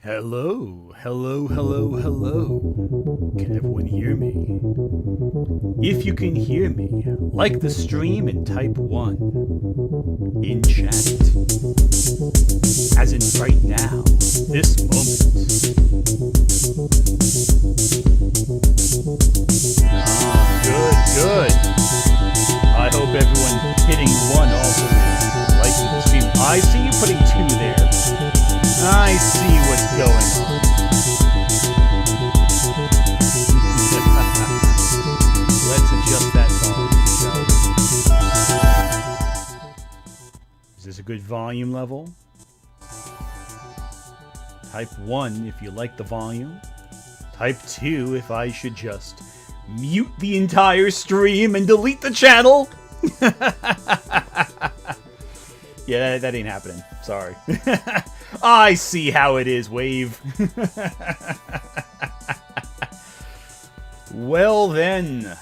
Hello, hello, hello, hello. Can everyone hear me? If you can hear me, like the stream and type 1 in chat. As in right now, this moment. Good. I hope everyone hitting 1 also is liking the stream. I see you putting 2 there. I see what's going on. Let's adjust that volume. Is this a good volume level? Type 1 if you like the volume. Type 2 if I should just mute the entire stream and delete the channel. Yeah, that ain't happening. Sorry. I see how it is, Wave. Well then,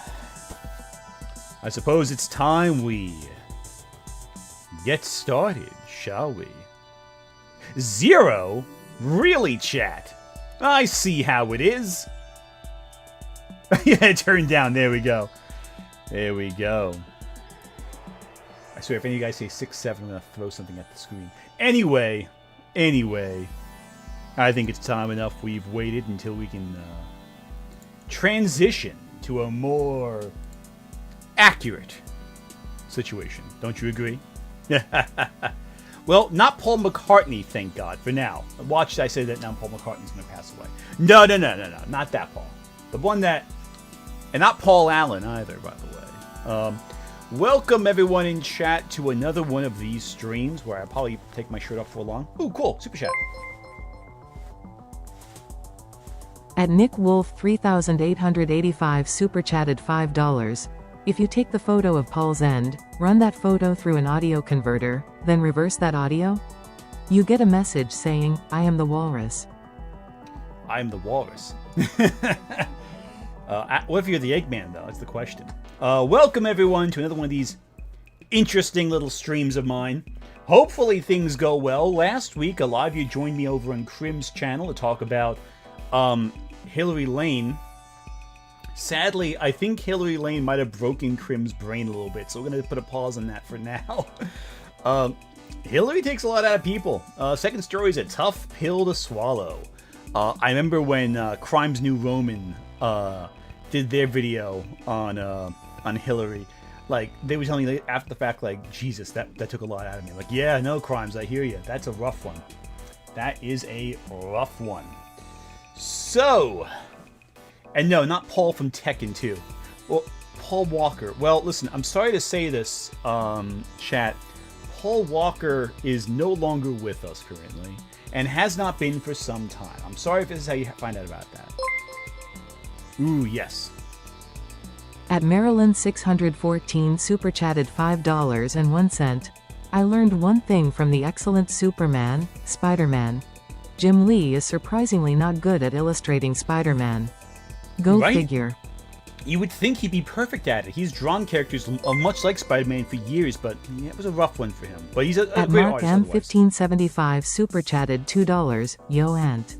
I suppose it's time we get started, shall we? 0? Really, chat? I see how it is. Yeah, turn down. There we go. There we go. I swear, if any of you guys say 6, 7, I'm going to throw something at the screen. Anyway, I think it's time enough we've waited until we can transition to a more accurate situation. Don't you agree? Well, not Paul McCartney, thank God, for now. Watch, I say that now Paul McCartney's going to pass away. No, not that Paul. The one that... And not Paul Allen either, by the way. Welcome everyone in chat to another one of these streams where I'll probably take my shirt off for long. Ooh, cool. Super chat. At Nick Wolf 3885 super chatted $5. If you take the photo of Paul's end, run that photo through an audio converter, then reverse that audio, you get a message saying, I am the walrus. I am the walrus. What if you're the Eggman, though? That's the question. Welcome, everyone, to another one of these interesting little streams of mine. Hopefully things go well. Last week, a lot of you joined me over on Crim's channel to talk about Hillary Lane. Sadly, I think Hillary Lane might have broken Crim's brain a little bit, so we're going to put a pause on that for now. Hillary takes a lot out of people. Second Story is a tough pill to swallow. I remember when Crimes New Roman did their video on Hillary. Like, they were telling me after the fact, like, Jesus, that took a lot out of me. Like, yeah, no, Crimes, I hear you. That's a rough one. That is a rough one. So, and no, not Paul from Tekken 2. Well, Paul Walker. Well, listen, I'm sorry to say this, chat. Paul Walker is no longer with us currently, and has not been for some time. I'm sorry if this is how you find out about that. Ooh, yes. At Maryland 614 super chatted $5.01. I learned one thing from the excellent Superman, Spider-Man. Jim Lee is surprisingly not good at illustrating Spider-Man. Go figure. You would think he'd be perfect at it. He's drawn characters much like Spider-Man for years, but yeah, it was a rough one for him. But he's a great Mark artist. M1575 super chatted $2. Yo, Ant.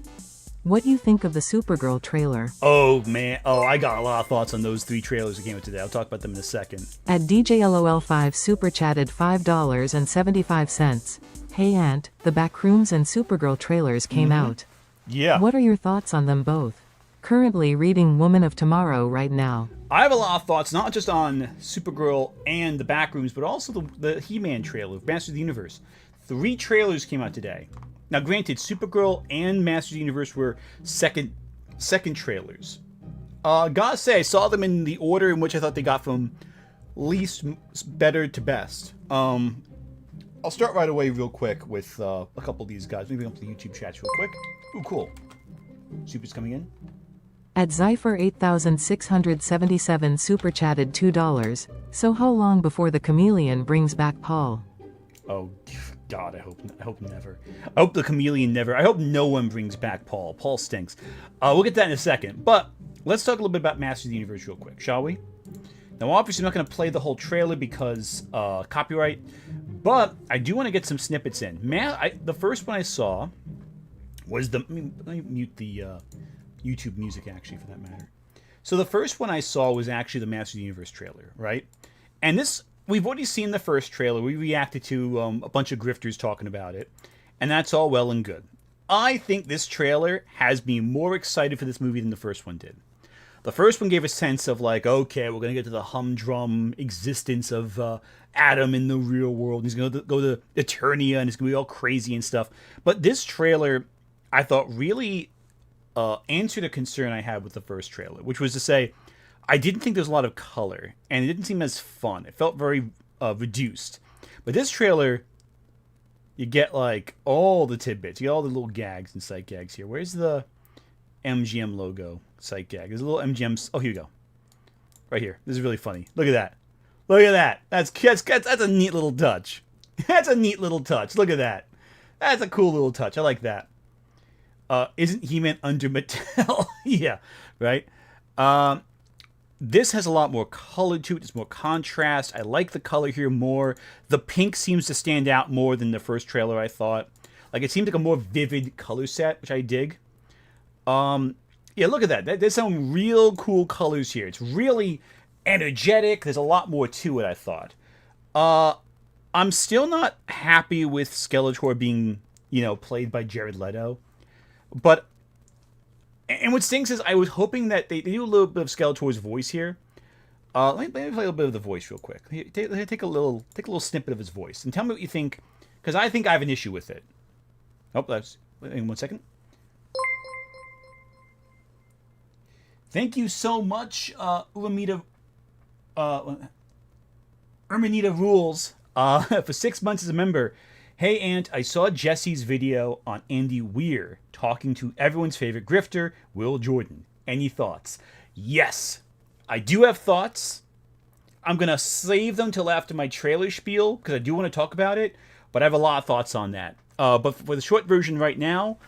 What do you think of the Supergirl trailer? Oh, man. Oh, I got a lot of thoughts on those 3 trailers that came out today. I'll talk about them in a second. At DJLOL5 super chatted $5.75. Hey, Ant, the Backrooms and Supergirl trailers came out. Yeah. What are your thoughts on them both? Currently reading Woman of Tomorrow right now. I have a lot of thoughts, not just on Supergirl and the Backrooms, but also the He-Man trailer, Masters of the Universe. 3 trailers came out today. Now, granted, Supergirl and Masters of the Universe were second trailers. Gotta say, I saw them in the order in which I thought they got from least better to best. I'll start right away real quick with a couple of these guys. Let me bring up the YouTube chats real quick. Ooh, cool. Super's coming in. At Zypher 8677 super chatted $2. So how long before the chameleon brings back Paul? Oh, God, I hope never. I hope the chameleon never. I hope no one brings back Paul. Paul stinks. We'll get that in a second. But let's talk a little bit about Masters of the Universe real quick, shall we? Now, obviously, I'm not going to play the whole trailer because copyright. But I do want to get some snippets in. The first one I saw was the... let me mute the YouTube music, actually, for that matter. So the first one I saw was actually the Masters of the Universe trailer, right? And this, we've already seen the first trailer. We reacted to a bunch of grifters talking about it. And that's all well and good. I think this trailer has me more excited for this movie than the first one did. The first one gave a sense of like, okay, we're going to get to the humdrum existence of Adam in the real world. He's going to go to Eternia and it's going to be all crazy and stuff. But this trailer, I thought, really answered a concern I had with the first trailer, which was to say, I didn't think there was a lot of color, and it didn't seem as fun. It felt very reduced. But this trailer, you get like all the tidbits. You get all the little gags and sight gags here. Where's the MGM logo sight gag? There's a little MGM. Oh, here you go. Right here. This is really funny. Look at that. Look at that. That's a neat little touch. That's a neat little touch. Look at that. That's a cool little touch. I like that. Isn't He-Man under Mattel? Yeah, right? This has a lot more color to it. There's more contrast. I like the color here more. The pink seems to stand out more than the first trailer, I thought. Like, it seemed like a more vivid color set, which I dig. Yeah, look at that. There's some real cool colors here. It's really energetic. There's a lot more to it, I thought. I'm still not happy with Skeletor being, played by Jared Leto. But, and what stinks is I was hoping that they do a little bit of Skeletor's voice here. Let me play a little bit of the voice real quick. Take a little snippet of his voice and tell me what you think, because I think I have an issue with it. Oh, in 1 second. Thank you so much, Urmanita Rules, for 6 months as a member. Hey, Ant, I saw Jesse's video on Andy Weir talking to everyone's favorite grifter, Will Jordan. Any thoughts? Yes, I do have thoughts. I'm going to save them till after my trailer spiel, because I do want to talk about it, but I have a lot of thoughts on that. But for the short version right now,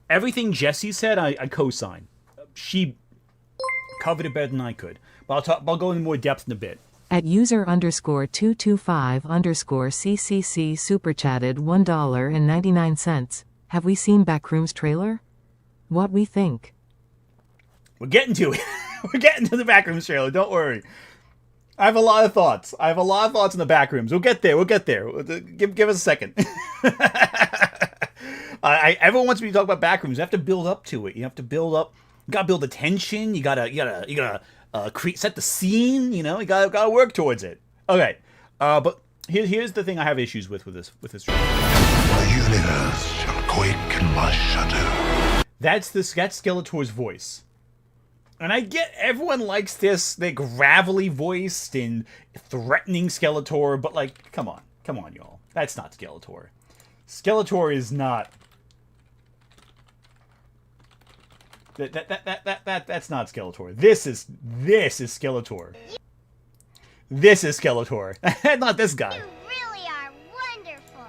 everything Jesse said, I co-sign. She covered it better than I could. But I'll go into more depth in a bit. At user_225_CCC super chatted $1.99. Have we seen Backrooms trailer? What we think? We're getting to it. We're getting to the Backrooms trailer. Don't worry. I have a lot of thoughts. In the Backrooms. We'll get there. Give us a second. Everyone wants me to talk about Backrooms. You have to build up to it. You have to build up. You gotta build the tension. You gotta set the scene. You gotta work towards it. Okay, but here's the thing I have issues with this trailer. The universe shall quake in my shadow. That's Skeletor's voice, and I get everyone likes this gravelly voiced and threatening Skeletor, but like, come on, y'all. That's not Skeletor. Skeletor is not. That's not Skeletor. This is Skeletor. This is Skeletor. Not this guy. You really are wonderful.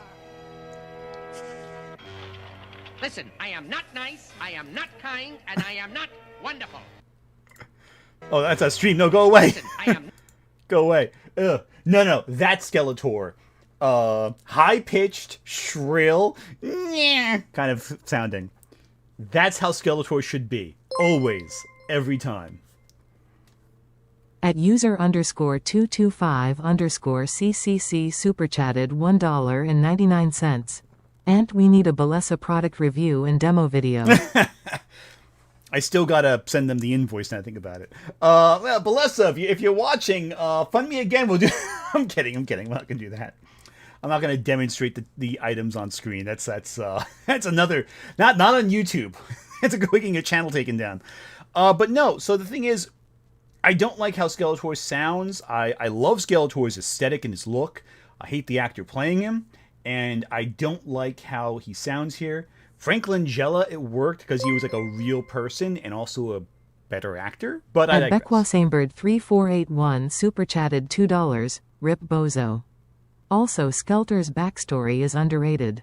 Listen, I am not nice, I am not kind, and I am not wonderful. Oh, that's a stream. No, go away. Listen, I am... Go away. Ugh. No, that's Skeletor. High-pitched, shrill, kind of sounding. That's how Skeletor should be. Always. Every time. At user_225_CCC super chatted $1.99. And we need a Bellessa product review and demo video. I still gotta send them the invoice now I think about it. Well, Bellessa, if you're watching, fund me again. We'll do... I'm kidding. I'm not gonna do that. I'm not going to demonstrate the items on screen. That's another, not on YouTube. It's a quick your channel taken down. But no, so the thing is, I don't like how Skeletor sounds. I love Skeletor's aesthetic and his look. I hate the actor playing him, and I don't like how he sounds here. Frank Langella, it worked because he was like a real person and also a better actor. But I digress. Bekwa Samebird 3481 super chatted $2. Rip Bozo. Also, Skeletor's backstory is underrated.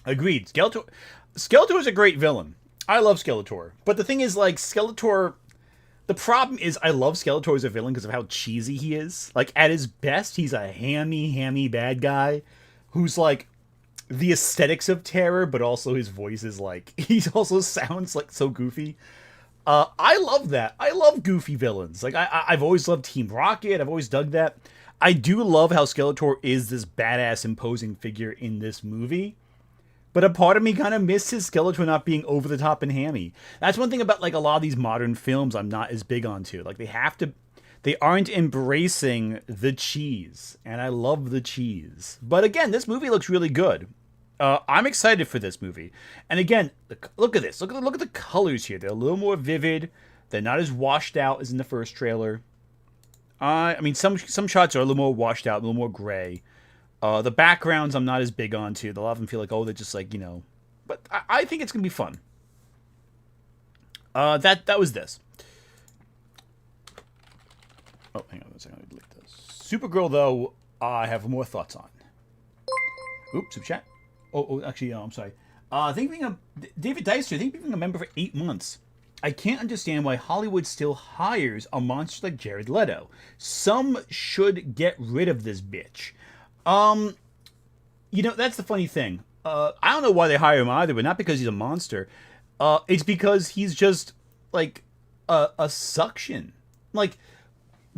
Agreed. Skeletor is a great villain. I love Skeletor. But the thing is, like, Skeletor... The problem is I love Skeletor as a villain because of how cheesy he is. Like, at his best, he's a hammy bad guy who's, like, the aesthetics of terror, but also his voice is like, he also sounds like so goofy. I love that. I love goofy villains. Like, I've always loved Team Rocket. I've always dug that. I do love how Skeletor is this badass, imposing figure in this movie. But a part of me kind of misses Skeletor not being over the top and hammy. That's one thing about, like, a lot of these modern films I'm not as big onto. Like, they aren't embracing the cheese. And I love the cheese. But again, this movie looks really good. I'm excited for this movie. And again, look at this. Look at the colors here. They're a little more vivid. They're not as washed out as in the first trailer. I mean, some shots are a little more washed out, a little more gray. The backgrounds I'm not as big onto. A lot of them feel like, oh, they're just like, you know. But I think it's going to be fun. That was this. Oh, hang on a second. Let me delete this. Supergirl, though, I have more thoughts on. Oops, super chat. Actually, I'm sorry. David Deister, I think being a member for 8 months. I can't understand why Hollywood still hires a monster like Jared Leto. Some should get rid of this bitch. You know, that's the funny thing. I don't know why they hire him either, but not because he's a monster. It's because he's just, like, a suction. Like,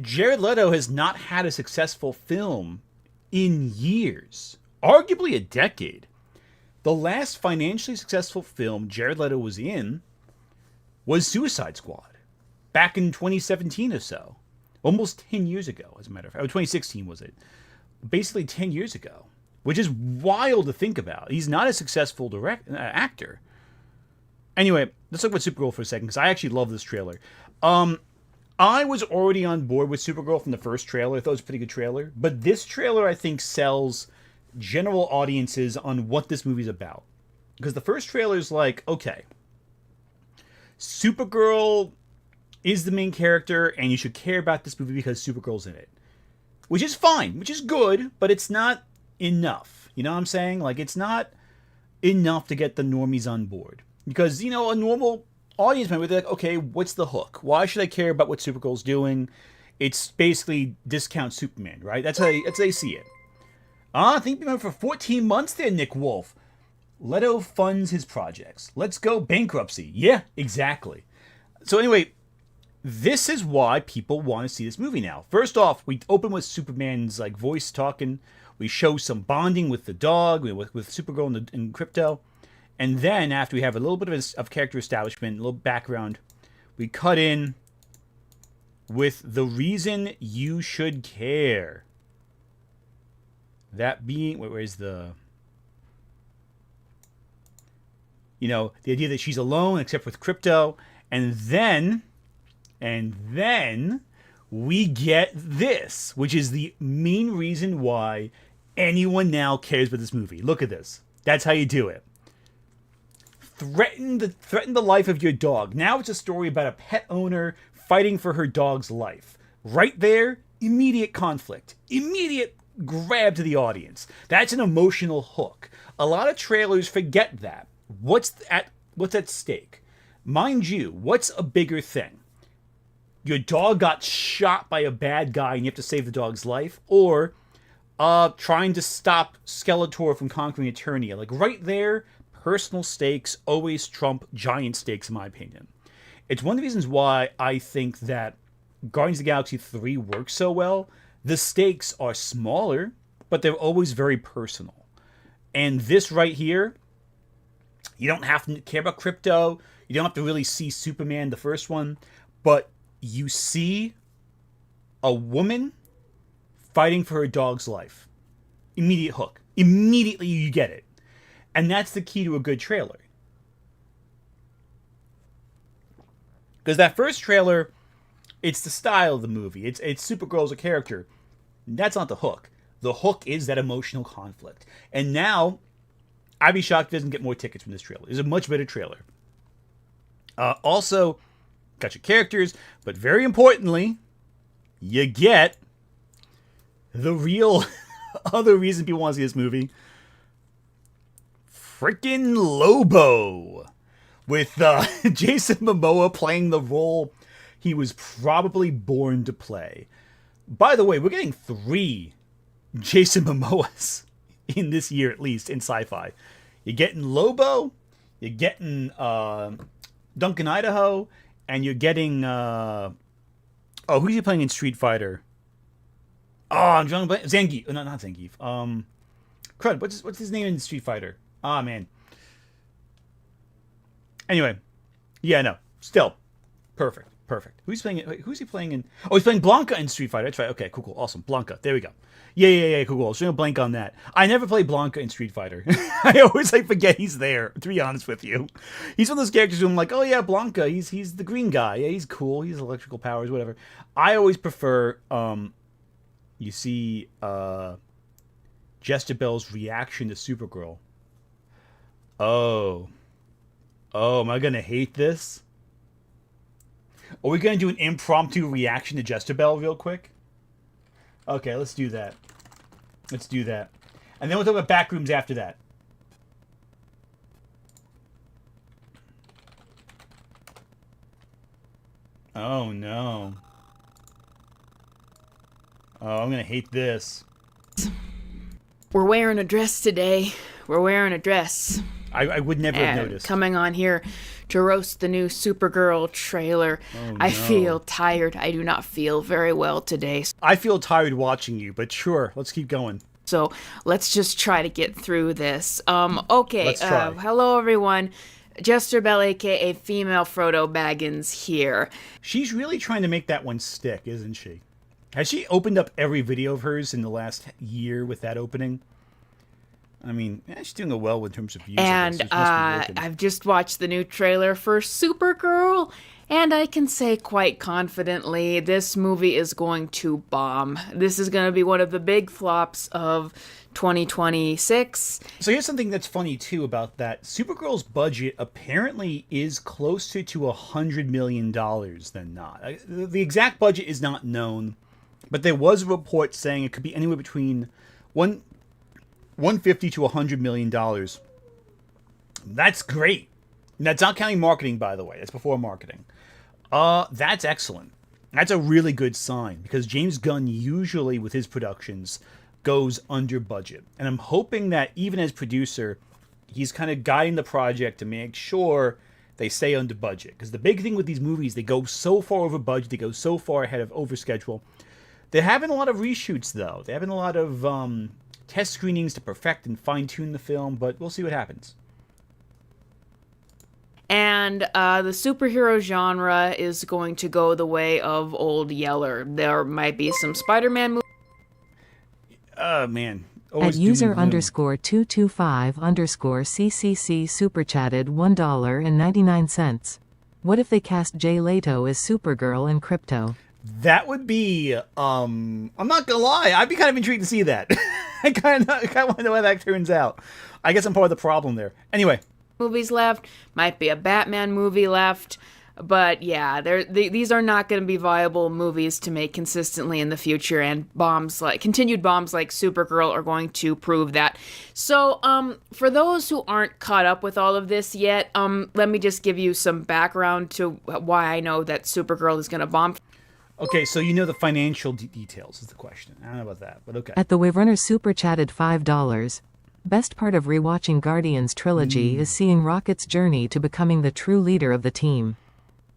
Jared Leto has not had a successful film in years. Arguably a decade. The last financially successful film Jared Leto was in was Suicide Squad. Back in 2017 or so. Almost 10 years ago, as a matter of fact. 2016 was it. Basically 10 years ago. Which is wild to think about. He's not a successful actor. Anyway, let's talk about Supergirl for a second, because I actually love this trailer. I was already on board with Supergirl from the first trailer. I thought it was a pretty good trailer. But this trailer, I think, sells general audiences on what this movie's about. Because the first trailer is like, okay, Supergirl is the main character, and you should care about this movie because Supergirl's in it. Which is fine, which is good, but it's not enough. You know what I'm saying? Like, it's not enough to get the normies on board. Because, you know, a normal audience member, they're like, okay, what's the hook? Why should I care about what Supergirl's doing? It's basically discount Superman, right? That's how they see it. I think we've been for 14 months there, Nick Wolf. Leto funds his projects. Let's go bankruptcy. Yeah, exactly. So anyway, this is why people want to see this movie now. First off, we open with Superman's like voice talking. We show some bonding with the dog, with Supergirl and Crypto. And then after we have a little bit of character establishment, a little background, we cut in with the reason you should care. That being, where's the, you know, the idea that she's alone except with Crypto. And then we get this, which is the main reason why anyone now cares about this movie. Look at this. That's how you do it. Threaten the life of your dog. Now it's a story about a pet owner fighting for her dog's life. Right there, immediate conflict. Immediate grab to the audience. That's an emotional hook. A lot of trailers forget that. What's at stake? Mind you, what's a bigger thing? Your dog got shot by a bad guy and you have to save the dog's life, or trying to stop Skeletor from conquering Eternia. Like right there, personal stakes always trump giant stakes, in my opinion. It's one of the reasons why I think that Guardians of the Galaxy 3 works so well. The stakes are smaller, but they're always very personal. And this right here, you don't have to care about Crypto. You don't have to really see Superman, the first one. But you see a woman fighting for her dog's life. Immediate hook. Immediately you get it. And that's the key to a good trailer. Because that first trailer, it's the style of the movie. It's Supergirl as a character. That's not the hook. The hook is that emotional conflict. And now, I'd be shocked if it doesn't get more tickets from this trailer. It's a much better trailer. Also, got your characters, but very importantly, you get the real other reason people want to see this movie. Frickin' Lobo. With Jason Momoa playing the role he was probably born to play. By the way, we're getting 3 Jason Momoas in this year, at least, in sci-fi. You're getting Lobo, you're getting Duncan Idaho, and you're getting... who's he playing in Street Fighter? Oh, I'm trying to play... Zangief. No, not Zangief. Crud, what's his name in Street Fighter? Ah, man. Anyway. Yeah, no. Still. Perfect. Who's he playing in... Oh, he's playing Blanca in Street Fighter. That's right. Okay, cool. Awesome. Blanca. There we go. Yeah, cool. I was trying to blank on that. I never played Blanca in Street Fighter. I always forget he's there, to be honest with you. He's one of those characters who I'm like, oh yeah, Blanca, he's the green guy. Yeah, he's cool. He's electrical powers, whatever. I always prefer, you see, Jester Bell's reaction to Supergirl. Oh, am I going to hate this? Are we going to do an impromptu reaction to Jester Bell real quick? Okay, let's do that. And then we'll talk about Backrooms after that. Oh, no. Oh, I'm going to hate this. We're wearing a dress today. We're wearing a dress. I would never have noticed. Coming on here to roast the new Supergirl trailer. Oh, no. I feel tired. I do not feel very well today. I feel tired watching you, but sure, let's keep going. So let's just try to get through this. Okay. Let's try. Hello, everyone. Jester Bell, a.k.a. Female Frodo Baggins here. She's really trying to make that one stick, isn't she? Has she opened up every video of hers in the last year with that opening? I mean, she's doing well in terms of views. And I've just watched the new trailer for Supergirl, and I can say quite confidently this movie is going to bomb. This is going to be one of the big flops of 2026. So here's something that's funny, too, about that. Supergirl's budget apparently is closer to $100 million than not. The exact budget is not known, but there was a report saying it could be anywhere between $150 to $100 million. That's great. And that's not counting marketing, by the way. That's before marketing. That's excellent. That's a really good sign, because James Gunn usually, with his productions, goes under budget. And I'm hoping that even as producer, he's kind of guiding the project to make sure they stay under budget. Because the big thing with these movies, they go so far over budget, they go so far ahead of over schedule. They're having a lot of reshoots, though. They're having a lot of test screenings to perfect and fine-tune the film, but we'll see what happens. And the superhero genre is going to go the way of Old Yeller. There might be some Spider-Man movies. Man. At user_225_CCC super chatted $1.99. What if they cast Jay Leto as Supergirl and Crypto? That would be, I'm not gonna lie, I'd be kind of intrigued to see that. I kind of want to know how that turns out. I guess I'm part of the problem there. Anyway. Movies left. Might be a Batman movie left. But yeah, these are not going to be viable movies to make consistently in the future, and continued bombs like Supergirl are going to prove that. So, for those who aren't caught up with all of this yet, let me just give you some background to why I know that Supergirl is going to bomb. Okay, so you know the financial details is the question. I don't know about that, but okay. At the Weir super chatted $5. Best part of rewatching Guardians trilogy is seeing Rocket's journey to becoming the true leader of the team.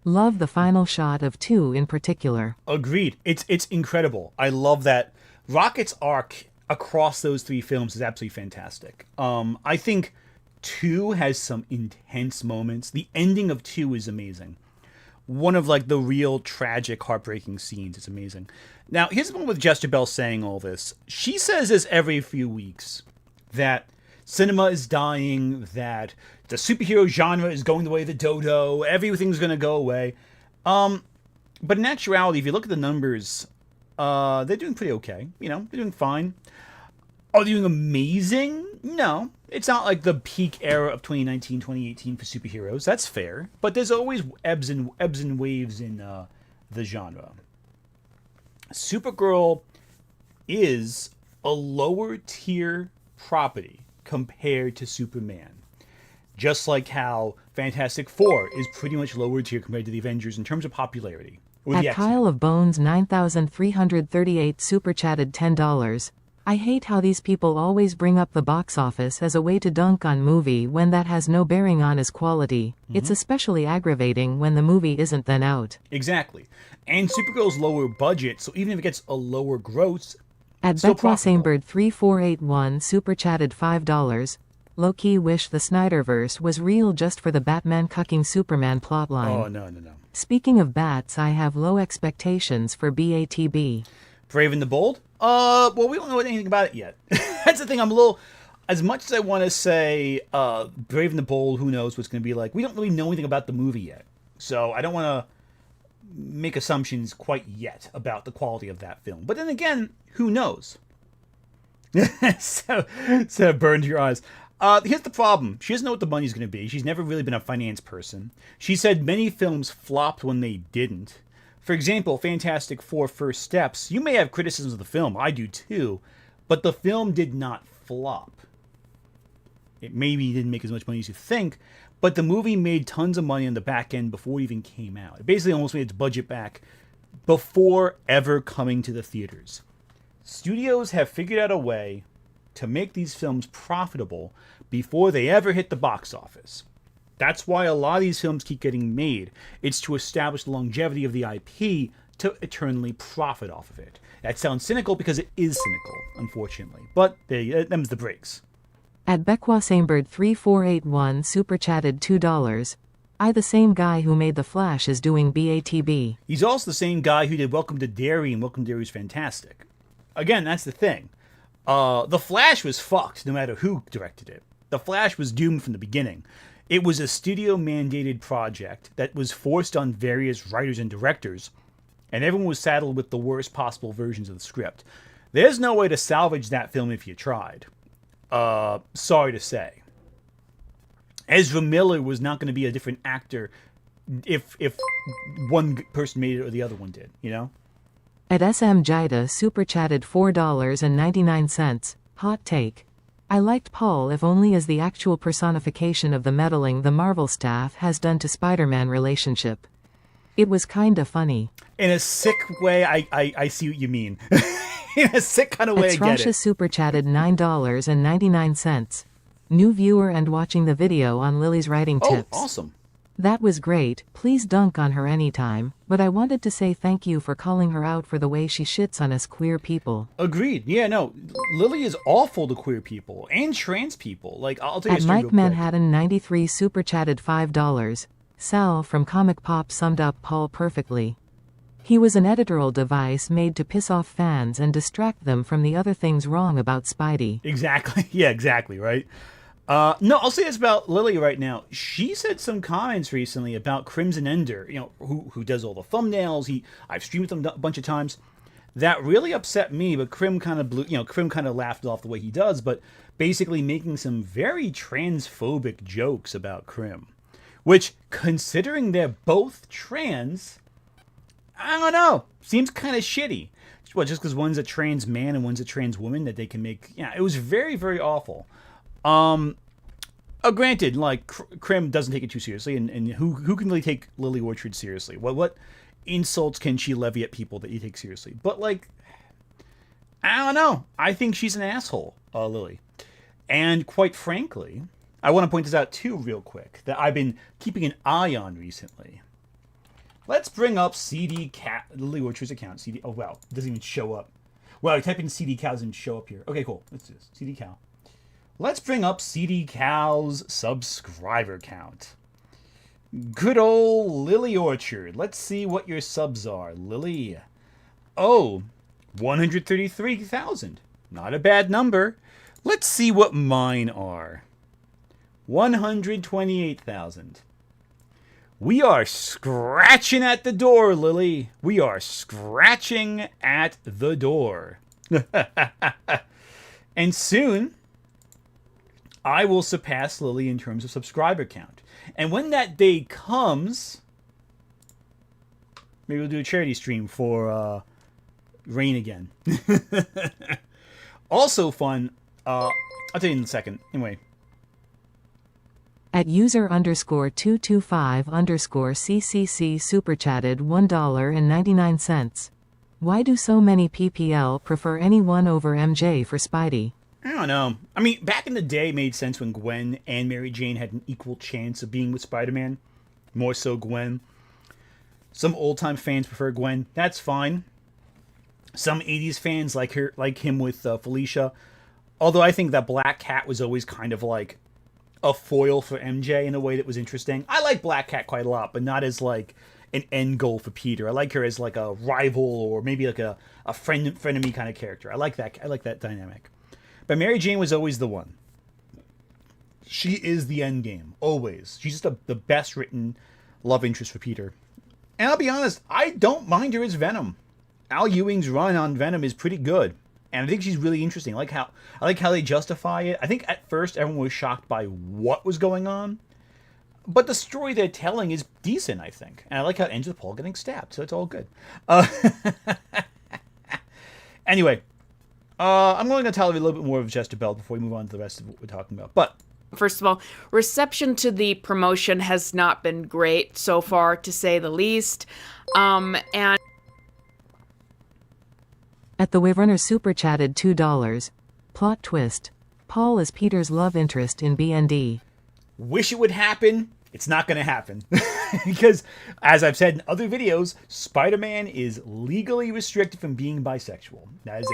Love the final shot of 2 in particular. Agreed. It's incredible. I love that. Rocket's arc across those 3 films is absolutely fantastic. I think 2 has some intense moments. The ending of 2 is amazing. One of the real tragic, heartbreaking scenes. It's amazing. Now, here's the one with Jester Bell saying all this. She says this every few weeks, that cinema is dying, that the superhero genre is going the way of the dodo, everything's going to go away. But in actuality, if you look at the numbers, they're doing pretty okay. They're doing fine. Are they doing amazing? No. It's not like the peak era of 2019, 2018 for superheroes. That's fair. But there's always ebbs and waves in the genre. Supergirl is a lower tier property compared to Superman. Just like how Fantastic Four is pretty much lower tier compared to the Avengers in terms of popularity. At Kyle of Bones 9338 super chatted $10. I hate how these people always bring up the box office as a way to dunk on movie when that has no bearing on its quality. It's especially aggravating when the movie isn't then out. Exactly. And Supergirl's lower budget, so even if it gets a lower gross, At still Bekwa profitable. Samebird 3481 super chatted $5. Low-key wish the Snyderverse was real just for the Batman cucking Superman plotline. Oh, no. Speaking of bats, I have low expectations for BATB. Brave and the Bold? Well, we don't know anything about it yet. That's the thing. I'm a little, as much as I want to say, Brave and the Bold, who knows what's going to be like. We don't really know anything about the movie yet. So I don't want to make assumptions quite yet about the quality of that film. But then again, who knows? so it burned your eyes. Here's the problem. She doesn't know what the money's going to be. She's never really been a finance person. She said many films flopped when they didn't. For example, Fantastic Four First Steps. You may have criticisms of the film. I do too. But the film did not flop. It maybe didn't make as much money as you think, but the movie made tons of money on the back end before it even came out. It basically almost made its budget back before ever coming to the theaters. Studios have figured out a way to make these films profitable before they ever hit the box office. That's why a lot of these films keep getting made. It's to establish the longevity of the IP to eternally profit off of it. That sounds cynical because it is cynical, unfortunately. But them's the breaks. At Bekwa Samebird 3481 super chatted $2. The same guy who made The Flash is doing BATB. He's also the same guy who did Welcome to Derry, and Welcome to Derry is fantastic. Again, that's the thing. The Flash was fucked no matter who directed it. The Flash was doomed from the beginning. It was a studio-mandated project that was forced on various writers and directors, and everyone was saddled with the worst possible versions of the script. There's no way to salvage that film if you tried. Sorry to say. Ezra Miller was not going to be a different actor if one person made it or the other one did, you know? At SM Jida super chatted $4.99. Hot take. I liked Paul if only as the actual personification of the meddling the Marvel staff has done to Spider-Man relationship. It was kinda funny. In a sick way, I see what you mean. In a sick kind of way, I get Atrasha it. super chatted $9.99. New viewer and watching the video on Lily's writing tips. Oh, awesome. That was great. Please dunk on her anytime. But I wanted to say thank you for calling her out for the way she shits on us queer people. Agreed. Yeah, no. Lily is awful to queer people and trans people. Like, I'll tell you a At story Mike real quick. Manhattan 93 super chatted $5. Sal from Comic Pop summed up Paul perfectly. He was an editorial device made to piss off fans and distract them from the other things wrong about Spidey. Exactly. Yeah, exactly, right? No, I'll say this about Lily right now. She said some comments recently about Crimson Ender, you know, who does all the thumbnails. I've streamed with him a bunch of times. That really upset me, but Crim kind of laughed off the way he does, but basically making some very transphobic jokes about Crim. Which, considering they're both trans, I don't know, seems kind of shitty. Well, just because one's a trans man and one's a trans woman that they can make, yeah, it was very, very awful. Granted, like, Crim doesn't take it too seriously, and who can really take Lily Orchard seriously? What insults can she levy at people that you take seriously? But, like, I don't know. I think she's an asshole, Lily. And quite frankly, I want to point this out too real quick, that I've been keeping an eye on recently. Let's bring up Lily Orchard's account. Oh, wow. It doesn't even show up. Well, I type in CD Cow, doesn't show up here. Okay, cool. Let's do this. CD Cow. Let's bring up CD Cow's subscriber count. Good old Lily Orchard. Let's see what your subs are. Lily. Oh, 133,000. Not a bad number. Let's see what mine are. 128,000. We are scratching at the door, Lily. We are scratching at the door. And soon, I will surpass Lily in terms of subscriber count. And when that day comes, maybe we'll do a charity stream for Rain again. Also fun, I'll tell you in a second. Anyway. At user_225_CCC super chatted $1.99. Why do so many PPL prefer anyone over MJ for Spidey? I don't know. I mean, back in the day, it made sense when Gwen and Mary Jane had an equal chance of being with Spider-Man. More so Gwen. Some old-time fans prefer Gwen. That's fine. Some 80s fans like him with Felicia. Although I think that Black Cat was always kind of like a foil for MJ in a way that was interesting. I like Black Cat quite a lot, but not as like an end goal for Peter. I like her as like a rival or maybe like a frenemy kind of character. I like that dynamic. But Mary Jane was always the one. She is the end game, always. She's just the best written love interest for Peter. And I'll be honest, I don't mind her as Venom. Al Ewing's run on Venom is pretty good. And I think she's really interesting. I like how they justify it. I think at first everyone was shocked by what was going on. But the story they're telling is decent, I think. And I like how it ends with Paul getting stabbed, so it's all good. Anyway, I'm going to tell you a little bit more of Jester Bell before we move on to the rest of what we're talking about. But First of all, reception to the promotion has not been great so far, to say the least. And At the Waverunner super chatted $2. Plot twist. Paul is Peter's love interest in BND. wish it would happen. It's not going to happen. Because, as I've said in other videos, Spider-Man is legally restricted from being bisexual. That is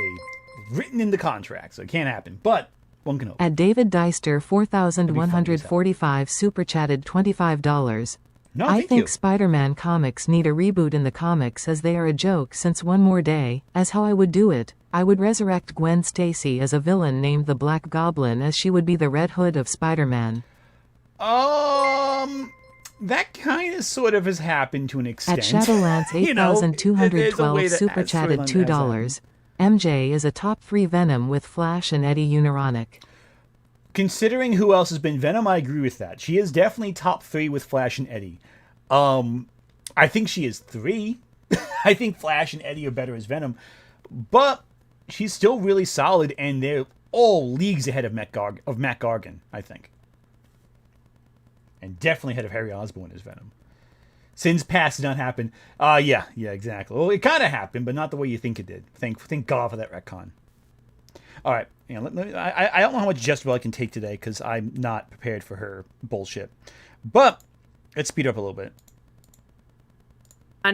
written in the contract, so it can't happen. But one can hope. At David Deister 4145 super chatted $25. No, I thank think you. Spider-Man comics need a reboot in the comics as they are a joke since One More Day, as how I would do it. I would resurrect Gwen Stacy as a villain named the Black Goblin as she would be the Red Hood of Spider-Man. That kind of sort of has happened to an extent. At Shadowlands You know, 8212 there's a way super that chatted storyline $2. has MJ is a top 3 Venom with Flash and Eddie Unironic. Considering who else has been Venom, I agree with that. She is definitely top 3 with Flash and Eddie. I think she is 3. I think Flash and Eddie are better as Venom. But she's still really solid, and they're all leagues ahead of Matt Gargan, I think. And definitely ahead of Harry Osborn as Venom. Sins Past did not happen. Yeah, exactly. Well, it kind of happened, but not the way you think it did. Thank God for that retcon. All right. I don't know how much Jester Bell I can take today because I'm not prepared for her bullshit. But let's speed up a little bit.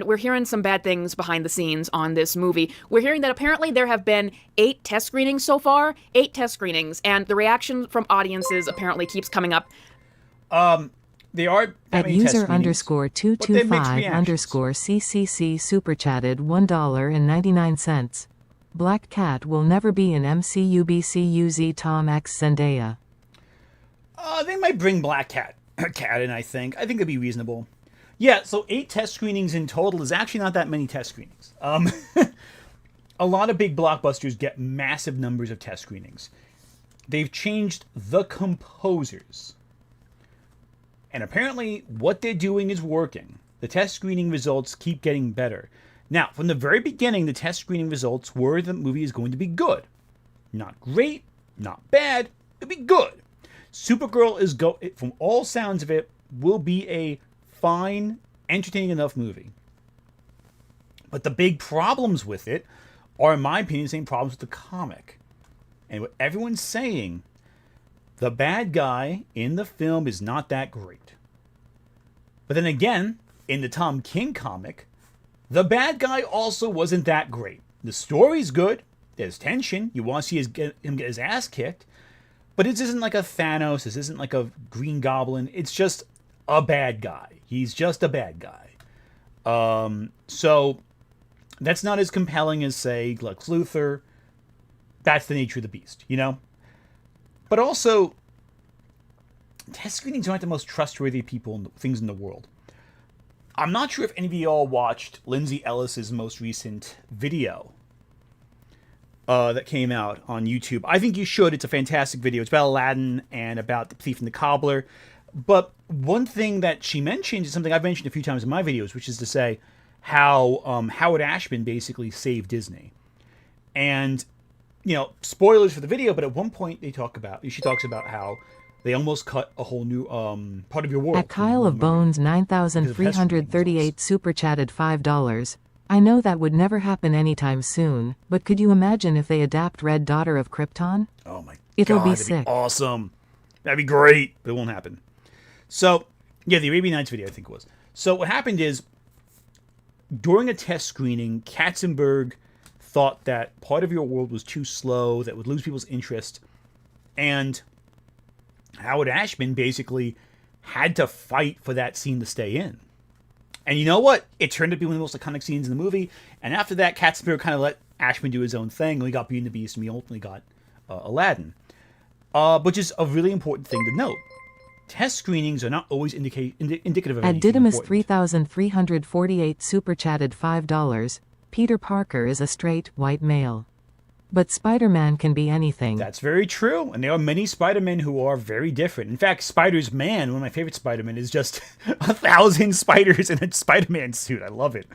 we're hearing some bad things behind the scenes on this movie. We're hearing that apparently there have been 8 test screenings so far. 8 test screenings. And the reaction from audiences apparently keeps coming up. They are At user _225_CCC super chatted $1.99. Black Cat will never be in MCUBCUZ Tom X Zendaya. They might bring Black Cat in, I think. I think it'd be reasonable. Yeah, so 8 test screenings in total is actually not that many test screenings. A lot of big blockbusters get massive numbers of test screenings. They've changed the composers. And apparently what they're doing is working. The test screening results keep getting better. Now, from the very beginning, the test screening results were the movie is going to be good. Not great, not bad, it'll be good. Supergirl is from all sounds of it, will be a fine, entertaining enough movie. But the big problems with it are, in my opinion, the same problems with the comic. And what everyone's saying, the bad guy in the film is not that great. But then again, in the Tom King comic, the bad guy also wasn't that great. The story's good. There's tension. You want to see him get his ass kicked. But it isn't like a Thanos. This isn't like a Green Goblin. It's just a bad guy. He's just a bad guy. So that's not as compelling as, say, Lex Luthor. That's the nature of the beast, you know? But also, test screenings aren't the most trustworthy things in the world. I'm not sure if any of you all watched Lindsay Ellis's most recent video that came out on YouTube. I think you should. It's a fantastic video. It's about Aladdin and about the thief and the cobbler. But one thing that she mentioned is something I've mentioned a few times in my videos, which is to say how Howard Ashman basically saved Disney. And, you know, spoilers for the video, but at one point she talks about how they almost cut a whole new part of your world. At Kyle of Bones 9338 super chatted $5. I know that would never happen anytime soon, but could you imagine if they adapt Red Daughter of Krypton? Oh my It'll god, be that'd sick. be awesome. That'd be great, but it won't happen. So, yeah, the Arabian Nights video, I think it was. So what happened is, during a test screening, Katzenberg thought that part of your world was too slow, that would lose people's interest, and Howard Ashman basically had to fight for that scene to stay in. And you know what? It turned out to be one of the most iconic scenes in the movie. And after that, Katzenberg kind of let Ashman do his own thing. And we got Beauty and the Beast, and we ultimately got Aladdin. Which is a really important thing to note. Test screenings are not always indicative of At anything Didymus important. 3348 super chatted $5. Peter Parker is a straight, white male. But Spider-Man can be anything. That's very true. And there are many Spider-Men who are very different. In fact, Spider's-Man, one of my favorite Spider-Men, is just 1,000 spiders in a Spider-Man suit. I love it.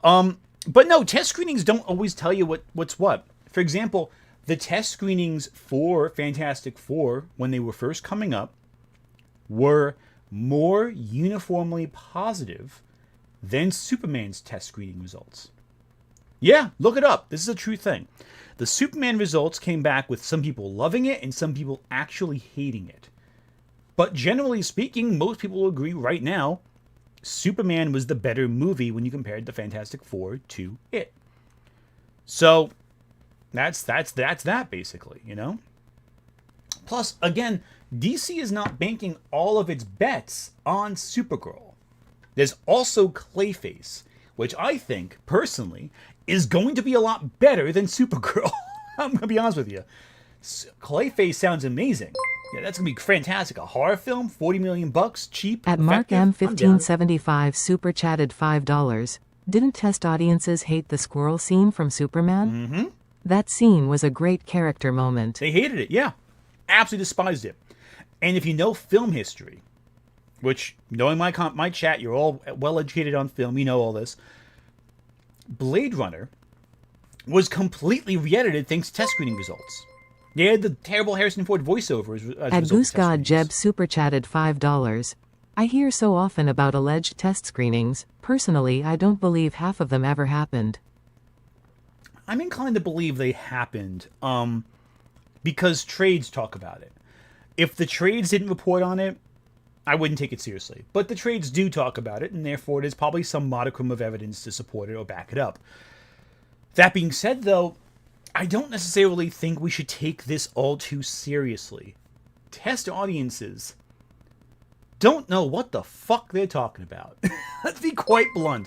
But no, test screenings don't always tell you what's what. For example, the test screenings for Fantastic Four, when they were first coming up, were more uniformly positive than Superman's test screening results. Yeah, look it up. This is a true thing. The Superman results came back with some people loving it and some people actually hating it. But generally speaking, most people will agree right now, Superman was the better movie when you compared the Fantastic Four to it. So, that's that basically, you know? Plus, again, DC is not banking all of its bets on Supergirl. There's also Clayface, which I think, personally, is going to be a lot better than Supergirl. I'm going to be honest with you. Clayface sounds amazing. Yeah, that's going to be fantastic. A horror film, $40 million, cheap, At Mark M. effective. I'm down. 1575 super chatted $5. Didn't test audiences hate the squirrel scene from Superman? Mm-hmm. That scene was a great character moment. They hated it, yeah. Absolutely despised it. And if you know film history, which, knowing my chat, you're all well-educated on film, you know all this, Blade Runner was completely re-edited thanks to test screening results. They had the terrible Harrison Ford voiceover as At result Goose of test God screenings. Jeb super chatted $5. I hear so often about alleged test screenings. Personally, I don't believe half of them ever happened. I'm inclined to believe they happened because trades talk about it. If the trades didn't report on it, I wouldn't take it seriously. But the trades do talk about it, and therefore there's probably some modicum of evidence to support it or back it up. That being said, though, I don't necessarily think we should take this all too seriously. Test audiences don't know what the fuck they're talking about. Let's be quite blunt.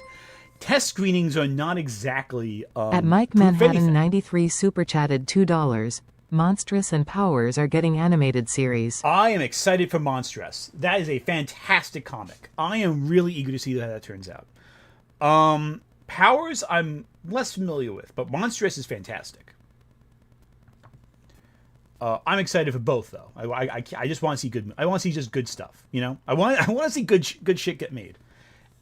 Test screenings are not exactly At Mike proof of Manhattan anything. 93 super chatted $2. Monstrous and Powers are getting animated series. I am excited for Monstress. That is a fantastic comic. I am really eager to see how that turns out. Powers I'm less familiar with, but Monstress is fantastic. I'm excited for both, though. I just want to see good. I want to see just good stuff. You know, I want to see good shit get made,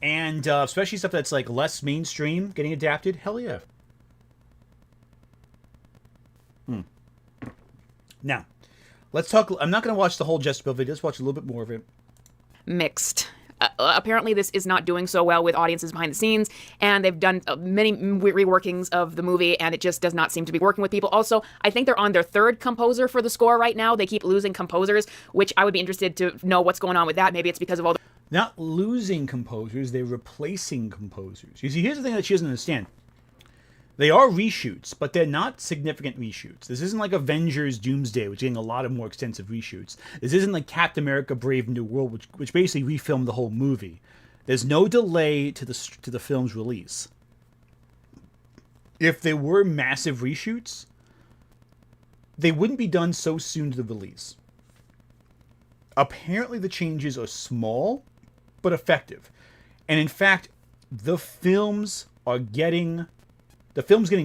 and especially stuff that's like less mainstream getting adapted. Hell yeah. Now, let's talk. I'm not going to watch the whole Jester Bell video. Let's watch a little bit more of it. Mixed. Apparently this is not doing so well with audiences behind the scenes, and they've done many reworkings of the movie, and it just does not seem to be working with people. Also, I think they're on their third composer for the score right now. They keep losing composers, which I would be interested to know what's going on with that. Maybe it's because of all the Not losing composers, they're replacing composers. You see, here's the thing that she doesn't understand. They are reshoots, but they're not significant reshoots. This isn't like Avengers Doomsday, which is getting a lot of more extensive reshoots. This isn't like Captain America Brave New World, which basically refilmed the whole movie. There's no delay to the film's release. If there were massive reshoots, they wouldn't be done so soon to the release. Apparently the changes are small, but effective. And in fact, the film's getting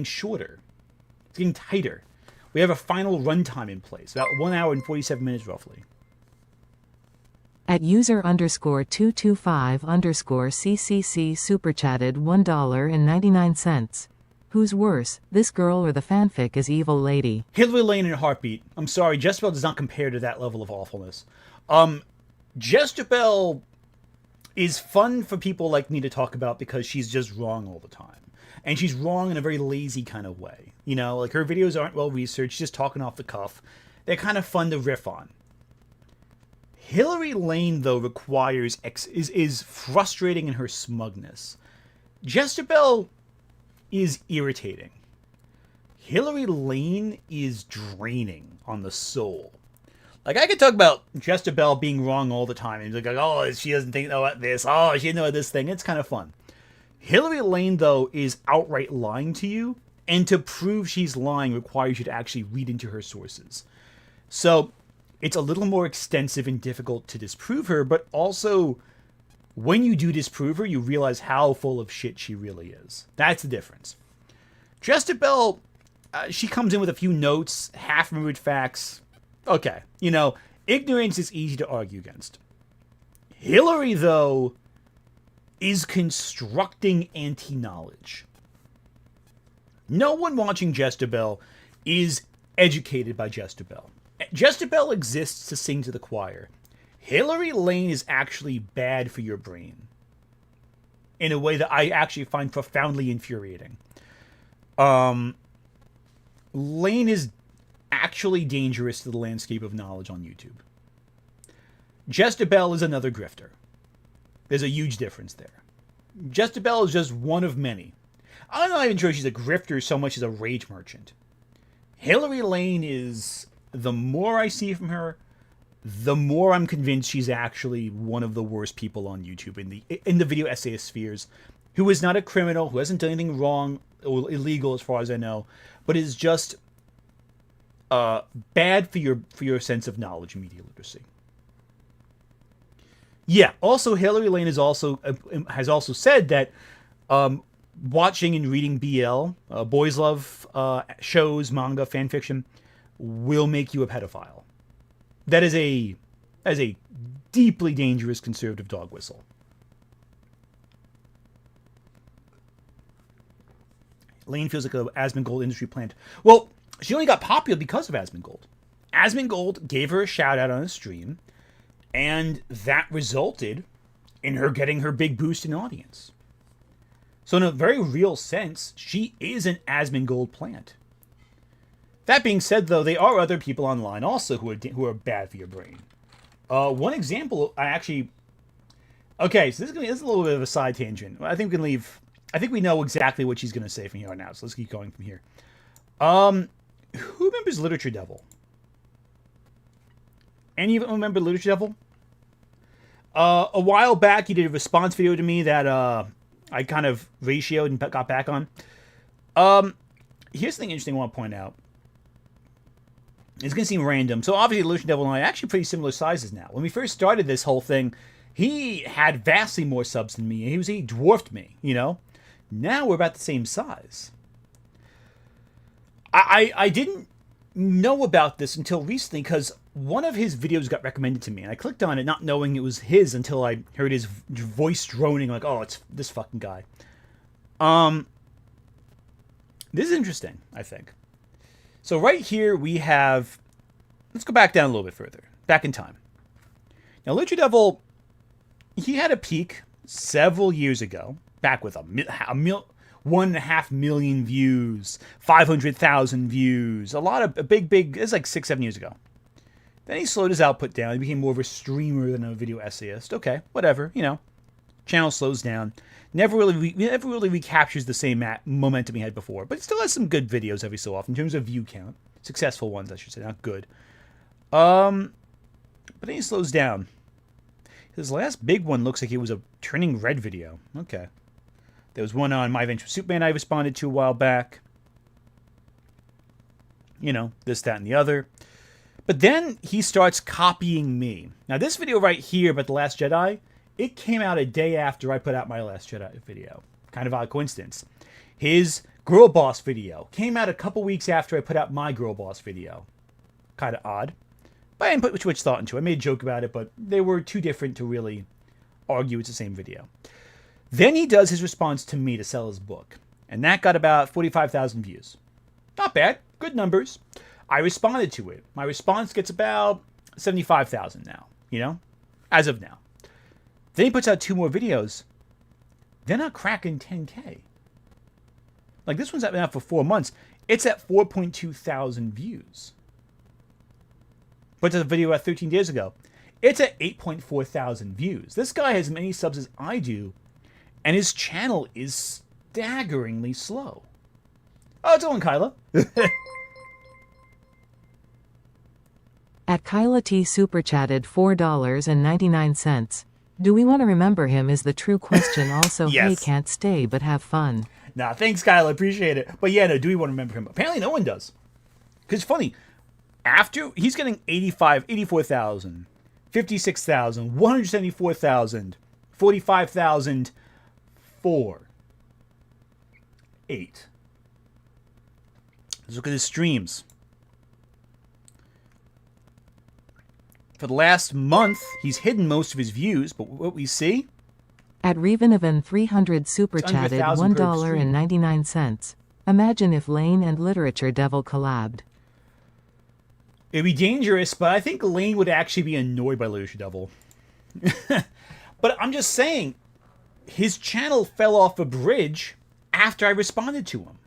shorter. It's getting tighter. We have a final runtime in place, about 1 hour and 47 minutes roughly. At user_225_CCC super chatted $1.99. Who's worse, this girl or the fanfic is Evil Lady? Hillary Lane in a heartbeat. I'm sorry, Jester Bell does not compare to that level of awfulness. Jester Bell is fun for people like me to talk about because she's just wrong all the time. And she's wrong in a very lazy kind of way. You know, like her videos aren't well researched, she's just talking off the cuff. They're kind of fun to riff on. Hillary Lane, though, is frustrating in her smugness. Jester Bell is irritating. Hillary Lane is draining on the soul. Like, I could talk about Jester Bell being wrong all the time. And like, oh, she doesn't think about this. Oh, she didn't know this thing. It's kind of fun. Hillary Lane, though, is outright lying to you. And to prove she's lying requires you to actually read into her sources. So, it's a little more extensive and difficult to disprove her. But also, when you do disprove her, you realize how full of shit she really is. That's the difference. Jester Bell, she comes in with a few notes, half-remembered facts. Okay, you know, ignorance is easy to argue against. Hillary, though, is constructing anti-knowledge. No one watching Jester Bell is educated by Jester Bell. Jester Bell exists to sing to the choir. Hillary Lane is actually bad for your brain. In a way that I actually find profoundly infuriating. Lane is actually dangerous to the landscape of knowledge on YouTube. Jester Bell is another grifter. There's a huge difference there. Jester Bell is just one of many. I'm not even sure she's a grifter so much as a rage merchant. Hillary Lane is, the more I see from her, the more I'm convinced she's actually one of the worst people on YouTube in the video essayist spheres, who is not a criminal, who hasn't done anything wrong or illegal as far as I know, but is just bad for your sense of knowledge and media literacy. Yeah. Also, Hillary Lane has also said that watching and reading BL, boys love shows, manga, fan fiction, will make you a pedophile. That is a deeply dangerous conservative dog whistle. Lane feels like a Asmongold industry plant. Well, she only got popular because of Asmongold. Asmongold gave her a shout out on a stream, and that resulted in her getting her big boost in audience. So in a very real sense, she is an Asmongold plant. That being said, though, there are other people online also who are bad for your brain. One example, okay, so this is a little bit of a side tangent. I think we can leave. I think we know exactly what she's going to say from here on out, so let's keep going from here. Who remembers Literature Devil? Any of them remember Literature Devil? A while back, he did a response video to me that I kind of ratioed and got back on. Here's something interesting I want to point out. It's going to seem random. So obviously, Literature Devil and I are actually pretty similar sizes now. When we first started this whole thing, he had vastly more subs than me. He dwarfed me, you know? Now we're about the same size. I didn't know about this until recently because one of his videos got recommended to me, and I clicked on it not knowing it was his until I heard his voice droning like, oh, it's this fucking guy. This is interesting, I think. So right here we have, let's go back down a little bit further, back in time. Now Literature Devil, he had a peak several years ago, back with 1.5 million views, 500,000 views, a big, it's like 6-7 years ago. Then he slowed his output down. He became more of a streamer than a video essayist. Okay, whatever, you know. Channel slows down. Never really recaptures the same momentum he had before, but it still has some good videos every so often in terms of view count. Successful ones, I should say, not good. But then he slows down. His last big one looks like it was a Turning Red video. Okay. There was one on My Adventure with Superman I responded to a while back. You know, this, that, and the other. But then he starts copying me. Now, this video right here about The Last Jedi, it came out a day after I put out my Last Jedi video. Kind of odd coincidence. His Girl Boss video came out a couple weeks after I put out my Girl Boss video. Kind of odd. But I didn't put much thought into it. I made a joke about it, but they were too different to really argue it's the same video. Then he does his response to me to sell his book. And that got about 45,000 views. Not bad. Good numbers. I responded to it. My response gets about 75,000 now. You know? As of now. Then he puts out 2 more videos. They're not cracking 10K. Like, this one's been out for 4 months. It's at 4.2 thousand views. But the video out 13 days ago, it's at 8.4 thousand views. This guy has as many subs as I do, and his channel is staggeringly slow. Oh, it's on Kyla. At Kyla T super chatted $4.99. Do we want to remember him is the true question. Also, Yes. Hey, can't stay but have fun. Nah, thanks, Kyle. I appreciate it. But yeah, no, do we want to remember him? Apparently no one does. Because it's funny. After, he's getting 84,000, 56,000, 174,000, 45,000, 4, 8. Let's look at his streams. For the last month, he's hidden most of his views, but what we see... At Revenovan 300 super It's under chatted 1,000 per $1.99. Imagine if Lane and Literature Devil collabed. It'd be dangerous, but I think Lane would actually be annoyed by Literature Devil. But I'm just saying, his channel fell off a bridge after I responded to him.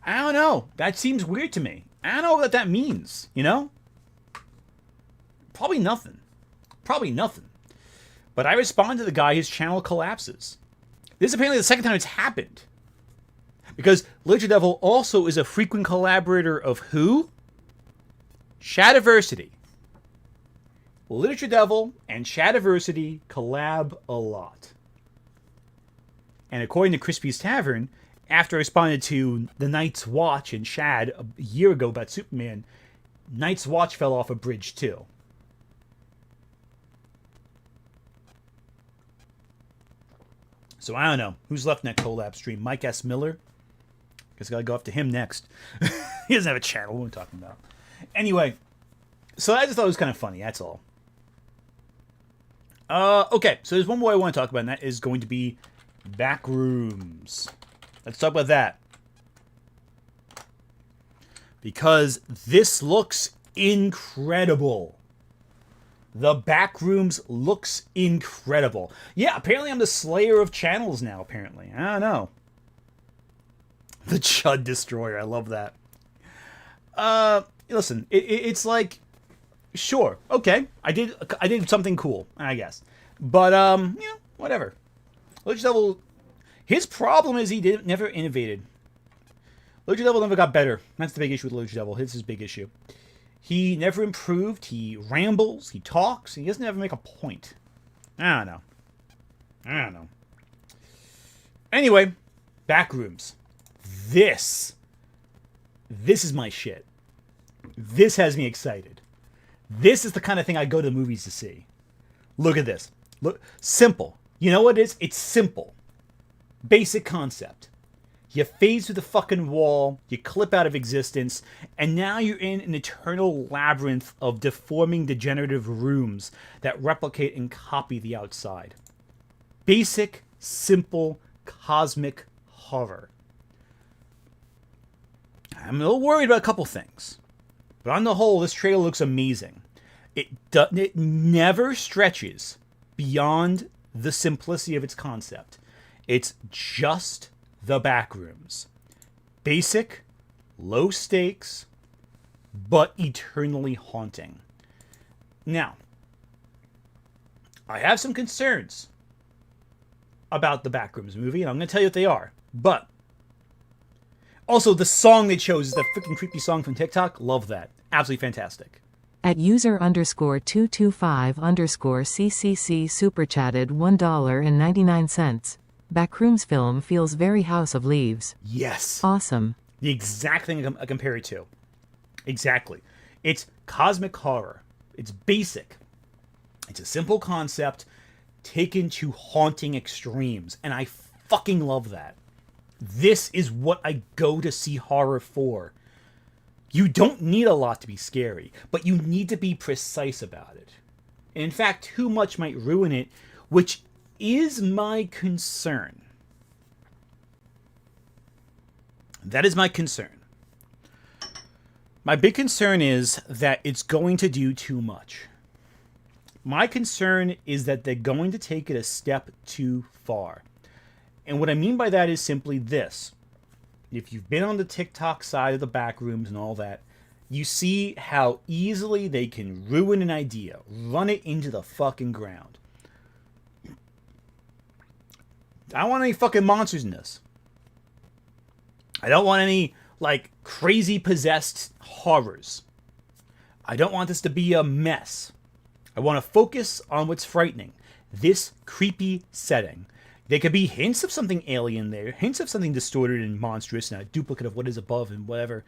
I don't know. That seems weird to me. I don't know what that means, you know? Probably nothing. Probably nothing. But I respond to the guy, his channel collapses. This is apparently the second time it's happened. Because Literature Devil also is a frequent collaborator of who? Shadiversity. Literature Devil and Shadiversity collab a lot. And according to Crispy's Tavern, after I responded to the Night's Watch and Shad a year ago about Superman, Night's Watch fell off a bridge too. So I don't know. Who's left in that collab stream? Mike S. Miller? Guess I gotta go up to him next. He doesn't have a channel. What are we talking about? Anyway, so I just thought it was kind of funny. That's all. Okay, so there's one more I want to talk about, and that is going to be Backrooms. Let's talk about that. Because this looks incredible. The Backrooms looks incredible. Yeah, apparently I'm the slayer of channels now, apparently. I don't know. The Chud Destroyer. I love that. Listen, it's like, sure, okay, I did something cool, I guess. But, you know, whatever. Literature Devil, his problem is he never innovated. Literature Devil never got better. That's the big issue with Literature Devil. This is his big issue. He never improved. He rambles. He talks. He doesn't ever make a point. I don't know. Anyway, Backrooms. This is my shit. This has me excited. This is the kind of thing I go to the movies to see. Look at this. Look, simple. You know what it is? It's simple. Basic concept. You phase through the fucking wall, you clip out of existence, and now you're in an eternal labyrinth of deforming, degenerative rooms that replicate and copy the outside. Basic, simple, cosmic horror. I'm a little worried about a couple things. But on the whole, this trailer looks amazing. It never stretches beyond the simplicity of its concept. It's just the Backrooms. Basic, low stakes, but eternally haunting. Now, I have some concerns about the Backrooms movie, and I'm going to tell you what they are. But also, the song they chose is that freaking creepy song from TikTok. Love that. Absolutely fantastic. At user_225_CCC super chatted $1.99. Backrooms film feels very House of Leaves. Yes. Awesome. The exact thing I compare it to. Exactly. It's cosmic horror. It's basic. It's a simple concept taken to haunting extremes. And I fucking love that. This is what I go to see horror for. You don't need a lot to be scary, but you need to be precise about it. And in fact, too much might ruin it, which is my concern. That is my concern. My big concern is that it's going to do too much. My concern is that they're going to take it a step too far. And what I mean by that is simply this. If you've been on the TikTok side of the Backrooms and all that, you see how easily they can ruin an idea, run it into the fucking ground. I don't want any fucking monsters in this. I don't want any, like, crazy possessed horrors. I don't want this to be a mess. I want to focus on what's frightening. This creepy setting. There could be hints of something alien there, hints of something distorted and monstrous and a duplicate of what is above and whatever.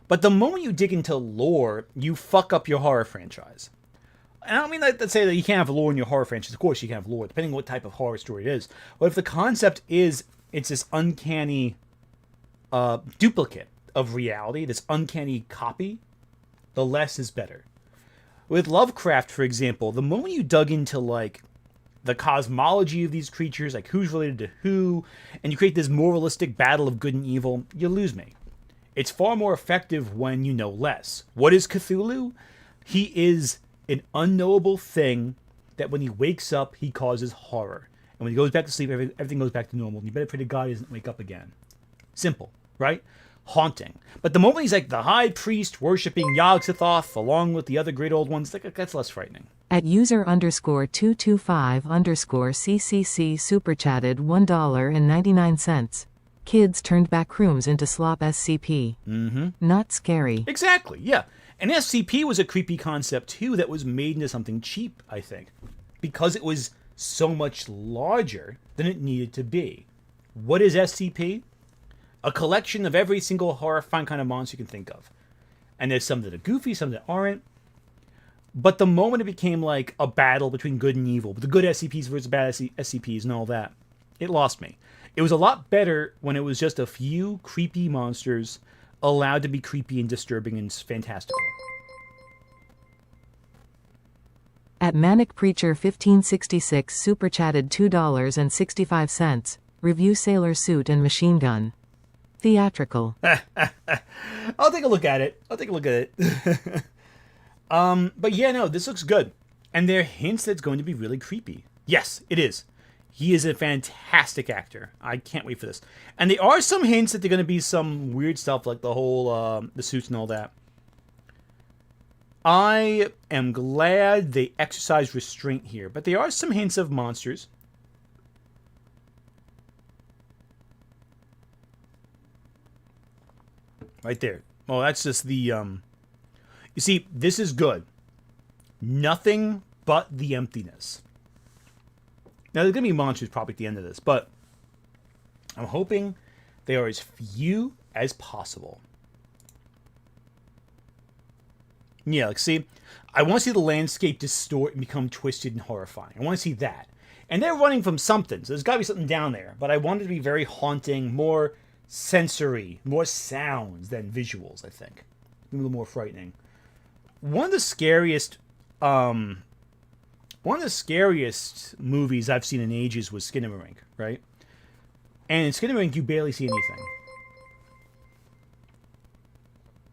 But the moment you dig into lore, you fuck up your horror franchise. And I don't mean that to say that you can't have lore in your horror franchise. Of course you can have lore, depending on what type of horror story it is. But if the concept is, it's this uncanny duplicate of reality, this uncanny copy, the less is better. With Lovecraft, for example, the moment you dug into, like, the cosmology of these creatures, like who's related to who, and you create this moralistic battle of good and evil, you lose me. It's far more effective when you know less. What is Cthulhu? He is an unknowable thing that when he wakes up, he causes horror. And when he goes back to sleep, everything goes back to normal. And you better pray to God he doesn't wake up again. Simple, right? Haunting. But the moment he's like the high priest worshipping Yog-Sothoth along with the other great old ones, that's less frightening. At user_225_CCC super chatted $1.99. Kids turned Backrooms into slop SCP. Mm-hmm. Not scary. Exactly, yeah. And SCP was a creepy concept too that was made into something cheap, I think. Because it was so much larger than it needed to be. What is SCP? A collection of every single horrifying kind of monster you can think of. And there's some that are goofy, some that aren't. But the moment it became like a battle between good and evil, the good SCPs versus bad SCPs and all that, it lost me. It was a lot better when it was just a few creepy monsters allowed to be creepy and disturbing and fantastical. At Manic Preacher 1566 super chatted $2.65. Review Sailor Suit and Machine Gun. Theatrical. I'll take a look at it. But yeah, no, this looks good. And there are hints that it's going to be really creepy. Yes, it is. He is a fantastic actor. I can't wait for this. And there are some hints that they're going to be some weird stuff like the whole, the suits and all that. I am glad they exercise restraint here. But there are some hints of monsters. Right there. Oh, that's just the, You see, this is good. Nothing but the emptiness. Now, there's going to be monsters probably at the end of this, but I'm hoping they are as few as possible. Yeah, like, see, I want to see the landscape distort and become twisted and horrifying. I want to see that. And they're running from something, so there's got to be something down there. But I want it to be very haunting, more sensory, more sounds than visuals, I think. A little more frightening. One of the scariest movies I've seen in ages was Skinamarink, right? And in Skinamarink, you barely see anything.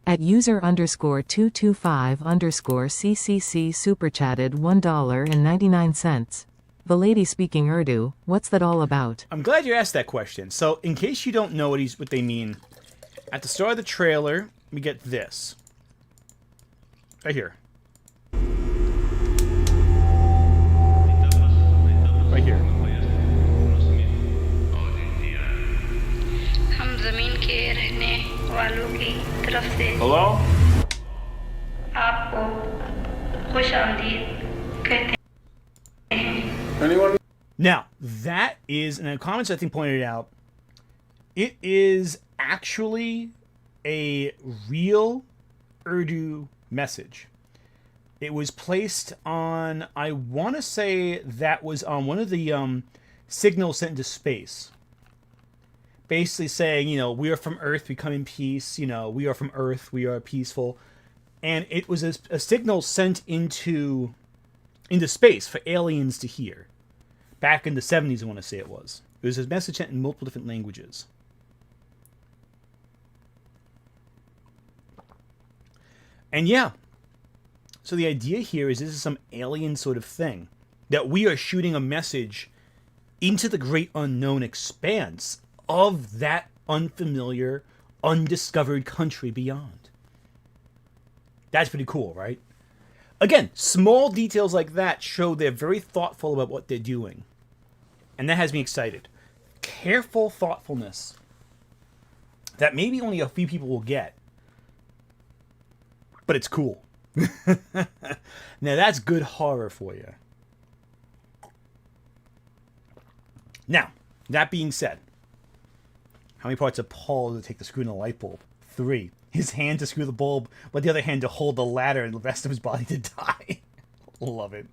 At user_225_CCC super chatted $1.99. The lady speaking Urdu, what's that all about? I'm glad you asked that question. So, in case you don't know what they mean, at the start of the trailer, we get this. Right here. Right here. Hello? Anyone? Now, that is, and the comments I think pointed it out, it is actually a real Urdu message. It was placed on, I want to say that was on one of the signals sent into space. Basically saying, you know, we are from Earth, we come in peace, you know, we are from Earth, we are peaceful. And it was a signal sent into space for aliens to hear. Back in the 70s, I want to say it was. It was a message sent in multiple different languages. And yeah, so the idea here is this is some alien sort of thing. That we are shooting a message into the great unknown expanse of that unfamiliar, undiscovered country beyond. That's pretty cool, right? Again, small details like that show they're very thoughtful about what they're doing. And that has me excited. Careful thoughtfulness that maybe only a few people will get. But it's cool. Now that's good horror for you. Now, that being said, how many parts of Paul does it take to screw in a light bulb? 3. His hand to screw the bulb, but the other hand to hold the ladder and the rest of his body to die. Love it.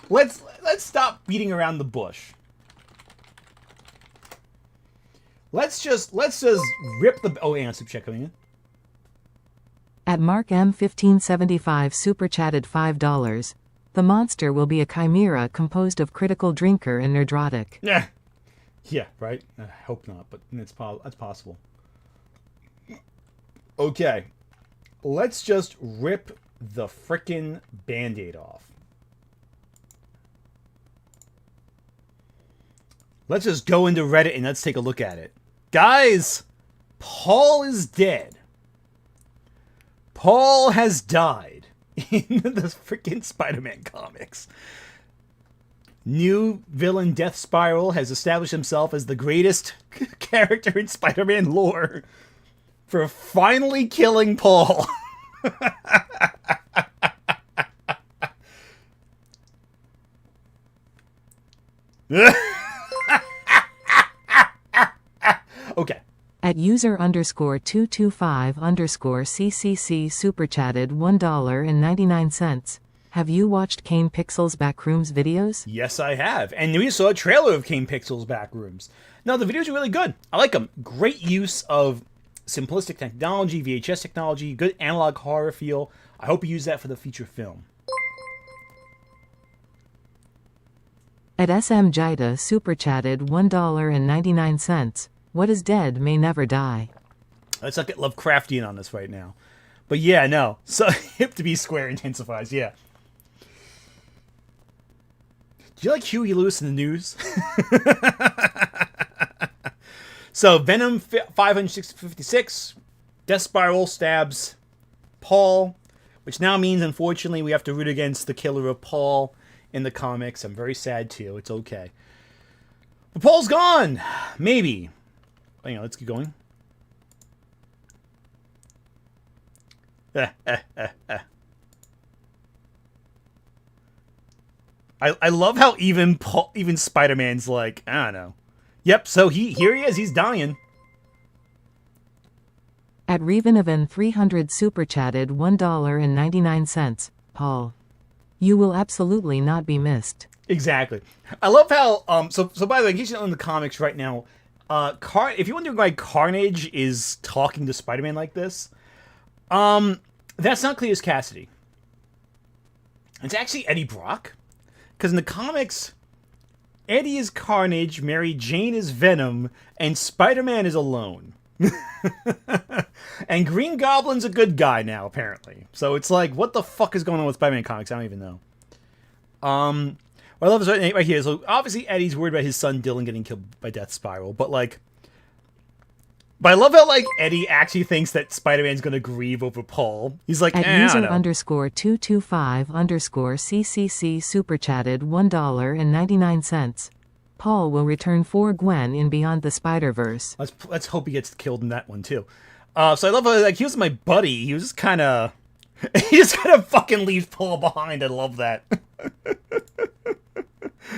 Let's stop beating around the bush. Let's just rip the... Oh, hang on, super chat coming in. At Mark M1575 super chatted $5. The monster will be a chimera composed of critical drinker and nerdrotic. Yeah. Yeah, right? I hope not, but that's possible. Okay. Let's just rip the frickin' Band-Aid off. Let's just go into Reddit and let's take a look at it. Guys, Paul is dead. Paul has died in the freaking Spider-Man comics. New villain Death Spiral has established himself as the greatest character in Spider-Man lore for finally killing Paul. Okay. At user_225_CCC super chatted $1.99. Have you watched Kane Pixel's Backrooms videos? Yes, I have. And we saw a trailer of Kane Pixel's Backrooms. Now, the videos are really good. I like them. Great use of simplistic technology, VHS technology, good analog horror feel. I hope you use that for the feature film. At SM Jida super chatted $1.99. What is dead may never die. Let's not get Lovecraftian on this right now. But yeah, no. So hip to be square intensifies, yeah. Do you like Huey Lewis in the news? So Venom 556, Death Spiral stabs Paul, which now means, unfortunately, we have to root against the killer of Paul in the comics. I'm very sad, too. It's okay. But Paul's gone! Maybe. Hang on, let's keep going. I love how even Spider-Man's like, I don't know. Yep, so here he is, he's dying. At Revenevan 300 super chatted $1.99. Paul, you will absolutely not be missed. Exactly. I love how so by the way, in case you don't know in the comics right now, if you wonder why Carnage is talking to Spider-Man like this, that's not Cletus Cassidy. It's actually Eddie Brock. Because in the comics, Eddie is Carnage, Mary Jane is Venom, and Spider-Man is alone. And Green Goblin's a good guy now, apparently. So it's like, what the fuck is going on with Spider-Man comics? I don't even know. What I love is right here. So obviously Eddie's worried about his son Dylan getting killed by Death Spiral, but I love how Eddie actually thinks that Spider-Man's gonna grieve over Paul. He's like, at user_225_CCC super chatted $1.99. Paul will return for Gwen in Beyond the Spider-Verse. Let's hope he gets killed in that one too. So I love how he was my buddy. He was just kind of fucking leaves Paul behind. I love that.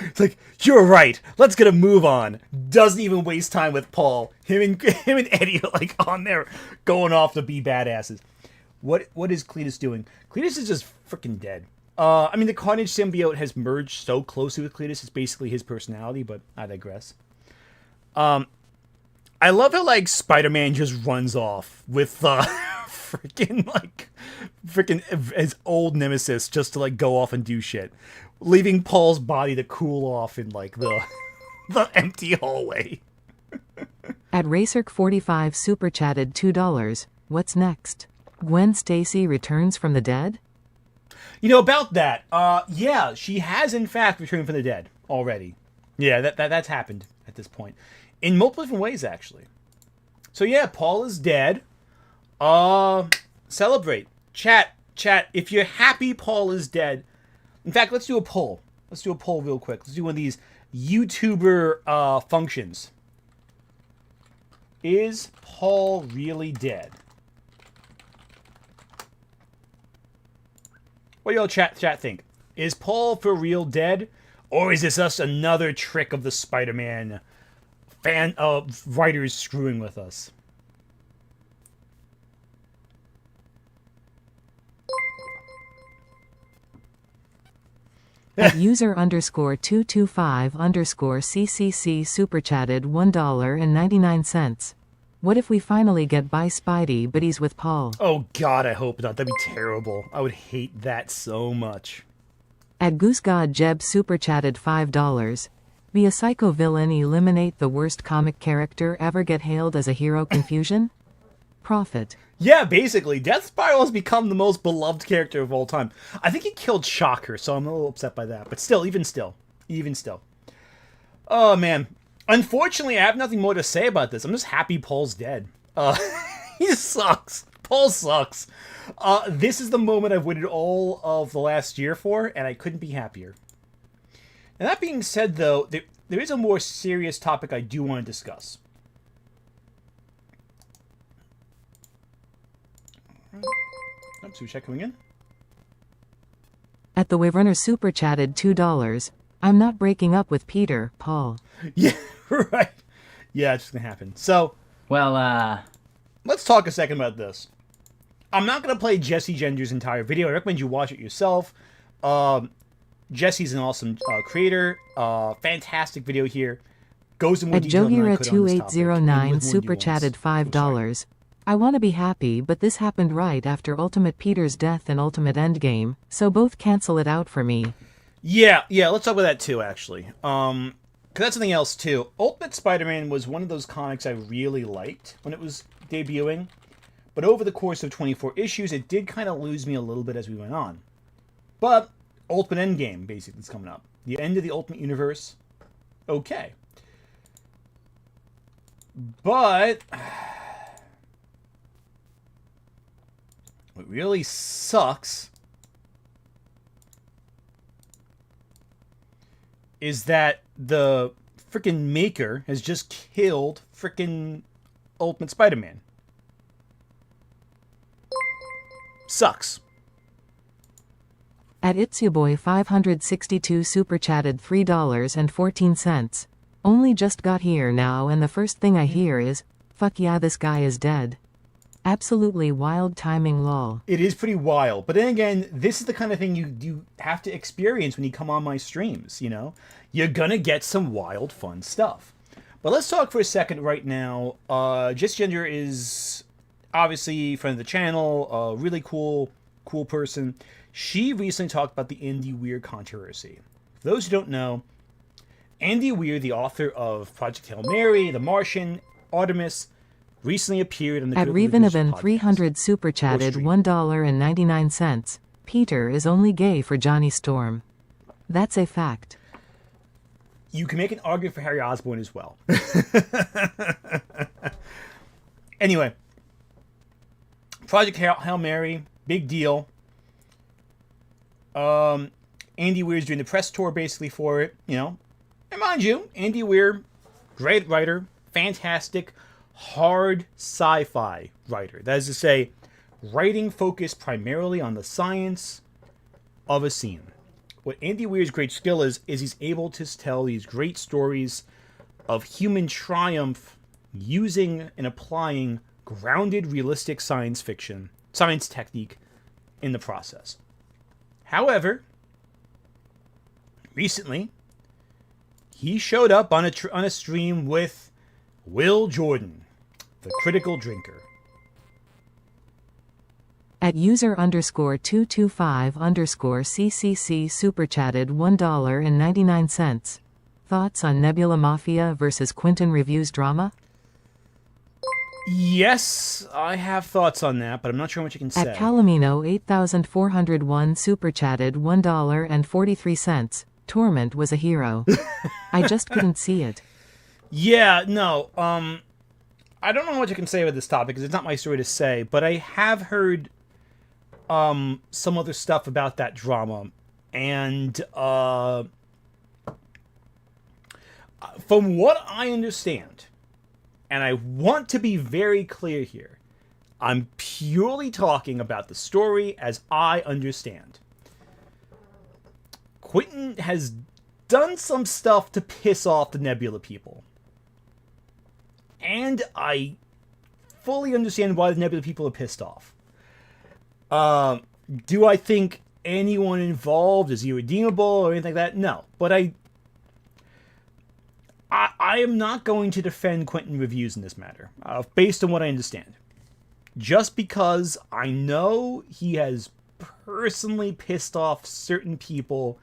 It's like, you're right. Let's get a move on. Doesn't even waste time with Paul. Him and Eddie are on there going off to be badasses. What is Cletus doing? Cletus is just freaking dead. I mean, the Carnage symbiote has merged so closely with Cletus, it's basically his personality, but I digress. I love how Spider-Man just runs off with freaking his old nemesis just to go off and do shit, leaving Paul's body to cool off in the empty hallway. At Racer45 super chatted $2. What's next? Gwen Stacy returns from the dead? You know about that? Yeah, she has in fact returned from the dead already. Yeah, that's happened at this point. In multiple different ways, actually. So yeah, Paul is dead. Celebrate. Chat, if you're happy Paul is dead. In fact, let's do a poll. Let's do a poll real quick. Let's do one of these YouTuber functions. Is Paul really dead? What do y'all chat think? Is Paul for real dead? Or is this just another trick of the Spider-Man writers screwing with us? At user_225_CCC super chatted $1.99. What if we finally get by Spidey, but he's with Paul? Oh God, I hope not. That'd be terrible. I would hate that so much. At GooseGod Jeb super chatted $5. Be a psycho villain, eliminate the worst comic character, ever get hailed as a hero, confusion? Profit. Yeah, basically, Death Spiral has become the most beloved character of all time. I think he killed Shocker, so I'm a little upset by that. But still, even still. Oh, man. Unfortunately, I have nothing more to say about this. I'm just happy Paul's dead. He sucks. Paul sucks. This is the moment I've waited all of the last year for, and I couldn't be happier. And that being said, though, there is a more serious topic I do want to discuss. Oops, we check coming in. At the Waverunner super chatted $2. I'm not breaking up with Peter, Paul. Yeah, right. Yeah, it's just gonna happen. So, well, let's talk a second about this. I'm not gonna play Jesse Gender's entire video. I recommend you watch it yourself. Jesse's an awesome creator. Fantastic video here. Goes in more at detail than I could on this topic. At Jogira2809 super chatted $5. I want to be happy, but this happened right after Ultimate Peter's death and Ultimate Endgame, so both cancel it out for me. Yeah, let's talk about that too, actually. Because that's something else too. Ultimate Spider-Man was one of those comics I really liked when it was debuting, but over the course of 24 issues, it did kind of lose me a little bit as we went on. But Ultimate Endgame, basically, is coming up. The end of the Ultimate Universe. Okay. But what really sucks is that the frickin' maker has just killed frickin' Ultimate Spider-Man. Sucks. At It'sYourBoy562 super chatted $3.14. Only just got here now, and the first thing I hear is, fuck yeah, this guy is dead. Absolutely wild timing, lol. It is pretty wild. But then again, this is the kind of thing you have to experience when you come on my streams, you know? You're gonna get some wild, fun stuff. But let's talk for a second right now. Just Gender is obviously friend of the channel, a really cool person. She recently talked about the Andy Weir controversy. For those who don't know, Andy Weir, the author of Project Hail Mary, The Martian, Artemis, recently appeared on the At Revenevin 300 super chatted $1.99. Peter is only gay for Johnny Storm. That's a fact. You can make an argument for Harry Osborn as well. Anyway, Project Hail Mary, big deal. Andy Weir's doing the press tour basically for it, you know. And mind you, Andy Weir, great writer, fantastic, hard sci-fi writer. That is to say, writing focused primarily on the science of a scene. What Andy Weir's great skill is he's able to tell these great stories of human triumph using and applying grounded, realistic science technique in the process. However, recently, he showed up on a stream with Will Jordan, the critical drinker. At user_225_CCC super chatted $1.99. Thoughts on Nebula Mafia versus Quentin Reviews drama? Yes, I have thoughts on that, but I'm not sure what you can say. At Calamino 8401 super chatted $1.43. Torment was a hero. I just couldn't see it. Yeah, no. I don't know what you can say about this topic because it's not my story to say, but I have heard some other stuff about that drama, and from what I understand, and I want to be very clear here, I'm purely talking about the story as I understand. Quentin has done some stuff to piss off the Nebula people. And I fully understand why the Nebula people are pissed off. Do I think anyone involved is irredeemable or anything like that? No. But I am not going to defend Quentin reviews in this matter, based on what I understand. Just because I know he has personally pissed off certain people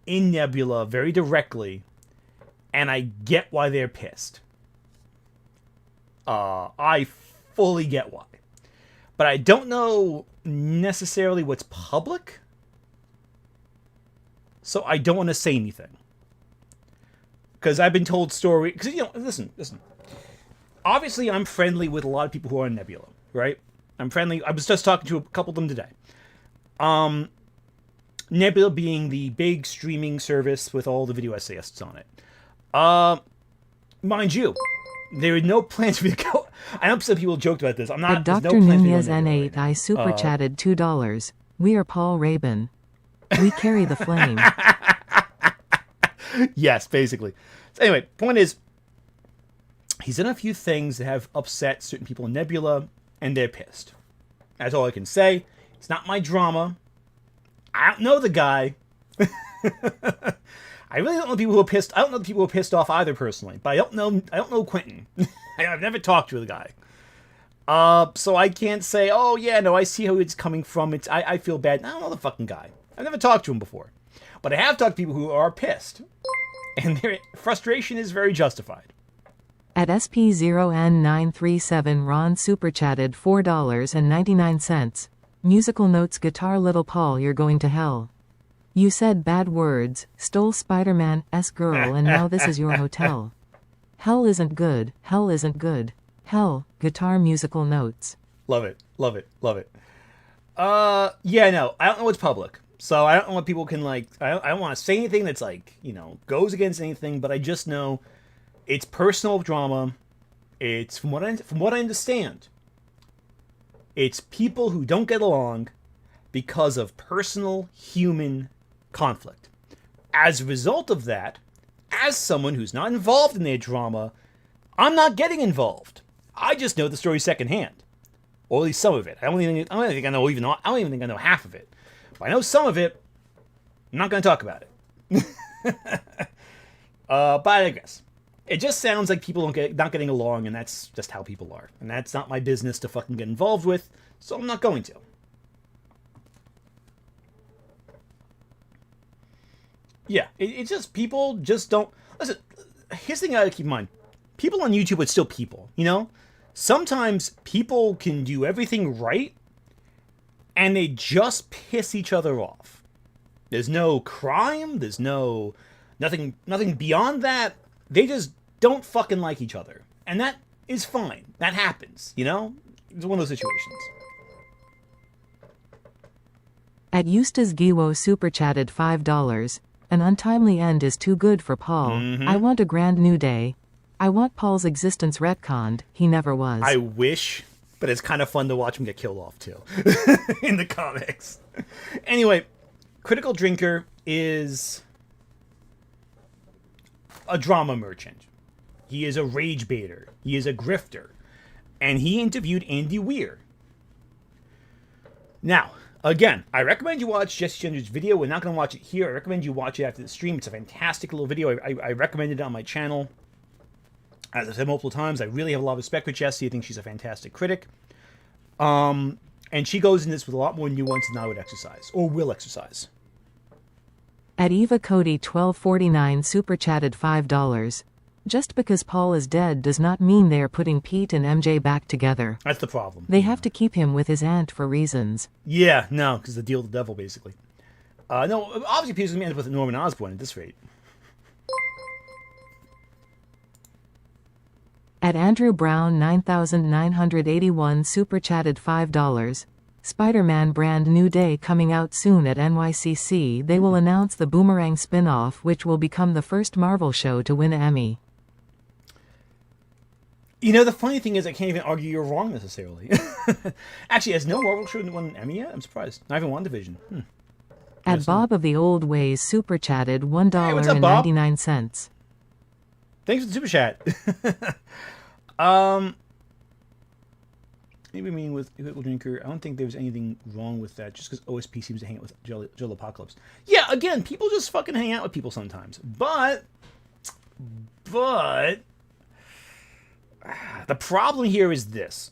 in Nebula very directly, and I get why they're pissed. I fully get why. But I don't know necessarily what's public, so I don't want to say anything. Because I've been told story... Because, listen. Obviously, I'm friendly with a lot of people who are in Nebula, right? I'm friendly. I was just talking to a couple of them today. Nebula being the big streaming service with all the video essayists on it. Mind you, there are no plans for me to go. I know some people joked about this. I'm not. At Dr. Nunez N8, I super chatted $2. We are Paul Rabin. We carry the flame. Yes, basically. So anyway, point is, he's done a few things that have upset certain people in Nebula, and they're pissed. That's all I can say. It's not my drama. I don't know the guy. I really don't know people who are pissed. I don't know the people who are pissed off either personally, but I don't know Quentin. I've never talked to the guy. So I can't say, oh yeah, no, I see how it's coming from. I feel bad. I don't know the fucking guy. I've never talked to him before. But I have talked to people who are pissed. And their frustration is very justified. At SP0N937, Ron super chatted $4.99. Musical notes: Guitar Little Paul, you're going to hell. You said bad words, stole Spider-Man's girl, and now this is your hotel. Hell isn't good. Hell isn't good. Hell, guitar musical notes. Love it. Love it. Love it. Yeah, no, I don't know what's public. So I don't know what people can, like, I don't want to say anything that's, like, goes against anything, but I just know it's personal drama. It's, from what I understand, it's people who don't get along because of personal human conflict. As a result of that, as someone who's not involved in their drama, I'm not getting involved. I just know the story secondhand, or at least some of it. I don't even think I know half of it. But I know some of it. I'm not going to talk about it. But I digress. It just sounds like people not getting along, and that's just how people are. And that's not my business to fucking get involved with, so I'm not going to. Yeah, it's just people just don't... Listen, here's the thing I gotta keep in mind. People on YouTube are still people, Sometimes people can do everything right, and they just piss each other off. There's no crime, there's nothing beyond that. They just don't fucking like each other. And that is fine. That happens, It's one of those situations. At Eustace Giwo super chatted $5. An untimely end is too good for Paul. Mm-hmm. I want a grand new day. I want Paul's existence retconned. He never was. I wish, but it's kind of fun to watch him get killed off, too. In the comics. Anyway, Critical Drinker is a drama merchant. He is a rage baiter. He is a grifter. And he interviewed Andy Weir. Now, again, I recommend you watch Jesse Gender's video. We're not going to watch it here. I recommend you watch it after the stream. It's a fantastic little video. I recommended it on my channel. As I've said multiple times, I really have a lot of respect for Jessie. I think she's a fantastic critic. And she goes in this with a lot more nuance than I would exercise, or will exercise. At Eva Cody 1249 super chatted $5. Just because Paul is dead does not mean they are putting Pete and MJ back together. That's the problem. They have to keep him with his aunt for reasons. Yeah, no, because the deal with the devil, basically. No, obviously people's going to end up with Norman Osborn at this rate. At Andrew Brown 9981 super chatted $5. Spider-Man brand new day coming out soon at NYCC. They will announce the Boomerang spin-off, which will become the first Marvel show to win an Emmy. You know, the funny thing is I can't even argue you're wrong necessarily. Actually, has no Marvel show won an Emmy yet? I'm surprised. Not even WandaVision. At Bob of the Old Ways super chatted $1.99. Thanks for the super chat. Maybe mean with Critical Drinker, I don't think there's anything wrong with that, just because OSP seems to hang out with Joe Apocalypse. Yeah, again, people just fucking hang out with people sometimes. But the problem here is this.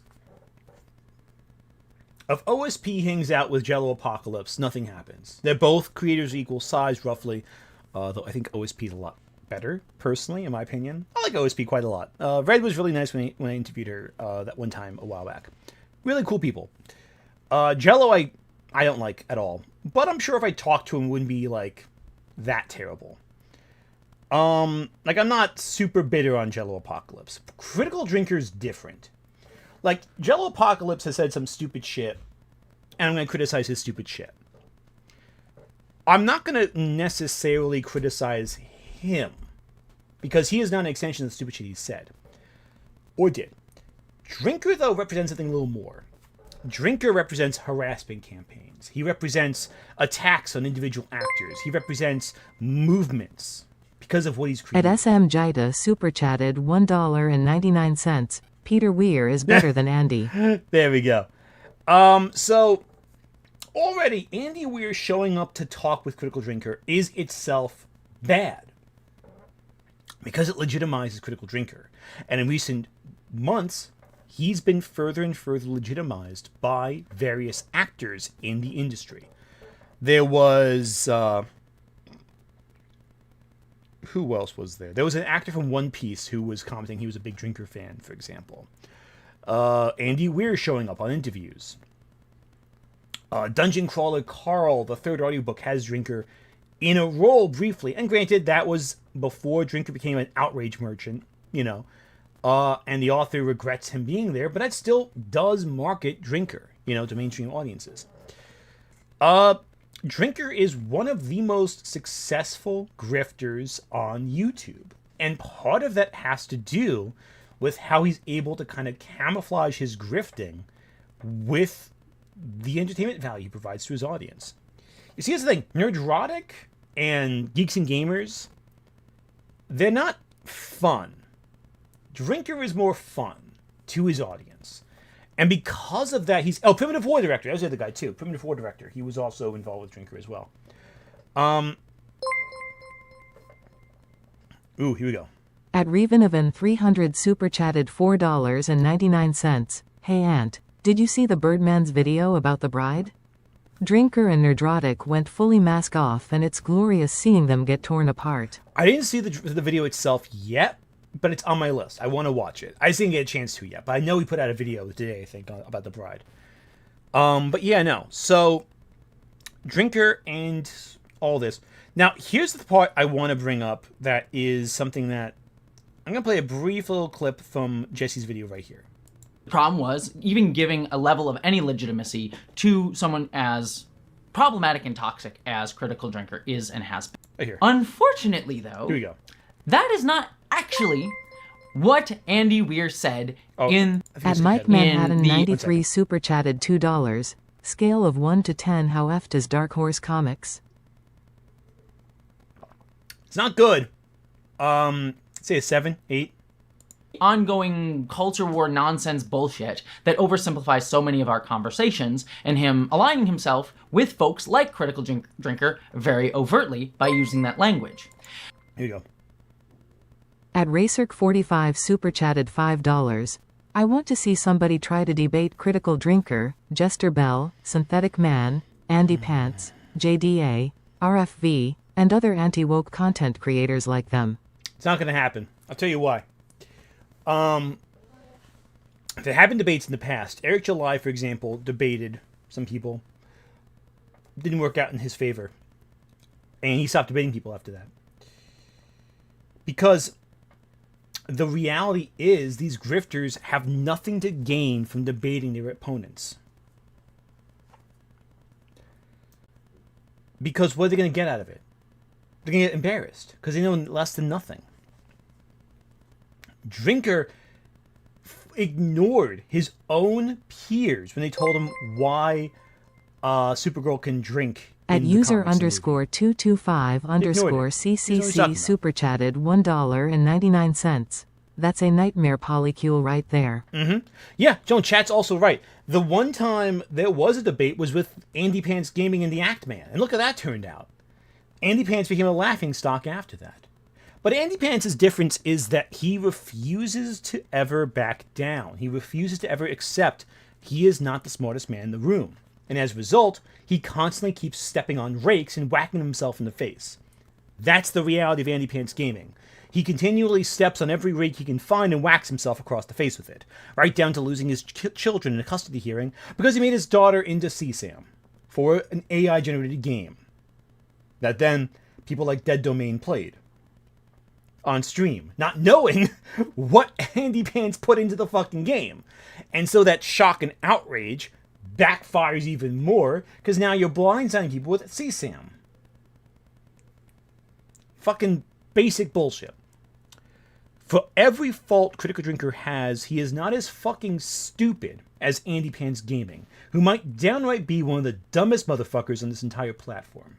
If OSP hangs out with Jello Apocalypse, nothing happens. They're both creators equal size, roughly. Though I think OSP is a lot better, personally, in my opinion. I like OSP quite a lot. Red was really nice when I interviewed her that one time a while back. Really cool people. Jello I don't like at all. But I'm sure if I talked to him, it wouldn't be, like, that terrible. Like, I'm not super bitter on Jello Apocalypse. Critical Drinker's different. Like, Jello Apocalypse has said some stupid shit, and I'm going to criticize his stupid shit. I'm not going to necessarily criticize him, because he is not an extension of the stupid shit he said. Or did. Drinker, though, represents something a little more. Drinker represents harassment campaigns. He represents attacks on individual actors. He represents movements because of what he's created. At SM Jita super chatted $1.99. Peter Weir is better than Andy. There we go. So already Andy Weir showing up to talk with Critical Drinker is itself bad, because it legitimizes Critical Drinker. And in recent months, he's been further and further legitimized by various actors in the industry. There was... who else was there? There was an actor from One Piece who was commenting he was a big Drinker fan, for example. Andy Weir showing up on interviews. Dungeon Crawler Carl, the third audiobook, has Drinker in a role briefly. And granted, that was before Drinker became an outrage merchant, you know. And the author regrets him being there, but that still does market Drinker, you know, to mainstream audiences. Drinker is one of the most successful grifters on YouTube. And part of that has to do with how he's able to kind of camouflage his grifting with the entertainment value he provides to his audience. You see, here's the thing. Nerdrotic and Geeks and Gamers, they're not fun. Drinker is more fun to his audience. And because of that, he's... Oh, Primitive War Director. That was the other guy, too. Primitive War Director. He was also involved with Drinker as well. Ooh, here we go. At Revenovan 300 super chatted $4.99. Hey Ant, did you see the Birdman's video about the bride? Drinker and Nerdrotic went fully mask off, and it's glorious seeing them get torn apart. I didn't see the video itself yet, but it's on my list. I want to watch it. I just didn't get a chance to yet, but I know he put out a video today, I think, about the bride. But yeah, no. So, Drinker and all this. Now, here's the part I want to bring up that is something that... I'm going to play a brief little clip from Jesse's video right here. The problem was even giving a level of any legitimacy to someone as problematic and toxic as Critical Drinker is and has been. Right here. Unfortunately, though, Here we go. that is not actually what Andy Weir said in... At Mike Manhattan 93 super chatted $2. Scale of 1 to 10, how effed is Dark Horse Comics? It's not good. Say a 7, 8. Ongoing culture war nonsense bullshit that oversimplifies so many of our conversations, and him aligning himself with folks like Critical Drinker very overtly by using that language. Here you go. At Racerk45 super chatted $5. I want to see somebody try to debate Critical Drinker, Jester Bell, Synthetic Man, Andy Pants, JDA, RFV, and other anti-woke content creators like them. It's not going to happen. I'll tell you why. There have been debates in the past. Eric July, for example, debated some people. Didn't work out in his favor. And he stopped debating people after that. Because the reality is these grifters have nothing to gain from debating their opponents. Because what are they going to get out of it? They're going to get embarrassed because they know less than nothing. Drinker ignored his own peers when they told him why Supergirl can drink. At user underscore 225 underscore CCC super chatted $1.99. That's a nightmare polycule right there. Yeah, Joan, chat's also right. The one time there was a debate was with Andy Pants Gaming and the Act Man. And look how that turned out. Andy Pants became a laughingstock after that. But Andy Pants' difference is that he refuses to ever back down. He refuses to ever accept he is not the smartest man in the room. And as a result, he constantly keeps stepping on rakes and whacking himself in the face. That's the reality of Andy Pants Gaming. He continually steps on every rake he can find and whacks himself across the face with it, right down to losing his children in a custody hearing because he made his daughter into CSAM for an AI-generated game that then people like Dead Domain played on stream, not knowing what Andy Pants put into the fucking game. And so that shock and outrage backfires even more because now you're blindsiding people with CSAM. Fucking basic bullshit. For every fault Critical Drinker has, he is not as fucking stupid as Andy Pants Gaming, who might downright be one of the dumbest motherfuckers on this entire platform.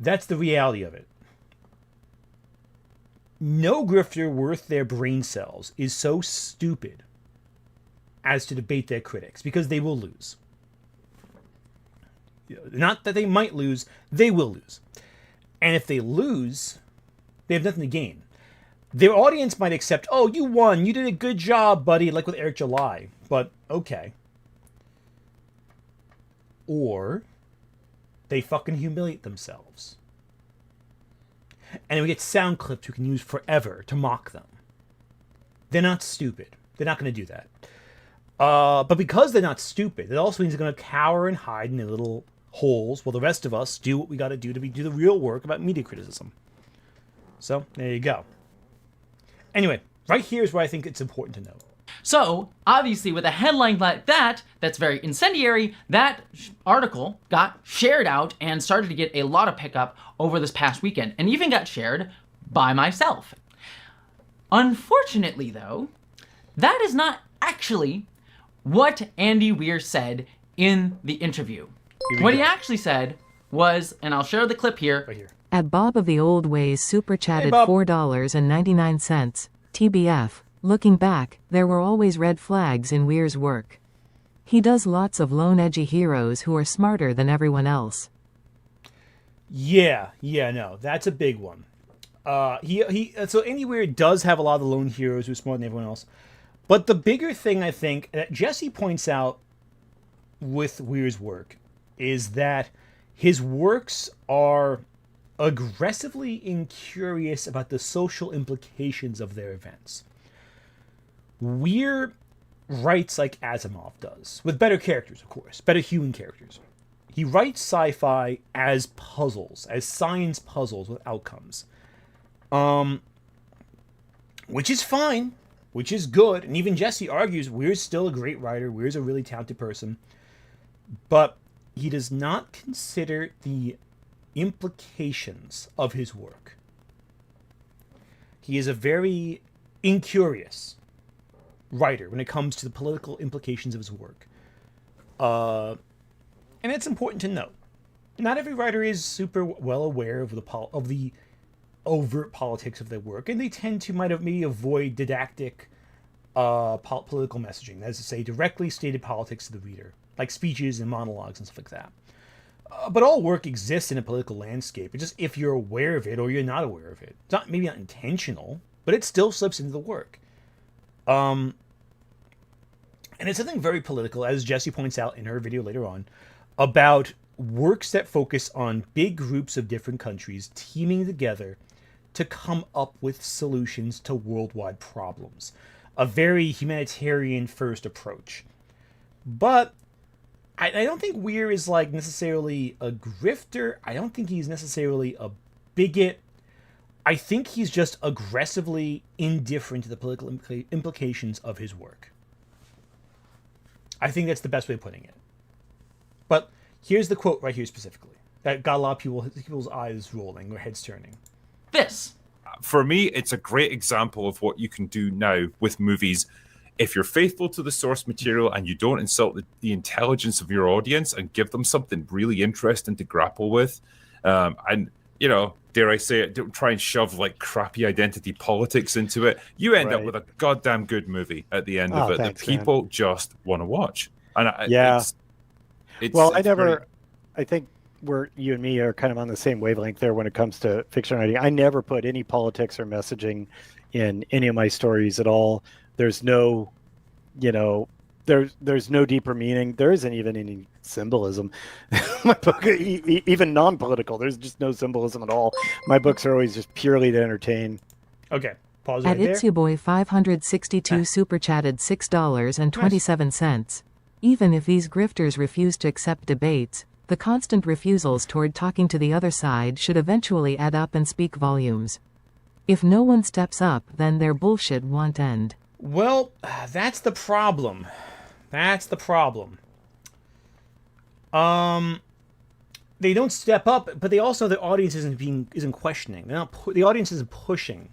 That's the reality of it. No grifter worth their brain cells is so stupid as to debate their critics, because they will lose. Not that they might lose, they will lose. And if they lose, they have nothing to gain. Their audience might accept, oh, you won, you did a good job, buddy, like with Eric July. But, okay. Or they fucking humiliate themselves. And we get sound clips we can use forever to mock them. They're not stupid. They're not going to do that. But because they're not stupid, it also means they're going to cower and hide in their little holes while the rest of us do what we got to do do the real work about media criticism. So, there you go. Anyway, right here is where I think it's important to know. So, obviously, with a headline like that, that's very incendiary, that article got shared out and started to get a lot of pickup over this past weekend, and even got shared by myself. Unfortunately, though, that is not actually what Andy Weir said in the interview. What he actually said was, and I'll share the clip here. Right here. At Bob of the Old Ways super chatted Bob. $4.99. TBF. Looking back, there were always red flags in Weir's work. He does lots of lone edgy heroes who are smarter than everyone else. Yeah, no, that's a big one. So Andy Weir does have a lot of the lone heroes who are smarter than everyone else. But the bigger thing, I think, that Jesse points out with Weir's work is that his works are aggressively incurious about the social implications of their events. Weir writes like Asimov does, with better characters, of course, better human characters. He writes sci-fi as puzzles, as science puzzles with outcomes. Which is fine, which is good, and even Jesse argues Weir's still a great writer, Weir's a really talented person, but he does not consider the implications of his work. He is a very incurious writer when it comes to the political implications of his work. And it's important to note, not every writer is super well aware of the overt politics of their work, and they tend to maybe avoid didactic political messaging, that is to say, directly stated politics to the reader, like speeches and monologues and stuff like that. But all work exists in a political landscape. It's just if you're aware of it or you're not aware of it. It's maybe not intentional, but it still slips into the work. And it's something very political, as Jessie points out in her video later on, about works that focus on big groups of different countries teaming together to come up with solutions to worldwide problems. A very humanitarian first approach. But I don't think Weir is like necessarily a grifter. I don't think he's necessarily a bigot. I think he's just aggressively indifferent to the political implications of his work. I think that's the best way of putting it. But here's the quote right here specifically. That got a lot of people's eyes rolling or heads turning. This. For me, it's a great example of what you can do now with movies. If you're faithful to the source material and you don't insult the intelligence of your audience and give them something really interesting to grapple with, and, you know, dare I say it, don't try and shove like crappy identity politics into it, you end up with a goddamn good movie at the end of it that people just want to watch. And I think you and me are kind of on the same wavelength there when it comes to fiction writing. I never put any politics or messaging in any of my stories at all. There's no, there's no deeper meaning. There isn't even any symbolism. My book, even non-political, there's just no symbolism at all. My books are always just purely to entertain. Okay, pause At right It's there. You Boy 562 super chatted $6.27. Even if these grifters refuse to accept debates, the constant refusals toward talking to the other side should eventually add up and speak volumes. If no one steps up, then their bullshit won't end. Well, that's the problem. That's the problem. They don't step up, but they also, the audience isn't questioning. They're not. The audience isn't pushing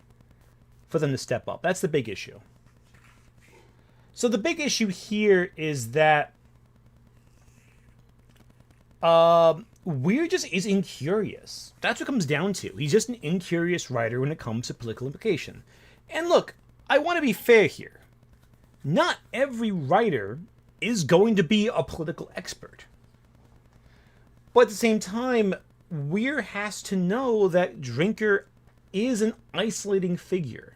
for them to step up. That's the big issue. So the big issue here is that Weir just is incurious. That's what it comes down to. He's just an incurious writer when it comes to political implication. And look, I want to be fair here. Not every writer is going to be a political expert. But at the same time, Weir has to know that Drinker is an isolating figure.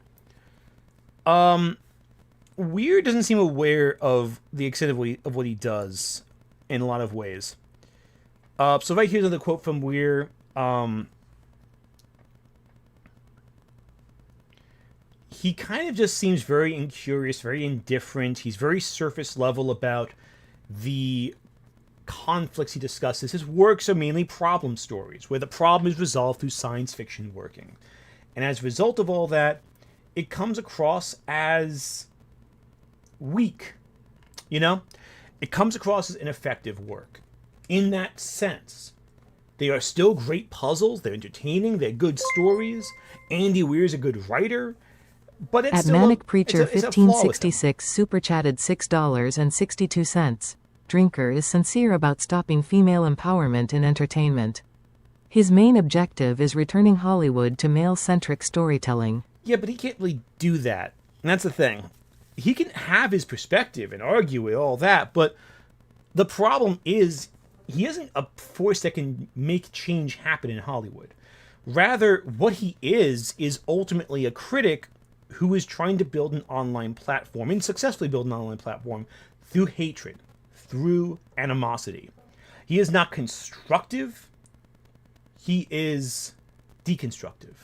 Weir doesn't seem aware of the extent of what he does in a lot of ways. So right here's another quote from Weir. He kind of just seems very incurious, very indifferent. He's very surface level about the conflicts he discusses. His works are mainly problem stories, where the problem is resolved through science fiction working. And as a result of all that, it comes across as weak. You know? It comes across as ineffective work. In that sense, they are still great puzzles. They're entertaining. They're good stories. Andy Weir's a good writer. But it's At still Manic Preacher it's a flaw with him. 1566 super chatted $6.62. Drinker is sincere about stopping female empowerment in entertainment. His main objective is returning Hollywood to male-centric storytelling. Yeah, but he can't really do that. And that's the thing. He can have his perspective and argue it, all that, but the problem is he isn't a force that can make change happen in Hollywood. Rather, what he is ultimately a critic who is trying to build an online platform, and successfully build an online platform, through hatred, through animosity. He is not constructive. He is deconstructive.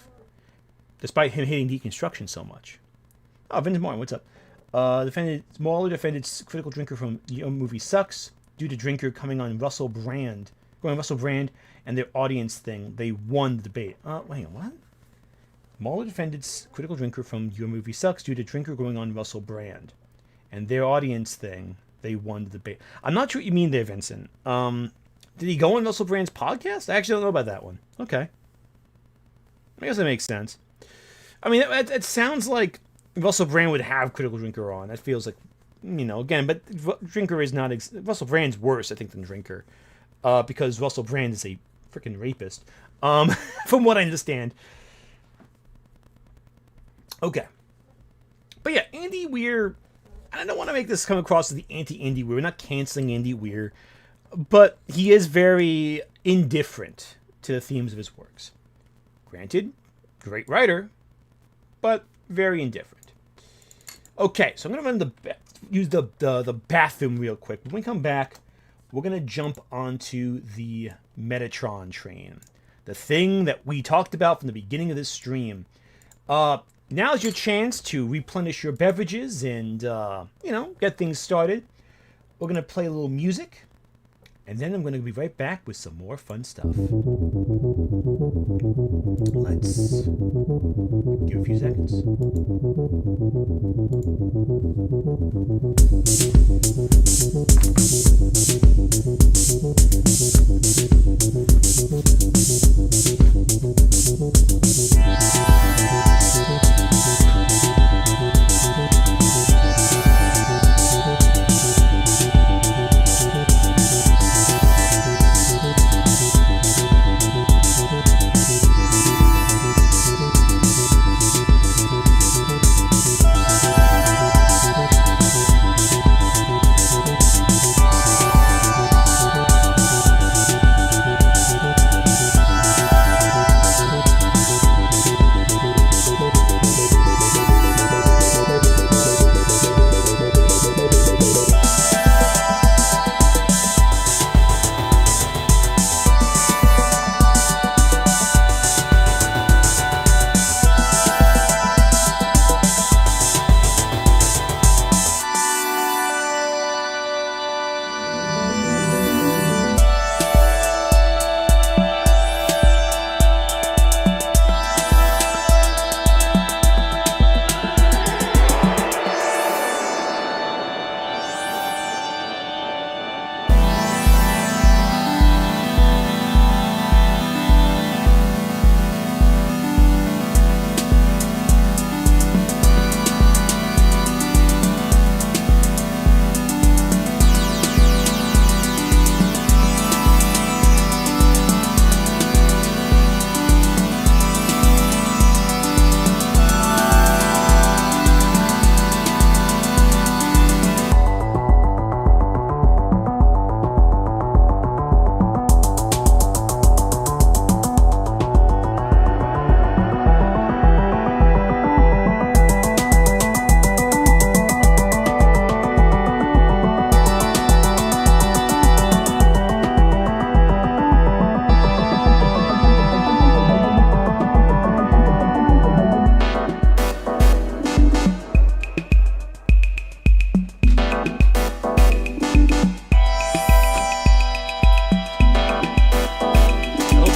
Despite him hating deconstruction so much. Oh, Vincent Martin, what's up? Mahler defended Critical Drinker from Your Movie Sucks due to Drinker coming on Russell Brand and their audience thing. They won the debate. Wait, what? Mahler defended Critical Drinker from Your Movie Sucks due to Drinker going on Russell Brand and their audience thing. They won the debate. I'm not sure what you mean there, Vincent. Did he go on Russell Brand's podcast? I actually don't know about that one. Okay. I guess that makes sense. I mean, it sounds like Russell Brand would have Critical Drinker on. That feels like, again, but Drinker is not... Russell Brand's worse, I think, than Drinker. Because Russell Brand is a freaking rapist. From what I understand. Okay. But yeah, Andy Weir... I don't want to make this come across as the anti-Andy Weir. We're not canceling Andy Weir. But he is very indifferent to the themes of his works. Granted, great writer, but very indifferent. Okay, so I'm going to use the bathroom real quick. When we come back, we're going to jump onto the Metatron train. The thing that we talked about from the beginning of this stream. Now's your chance to replenish your beverages and, get things started. We're going to play a little music. And then I'm going to be right back with some more fun stuff. Let's give a few seconds.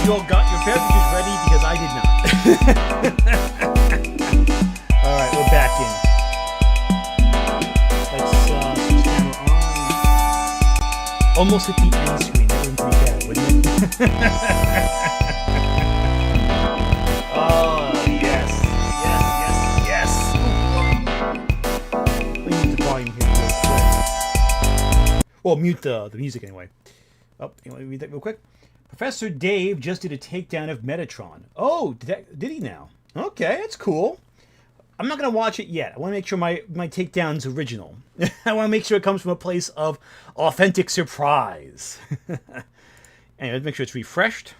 You all got your beverages ready because I did not. All right, we're back in. Let's switch camera on. Almost at the end screen. That would be pretty bad, wouldn't it? Oh, yes. Yes. Let me mute the volume here real quick. Well, mute the music anyway. Oh, you want me to read that real quick? Professor Dave just did a takedown of Metatron. Oh, did he now? Okay, that's cool. I'm not going to watch it yet. I want to make sure my takedown's original. I want to make sure it comes from a place of authentic surprise. Anyway, let's make sure it's refreshed.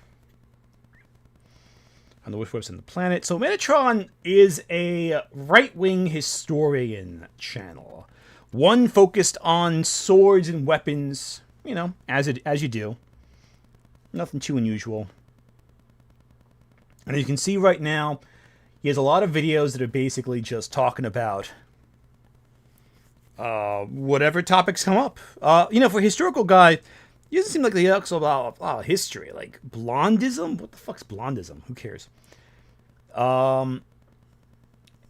On the worst website on the planet. So Metatron is a right-wing historian channel. One focused on swords and weapons, you know, as you do. Nothing too unusual. And as you can see right now, he has a lot of videos that are basically just talking about whatever topics come up. You know, for a historical guy, he doesn't seem like he talks about history. Like blondism? What the fuck's blondism? Who cares?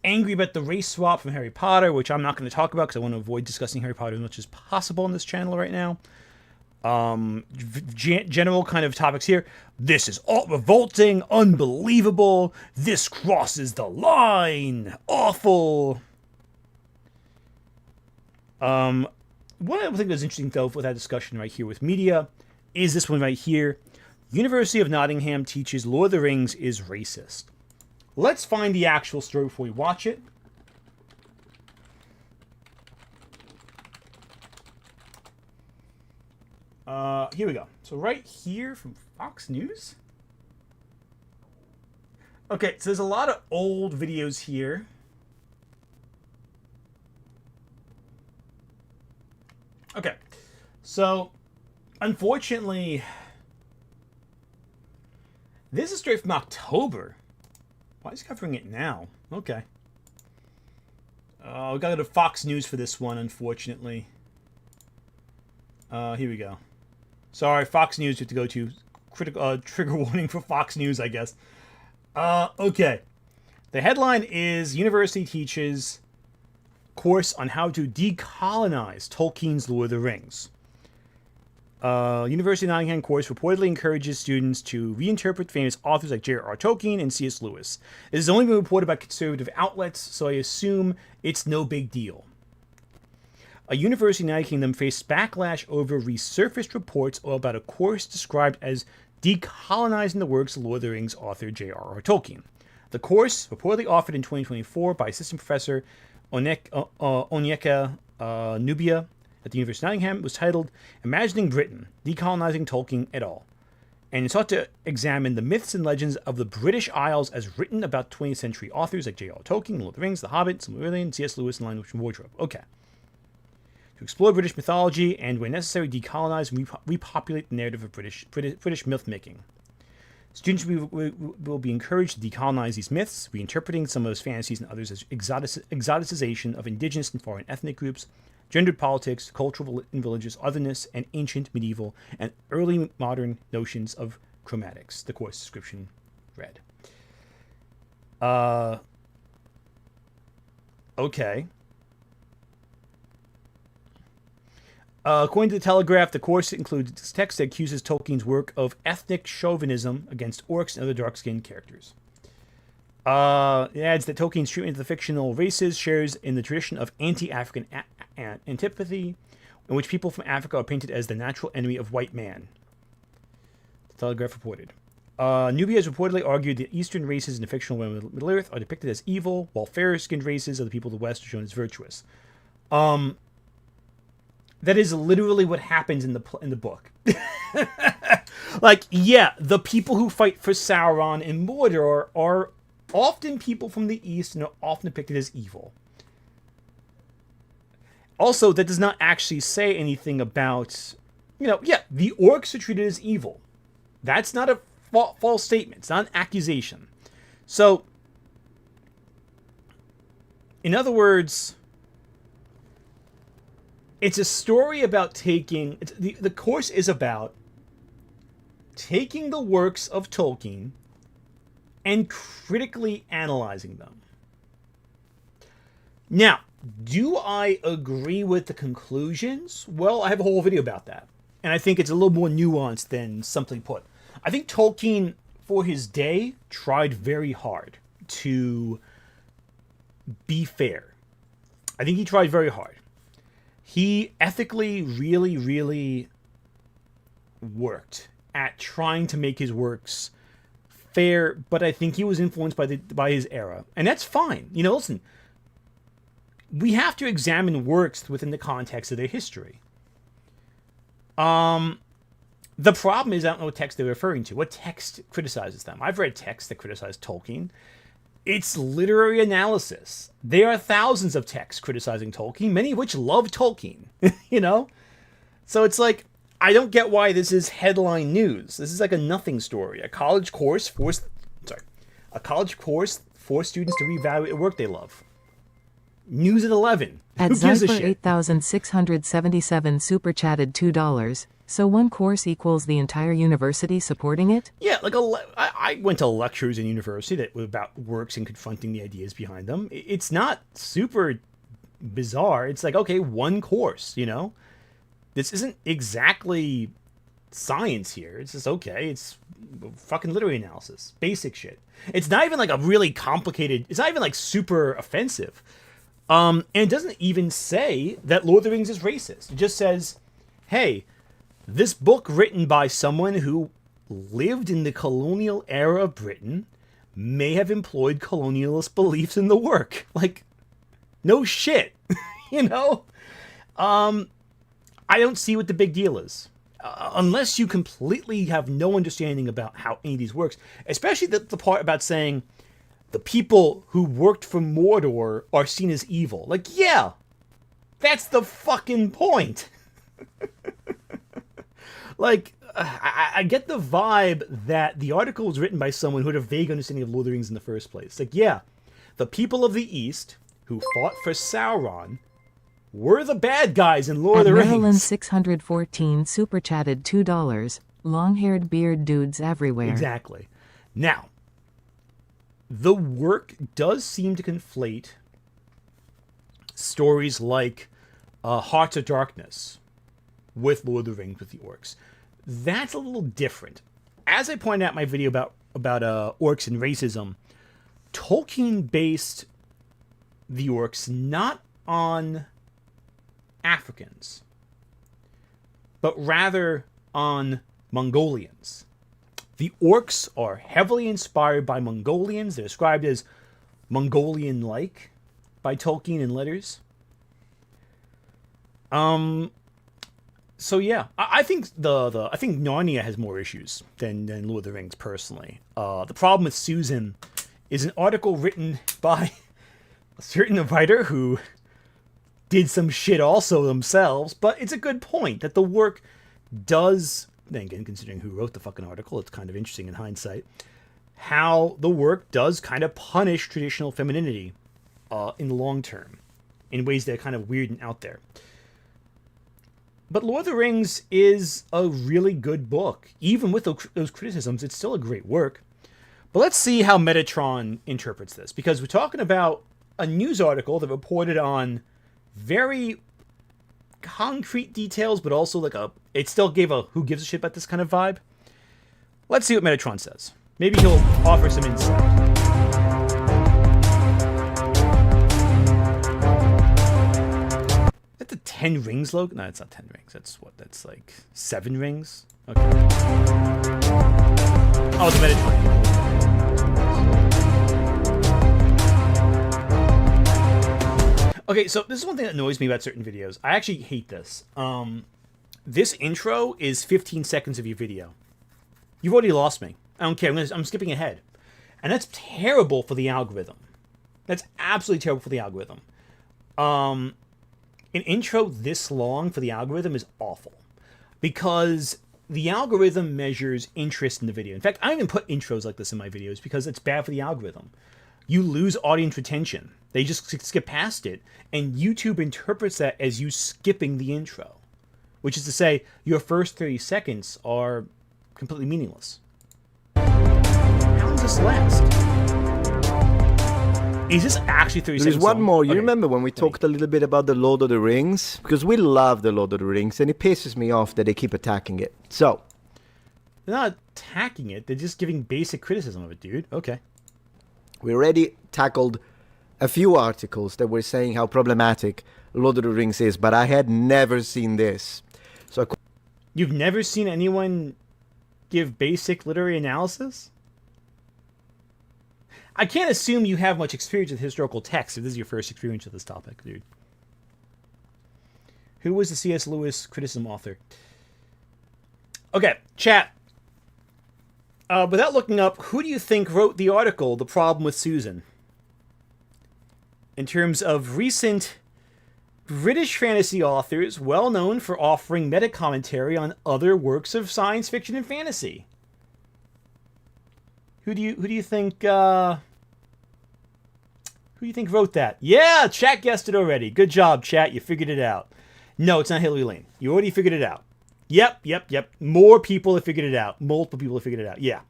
Angry about the race swap from Harry Potter, which I'm not going to talk about because I want to avoid discussing Harry Potter as much as possible on this channel right now. General kind of topics here. This is all revolting, unbelievable. This crosses the line. Awful. One other thing that's interesting, though, with that discussion right here with media is this one right here. University of Nottingham teaches Lord of the Rings is racist. Let's find the actual story before we watch it. Here we go. So right here from Fox News. Okay, so there's a lot of old videos here. Okay, so unfortunately, this is straight from October. Why is he covering it now? Okay. We got to go to Fox News for this one, unfortunately. Here we go. Sorry, Fox News. You have to go to critical trigger warning for Fox News, I guess. Okay. The headline is University teaches course on how to decolonize Tolkien's Lord of the Rings. University of Nottingham course reportedly encourages students to reinterpret famous authors like J.R.R. Tolkien and C.S. Lewis. It has only been reported by conservative outlets, so I assume it's no big deal. A university in the United Kingdom faced backlash over resurfaced reports about a course described as decolonizing the works of Lord of the Rings author J.R.R. Tolkien. The course, reportedly offered in 2024 by Assistant Professor Onyeka Nubia at the University of Nottingham, was titled Imagining Britain, Decolonizing Tolkien et al., and sought to examine the myths and legends of the British Isles as written about 20th century authors like J.R.R. Tolkien, Lord of the Rings, The Hobbit, Silmarillion, C.S. Lewis, and Language and Wardrobe. Okay. To explore British mythology and, when necessary, decolonize and repopulate the narrative of British myth-making. Students will be encouraged to decolonize these myths, reinterpreting some of those fantasies and others as exoticization of indigenous and foreign ethnic groups, gendered politics, cultural and religious otherness, and ancient, medieval, and early modern notions of chromatics, the course description read. Okay. According to the Telegraph, the course includes text that accuses Tolkien's work of ethnic chauvinism against orcs and other dark-skinned characters. It adds that Tolkien's treatment of the fictional races shares in the tradition of anti-African antipathy, in which people from Africa are painted as the natural enemy of white man. The Telegraph reported. Nubia has reportedly argued that Eastern races in the fictional realm of Middle-earth are depicted as evil, while fairer-skinned races of the people of the West are shown as virtuous. That is literally what happens in the book. Like, yeah, the people who fight for Sauron and Mordor are often people from the East and are often depicted as evil. Also, that does not actually say anything about, the orcs are treated as evil. That's not a false statement. It's not an accusation. So, in other words, it's a story about taking... The course is about taking the works of Tolkien and critically analyzing them. Now, do I agree with the conclusions? Well, I have a whole video about that. And I think it's a little more nuanced than simply put. I think Tolkien, for his day, tried very hard to be fair. I think he tried very hard. He ethically really, really worked at trying to make his works fair, but I think he was influenced by his era. And that's fine. Listen, we have to examine works within the context of their history. The problem is I don't know what text they're referring to. What text criticizes them? I've read texts that criticize Tolkien. It's literary analysis. There are thousands of texts criticizing Tolkien, many of which love Tolkien, So it's like, I don't get why this is headline news. This is like a nothing story. A college course forced students to reevaluate the work they love. News at 11. At Who gives a Zypher shit? 8677 super chatted $2. So one course equals the entire university supporting it? Yeah, like I went to lectures in university that were about works and confronting the ideas behind them. It's not super bizarre. It's like, okay, one course, This isn't exactly science here. It's just, okay, it's fucking literary analysis. Basic shit. It's not even like a really complicated... It's not even like super offensive. And it doesn't even say that Lord of the Rings is racist. It just says, hey, this book written by someone who lived in the colonial era of Britain may have employed colonialist beliefs in the work. Like, no shit. I don't see what the big deal is. Unless you completely have no understanding about how any of these works. Especially the part about saying the people who worked for Mordor are seen as evil. Like, yeah, that's the fucking point. Like, I get the vibe that the article was written by someone who had a vague understanding of Lord of the Rings in the first place. Like, yeah, the people of the East who fought for Sauron We're the bad guys in Lord of the Maryland Rings. 614 super chatted $2. Long-haired beard dudes everywhere. Exactly. Now, the work does seem to conflate stories like Hearts of Darkness with Lord of the Rings with the orcs. That's a little different. As I pointed out in my video about orcs and racism, Tolkien based the orcs not on Africans, but rather on Mongolians. The orcs are heavily inspired by Mongolians. They're described as Mongolian-like by Tolkien in letters. So yeah, I think I think Narnia has more issues than Lord of the Rings personally. The problem with Susan is an article written by a certain writer who did some shit also themselves, but it's a good point that the work does, then again, considering who wrote the fucking article, it's kind of interesting in hindsight, how the work does kind of punish traditional femininity in the long term, in ways that are kind of weird and out there. But Lord of the Rings is a really good book. Even with those criticisms, it's still a great work. But let's see how Metatron interprets this, because we're talking about a news article that reported on very concrete details, but also like it still gave a who gives a shit about this kind of vibe. Let's see what Metatron says. Maybe he'll offer some insight. Is that the 10 rings logo? No, it's not 10 rings. That's what? That's like 7 rings? Okay. Oh, it's Metatron. Okay, so this is one thing that annoys me about certain videos. I actually hate this. This intro is 15 seconds of your video. You've already lost me. I don't care. I'm skipping ahead. And that's terrible for the algorithm. That's absolutely terrible for the algorithm. An intro this long for the algorithm is awful. Because the algorithm measures interest in the video. In fact, I don't even put intros like this in my videos because it's bad for the algorithm. You lose audience retention. They just skip past it, and YouTube interprets that as you skipping the intro, which is to say your first 30 seconds are completely meaningless. How does this last? Is this actually 30 seconds? There's one more. You Okay. remember when we talked a little bit about the Lord of the Rings? Because we love the Lord of the Rings, and it pisses me off that they keep attacking it. So, They're not attacking it. They're just giving basic criticism of it, dude. Okay. we already tackled a few articles that were saying how problematic Lord of the Rings is, but I had never seen this. So, You've never seen anyone give basic literary analysis? I can't assume you have much experience with historical text if this is your first experience with this topic, dude. Who was the C.S. Lewis criticism author? Okay, chat. Without looking up, who do you think wrote the article, The Problem with Susan? In terms of recent British fantasy authors, well known for offering meta-commentary on other works of science fiction and fantasy. Who do you think wrote that? Yeah, chat guessed it already. Good job, chat. You figured it out. No, it's not Hillary Lane. You already figured it out. Yep. More people have figured it out. Multiple people have figured it out. Yeah.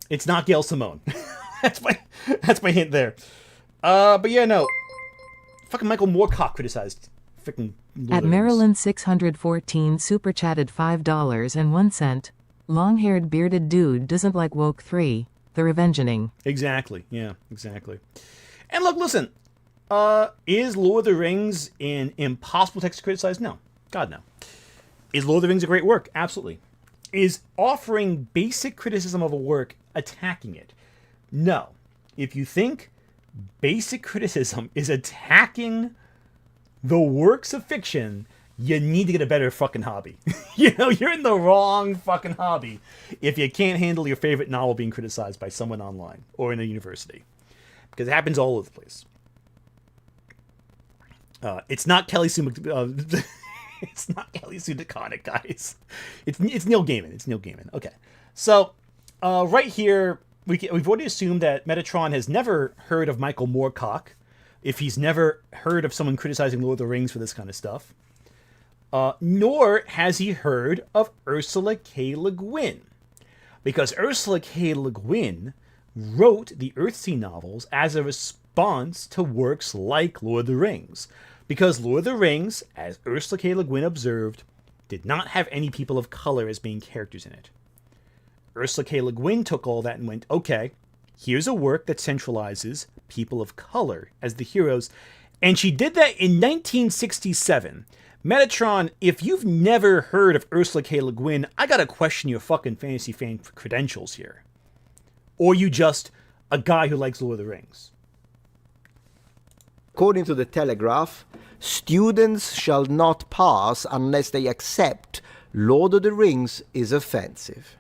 It's not Gail Simone. That's my hint there. But yeah, no. Fucking Michael Moorcock criticized freaking At Maryland 614 super chatted $5.01. Long-haired bearded dude doesn't like woke 3. The Revengeing. Exactly. Yeah, exactly. And look, listen. Is Lord of the Rings an impossible text to criticize? No. God, no. Is Lord of the Rings a great work? Absolutely. Is offering basic criticism of a work attacking it? No. If you think basic criticism is attacking the works of fiction, you need to get a better fucking hobby. You're in the wrong fucking hobby if you can't handle your favorite novel being criticized by someone online or in a university. Because it happens all over the place. It's not Kelly Sue it's not Kelly Sue DeConnick, guys. It's Neil Gaiman. It's Neil Gaiman. Okay. So, right here, we've already assumed that Metatron has never heard of Michael Moorcock, if he's never heard of someone criticizing Lord of the Rings for this kind of stuff. Nor has he heard of Ursula K. Le Guin. Because Ursula K. Le Guin wrote the Earthsea novels as a response to works like Lord of the Rings. Because Lord of the Rings, as Ursula K. Le Guin observed, did not have any people of color as main characters in it. Ursula K. Le Guin took all that and went, okay, here's a work that centralizes people of color as the heroes. And she did that in 1967. Metatron, if you've never heard of Ursula K. Le Guin, I gotta question your fucking fantasy fan credentials here. Or you just a guy who likes Lord of the Rings. According to the Telegraph, students shall not pass unless they accept Lord of the Rings is offensive.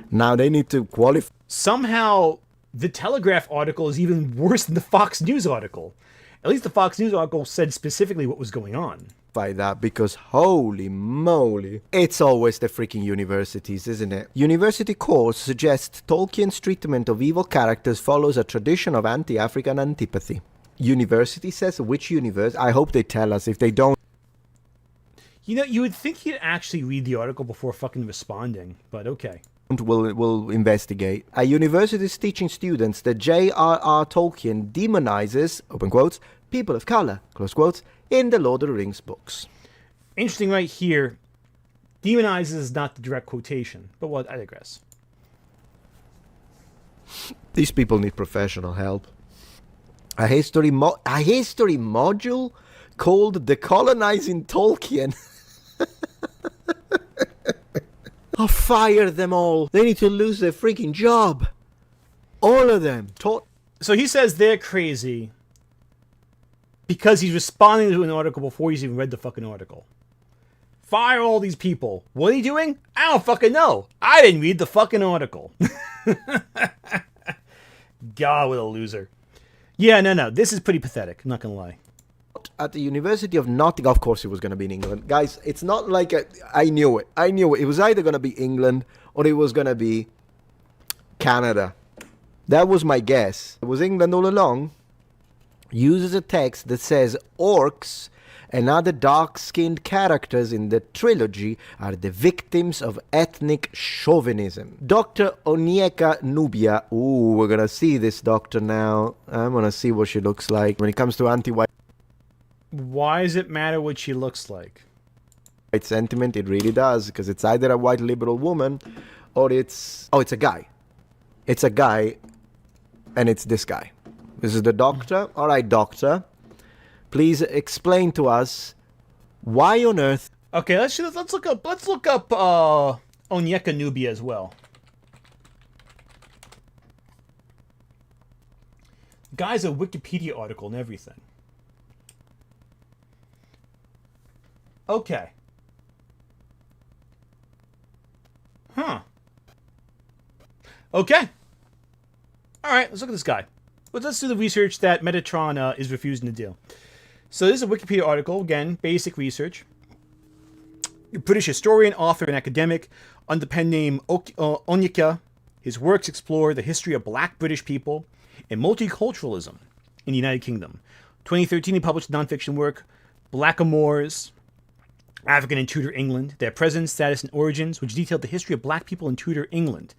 Now they need to qualify. Somehow, the Telegraph article is even worse than the Fox News article. At least the Fox News article said specifically what was going on. By that, because holy moly, it's always the freaking universities, isn't it? University course suggests Tolkien's treatment of evil characters follows a tradition of anti-African antipathy. University says? Which university? I hope they tell us. If they don't, you know, you would think he'd actually read the article before fucking responding, but okay. We'll investigate. A university is teaching students that J.R.R. Tolkien demonizes, open quotes, people of color, close quotes, in the Lord of the Rings books. Interesting right here, demonizes is not the direct quotation, but what, I digress. These people need professional help. A history module called Decolonizing Tolkien. I'll fire them all. They need to lose their freaking job. All of them. So he says they're crazy because he's responding to an article before he's even read the fucking article. Fire all these people. What are you doing? I don't fucking know. I didn't read the fucking article. God, what a loser. Yeah, no. This is pretty pathetic. I'm not going to lie. At the University of Nottingham. Of course it was going to be in England. Guys, it's not like I knew it. It was either going to be England or it was going to be Canada. That was my guess. It was England all along. Uses a text that says orcs and other dark-skinned characters in the trilogy are the victims of ethnic chauvinism. Dr. Onyeka Nubia. Ooh, we're going to see this doctor now. I'm going to see what she looks like when it comes to anti-white. Why does it matter what she looks like? White sentiment, it really does, because it's either a white liberal woman or it's a guy. It's a guy, and it's this guy. This is the doctor. All right, doctor. Please explain to us why on earth. Okay, let's look up Onyeka Nubia as well. Guy's a Wikipedia article and everything. Okay. Huh. Okay. Alright, let's look at this guy. Let's do the research that Metatron is refusing to do. So this is a Wikipedia article, again, basic research. A British historian, author, and academic under the pen name Onyeka. His works explore the history of black British people and multiculturalism in the United Kingdom. 2013, he published a nonfiction work, Blackamoors, African and Tudor England, Their Presence, Status, and Origins, which detailed the history of black people in Tudor England.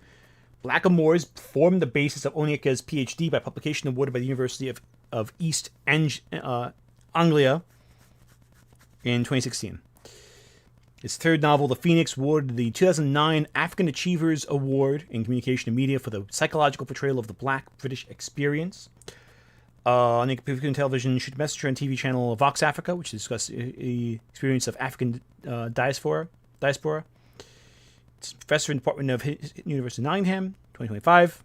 Blackamoors formed the basis of Onyeka's PhD by publication awarded by the University of East Anglia in 2016. His third novel, The Phoenix, awarded the 2009 African Achievers Award in Communication and Media for the psychological portrayal of the black British experience. On African television, shoot messenger on TV channel Vox Africa, which discusses the experience of African diaspora. It's professor in the Department of University of Nottingham, 2025.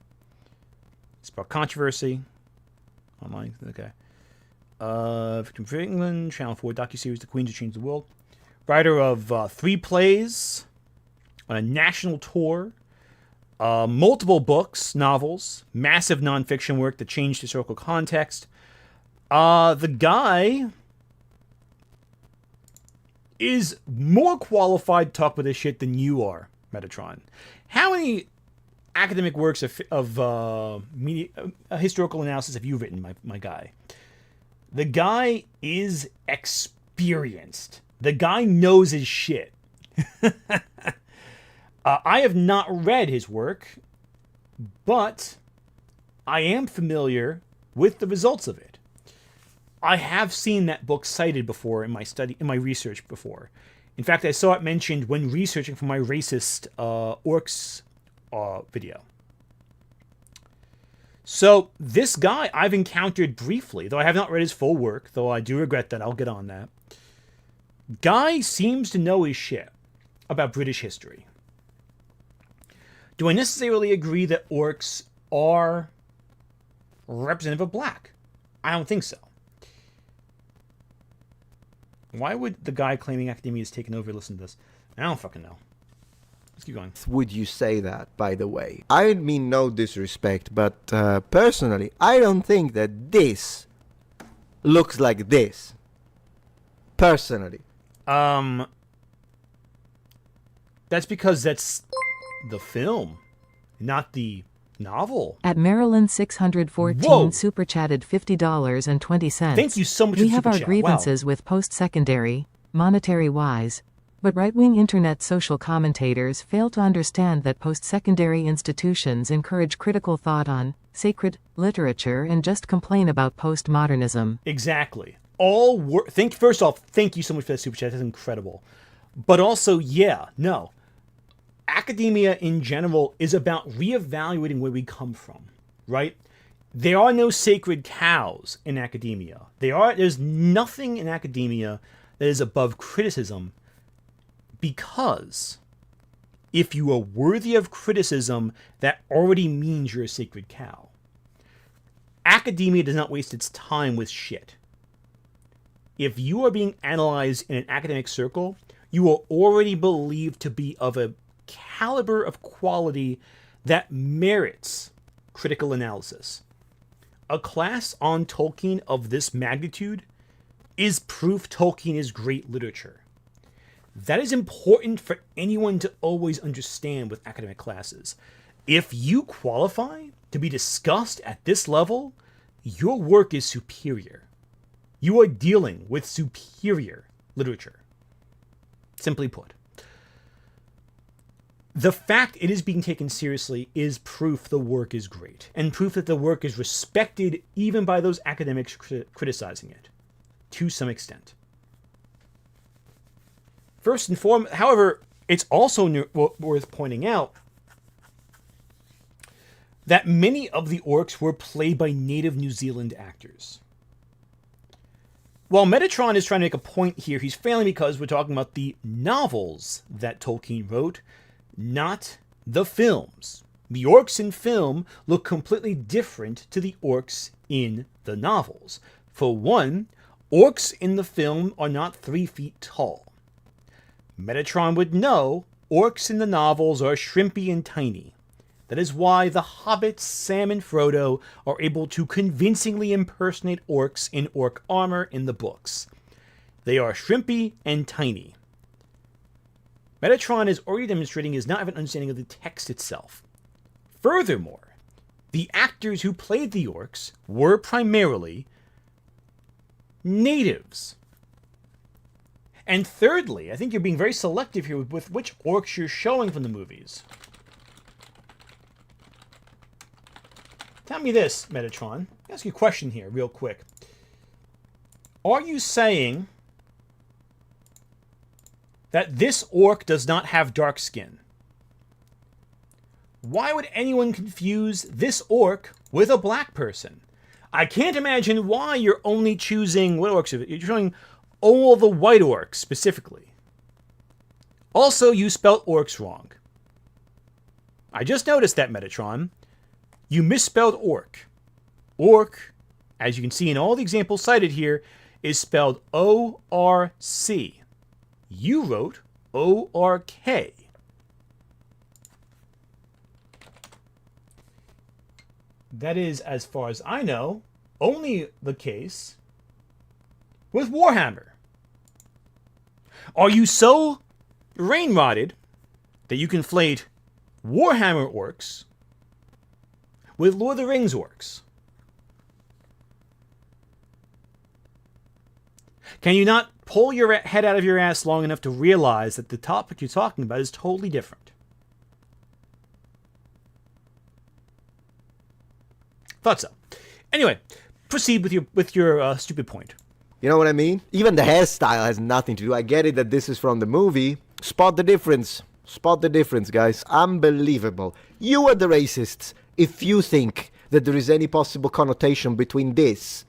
It's about controversy. Online, okay. Victim for England, Channel 4 docuseries The Queens Who Changed the World. Writer of 3 plays on a national tour. Multiple books, novels, massive nonfiction work that changed historical context. The guy is more qualified to talk about this shit than you are, Metatron. How many academic works of media, historical analysis have you written, my guy? The guy is experienced. The guy knows his shit. I have not read his work, but I am familiar with the results of it. I have seen that book cited before in my research before. In fact, I saw it mentioned when researching for my racist orcs video. So this guy I've encountered briefly, though I have not read his full work, though I do regret that. I'll get on that. Guy seems to know his shit about British history. Do I necessarily agree that orcs are representative of black? I don't think so. Why would the guy claiming academia has taken over listen to this? I don't fucking know. Let's keep going. Would you say that, by the way? I mean no disrespect, but personally, I don't think that this looks like this. Personally. That's because that's the film, not the novel. At Maryland 614 Whoa. super chatted $50.20. Thank you so much We for have super our chat. grievances Wow. with post-secondary, monetary-wise, but right-wing internet social commentators fail to understand that post-secondary institutions encourage critical thought on sacred literature and just complain about postmodernism. Exactly. First off, thank you so much for that super chat. That's incredible. But also, yeah, no. Academia in general is about reevaluating where we come from, right? There are no sacred cows in academia. There's nothing in academia that is above criticism, because if you are worthy of criticism, that already means you're a sacred cow. Academia does not waste its time with shit. If you are being analyzed in an academic circle, you are already believed to be of a caliber of quality that merits critical analysis. A class on Tolkien of this magnitude is proof Tolkien is great literature. That is important for anyone to always understand with academic classes. If you qualify to be discussed at this level, your work is superior. You are dealing with superior literature. Simply put. The fact it is being taken seriously is proof the work is great, and proof that the work is respected even by those academics criticizing it, to some extent. First and foremost, however, it's also worth pointing out that many of the orcs were played by native New Zealand actors. While Metatron is trying to make a point here, he's failing because we're talking about the novels that Tolkien wrote, not the films. The orcs in film look completely different to the orcs in the novels. For one, orcs in the film are not 3 feet tall. Metatron would know orcs in the novels are shrimpy and tiny. That is why the hobbits Sam and Frodo are able to convincingly impersonate orcs in orc armor in the books. They are shrimpy and tiny. Metatron is already demonstrating he does not have an understanding of the text itself. Furthermore, the actors who played the orcs were primarily natives. And thirdly, I think you're being very selective here with which orcs you're showing from the movies. Tell me this, Metatron. I'll ask you a question here real quick. Are you saying that this orc does not have dark skin? Why would anyone confuse this orc with a black person? I can't imagine why you're only choosing what orcs you're showing all the white orcs specifically. Also, you spelled orcs wrong. I just noticed that, Metatron. You misspelled orc. Orc, as you can see in all the examples cited here, is spelled O-R-C. You wrote O-R-K. That is, as far as I know, only the case with Warhammer. Are you so rain-rotted that you conflate Warhammer orcs with Lord of the Rings orcs? Can you not pull your head out of your ass long enough to realize that the topic you're talking about is totally different? Thought so. Anyway, proceed with your stupid point. You know what I mean? Even the hairstyle has nothing to do. I get it that this is from the movie. Spot the difference. Spot the difference, guys. Unbelievable. You are the racists if you think that there is any possible connotation between this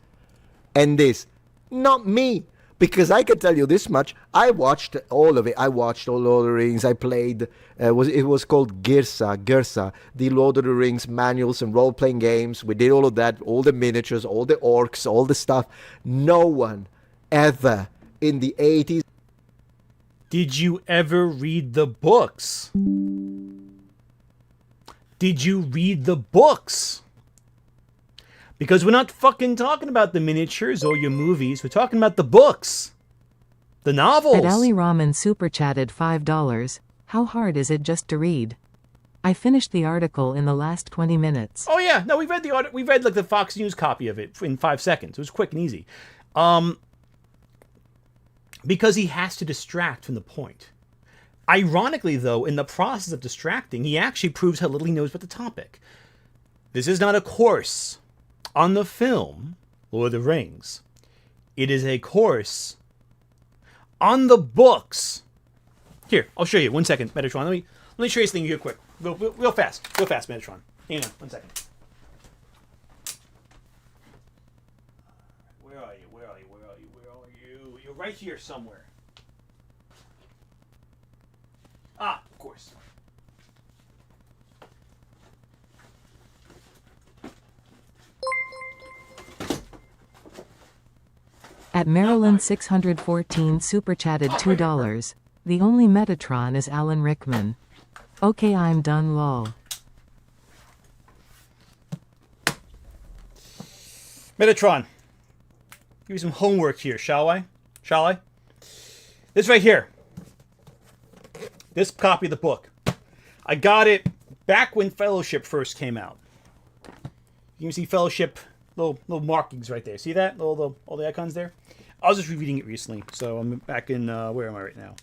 and this. Not me. Because I can tell you this much. I watched all of it. I watched all Lord of the Rings. I played, it was called Gersa, the Lord of the Rings manuals and role-playing games. We did all of that, all the miniatures, all the orcs, all the stuff. No one ever in the 80s. Did you ever read the books? Did you read the books? Because we're not fucking talking about the miniatures or your movies. We're talking about the books. The novels. At Ali Rahman super chatted $5. How hard is it just to read? I finished the article in the last 20 minutes. Oh yeah, no, we read like the Fox News copy of it in 5 seconds. It was quick and easy. Because he has to distract from the point. Ironically, though, in the process of distracting, he actually proves how little he knows about the topic. This is not a course on the film, Lord of the Rings. It is a course on the books. Here, I'll show you. 1 second, Metatron. Let me show you something real quick. Real fast, Metatron. Hang on, 1 second. Where are you? Where are you? Where are you? Where are you? You're right here somewhere. Ah, of course. At Maryland 614 super chatted $2. The only Metatron is Alan Rickman. Okay, I'm done lol. Metatron. Give you some homework here, shall I? Shall I? This right here. This copy of the book. I got it back when Fellowship first came out. You can see Fellowship, little markings right there. See that? All the icons there? I was just rereading it recently, so I'm back in, where am I right now?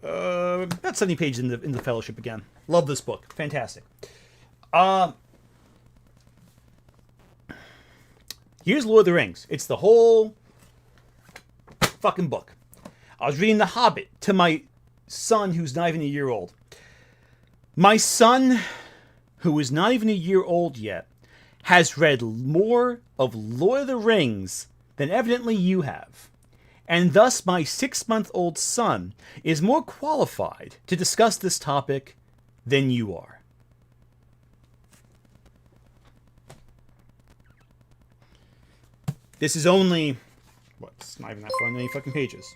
About 70 pages in the Fellowship again. Love this book. Fantastic. Here's Lord of the Rings. It's the whole fucking book. I was reading The Hobbit to my son who's not even a year old. My son, who is not even a year old yet, has read more of Lord of the Rings than evidently you have. And thus my 6-month-old son is more qualified to discuss this topic than you are. This is only, it's not even that far many fucking pages.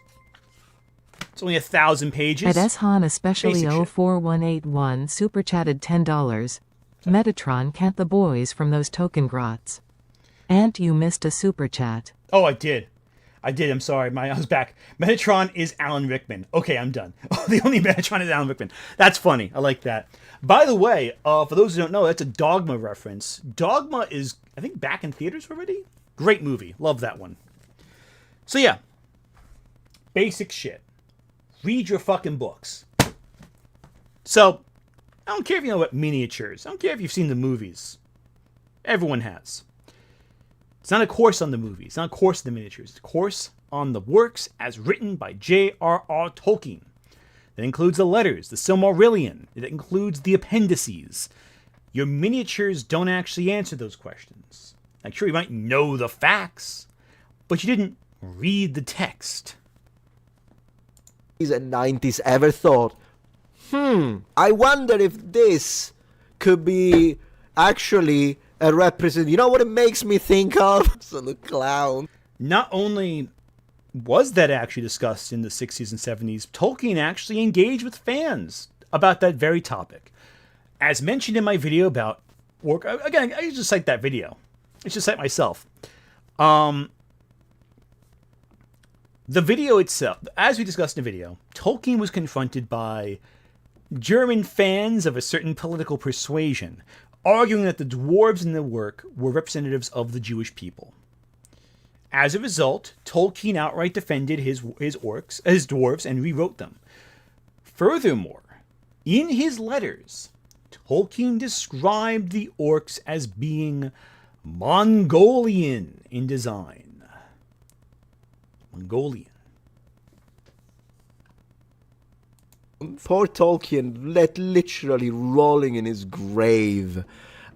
It's only 1,000 pages. At Eshan especially 04181 super chatted $10. Metatron can't the boys from those token grots. Ant, you missed a super chat. Oh, I did. I'm sorry. I was back. Metatron is Alan Rickman. Okay, I'm done. The only Metatron is Alan Rickman. That's funny. I like that. By the way, for those who don't know, that's a Dogma reference. Dogma is, I think, back in theaters already? Great movie. Love that one. So yeah. Basic shit. Read your fucking books. So, I don't care if you know about miniatures. I don't care if you've seen the movies. Everyone has. It's not a course on the movies. It's not a course on the miniatures. It's a course on the works as written by J.R.R. Tolkien. That includes the letters, the Silmarillion. It includes the appendices. Your miniatures don't actually answer those questions. Like, sure, you might know the facts, but you didn't read the text. And 90s ever thought, I wonder if this could be actually a represent. You know what it makes me think of? Absolute clown. Not only was that actually discussed in the 60s and 70s, Tolkien actually engaged with fans about that very topic. As mentioned in my video about work, again, I just cite that video. It's just cite myself. The video itself, as we discussed in the video, Tolkien was confronted by German fans of a certain political persuasion, arguing that the dwarves in the work were representatives of the Jewish people. As a result, Tolkien outright defended his dwarves, and rewrote them. Furthermore, in his letters, Tolkien described the orcs as being Mongolian in design. Mongolian. Poor Tolkien, literally rolling in his grave.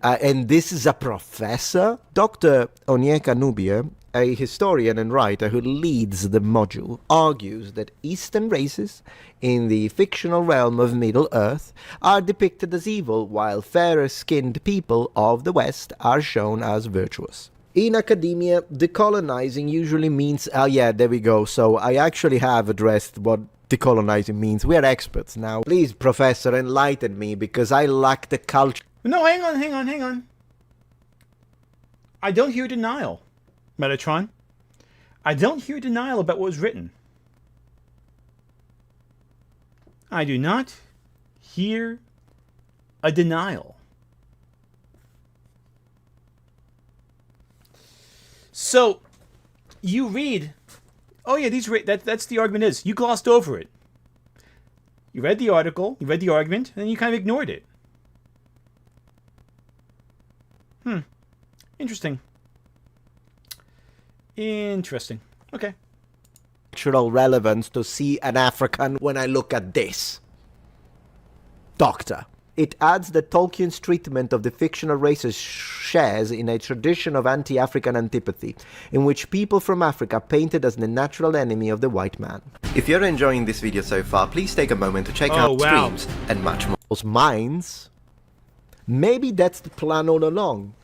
And this is a professor? Dr. Onyeka Nubia, a historian and writer who leads the module, argues that Eastern races in the fictional realm of Middle-earth are depicted as evil, while fairer-skinned people of the West are shown as virtuous. In academia, decolonizing usually means... Oh yeah, there we go. So I actually have addressed what decolonizing means. We are experts now. Please, Professor, enlighten me, because I lack the culture. No, hang on. I don't hear denial, Metatron. I don't hear denial about what was written. I do not hear a denial. So, you read... Oh yeah, that's the argument is. You glossed over it. You read the article, you read the argument, and then you kind of ignored it. Interesting. Okay. Cultural relevance to see an African when I look at this. Doctor. It adds that Tolkien's treatment of the fictional races shares in a tradition of anti-African antipathy, in which people from Africa are painted as the natural enemy of the white man. If you're enjoying this video so far, please take a moment to check out streams and much more. Those minds? Maybe that's the plan all along.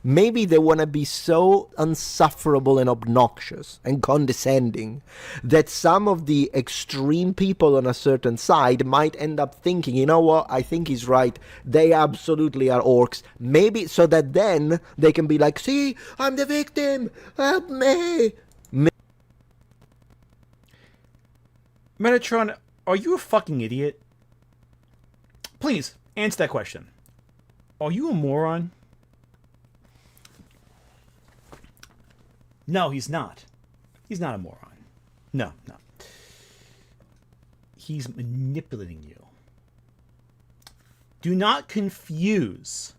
Maybe they want to be so insufferable and obnoxious and condescending that some of the extreme people on a certain side might end up thinking, you know what, I think he's right, they absolutely are orcs. Maybe so that then they can be like, see, I'm the victim, help me. Metatron, are you a fucking idiot? Please, answer that question. Are you a moron? No, he's not. He's not a moron. No. He's manipulating you. Do not confuse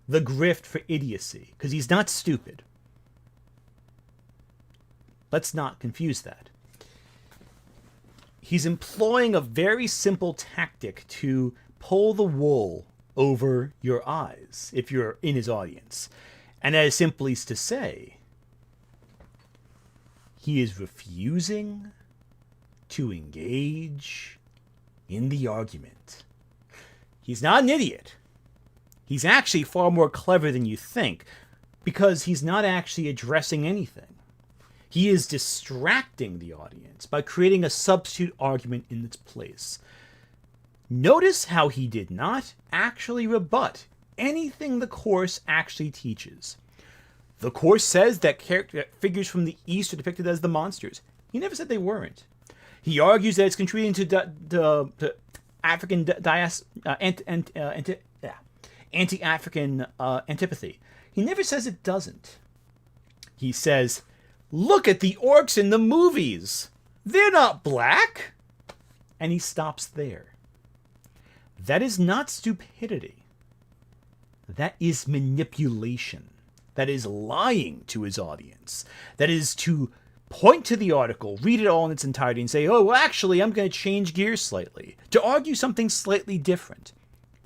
the grift for idiocy, because he's not stupid. Let's not confuse that. He's employing a very simple tactic to pull the wool over your eyes if you're in his audience. And that is simply to say, he is refusing to engage in the argument. He's not an idiot. He's actually far more clever than you think, because he's not actually addressing anything. He is distracting the audience by creating a substitute argument in its place. Notice how he did not actually rebut anything the course actually teaches. The course says that figures from the East are depicted as the monsters. He never said they weren't. He argues that it's contributing to African anti-African antipathy. He never says it doesn't. He says, look at the orcs in the movies. They're not black. And he stops there. That is not stupidity. That is manipulation. That is lying to his audience. That is to point to the article, read it all in its entirety, and say, oh, well, actually, I'm going to change gears slightly. To argue something slightly different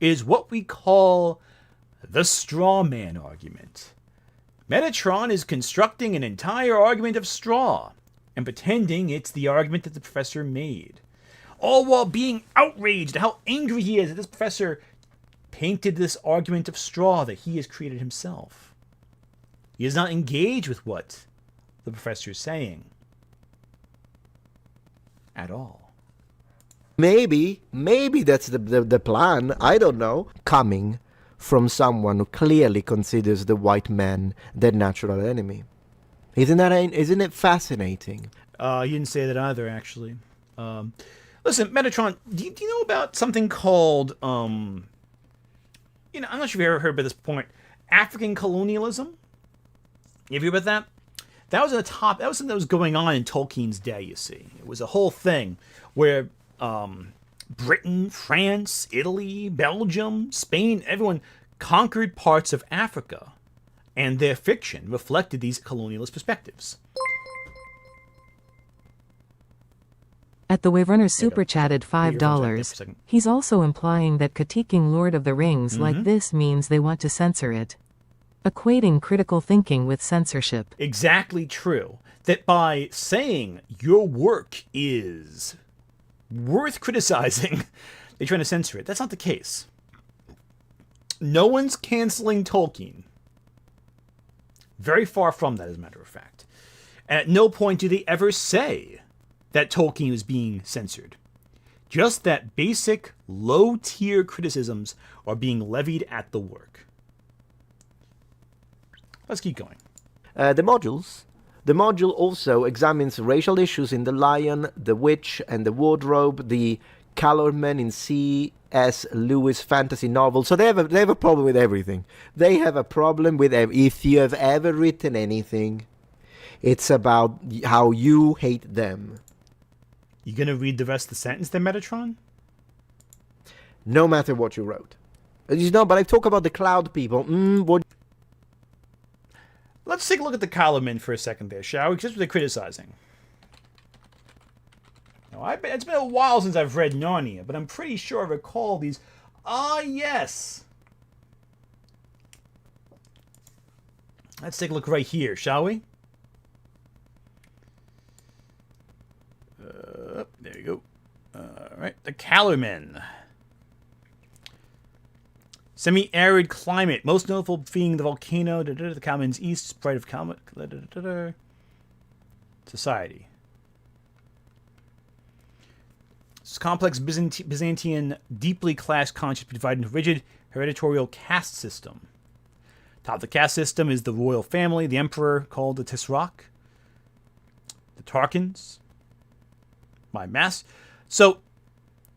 is what we call the straw man argument. Metatron is constructing an entire argument of straw and pretending it's the argument that the professor made, all while being outraged at how angry he is that this professor painted this argument of straw that he has created himself. He does not engage with what the professor is saying at all. Maybe that's the plan. I don't know. Coming from someone who clearly considers the white man their natural enemy. Isn't it fascinating? He didn't say that either, actually. Listen, Metatron, do you know about something called, I'm not sure if you've ever heard about this point, African colonialism? You ever hear about that? That was that was something that was going on in Tolkien's day, you see. It was a whole thing where Britain, France, Italy, Belgium, Spain, everyone conquered parts of Africa, and their fiction reflected these colonialist perspectives. At the Waverunner super chatted $5. He's also implying that critiquing Lord of the Rings like this means they want to censor it. Equating critical thinking with censorship. Exactly true. That by saying your work is worth criticizing, they're trying to censor it. That's not the case. No one's canceling Tolkien. Very far from that, as a matter of fact. And at no point do they ever say that Tolkien is being censored. Just that basic, low-tier criticisms are being levied at the work. Let's keep going. The module also examines racial issues in The Lion, The Witch, and The Wardrobe, the Calormen in C.S. Lewis fantasy novel. So they have a problem with everything. They have a problem with if you have ever written anything, it's about how you hate them. You gonna read the rest of the sentence then, Metatron? No matter what you wrote. But I talk about the cloud people. Let's take a look at the Calormen for a second there, shall we? Just what they're criticizing. Now, it's been a while since I've read Narnia, but I'm pretty sure I recall these. Ah, yes! Let's take a look right here, shall we? There you go. Alright, the Calormen. Semi-arid climate, most notable being the volcano, the Calormen's east, sprite of Calormen, society. This complex Byzantine, deeply class-conscious, divided into rigid hereditary caste system. Top of the caste system is the royal family, the emperor called the Tisroc, the Tarkans, my mass. So,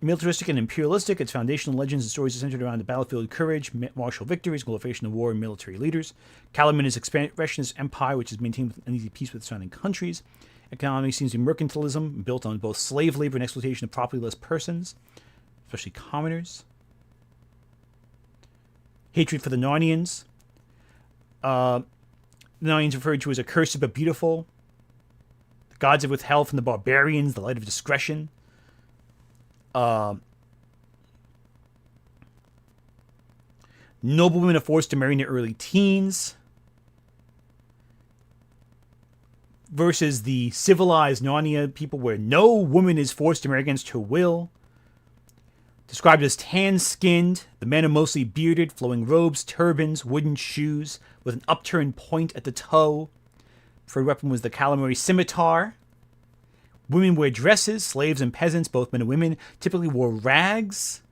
militaristic and imperialistic, its foundational legends and stories are centered around the battlefield courage, martial victories, glorification of war, and military leaders. Calormen is expansionist empire, which is maintained with uneasy peace with surrounding countries. Economy seems to be mercantilism, built on both slave labor and exploitation of propertyless persons, especially commoners. Hatred for the Narnians. The Narnians referred to as accursed but beautiful. The gods have withheld from the barbarians the light of discretion. Noblewomen are forced to marry in their early teens. Versus the civilized Narnia people where no woman is forced to marry against her will. Described as tan-skinned, the men are mostly bearded, flowing robes, turbans, wooden shoes, with an upturned point at the toe. Preferred weapon was the Calamari scimitar. Women wear dresses, slaves and peasants, both men and women, typically wore rags.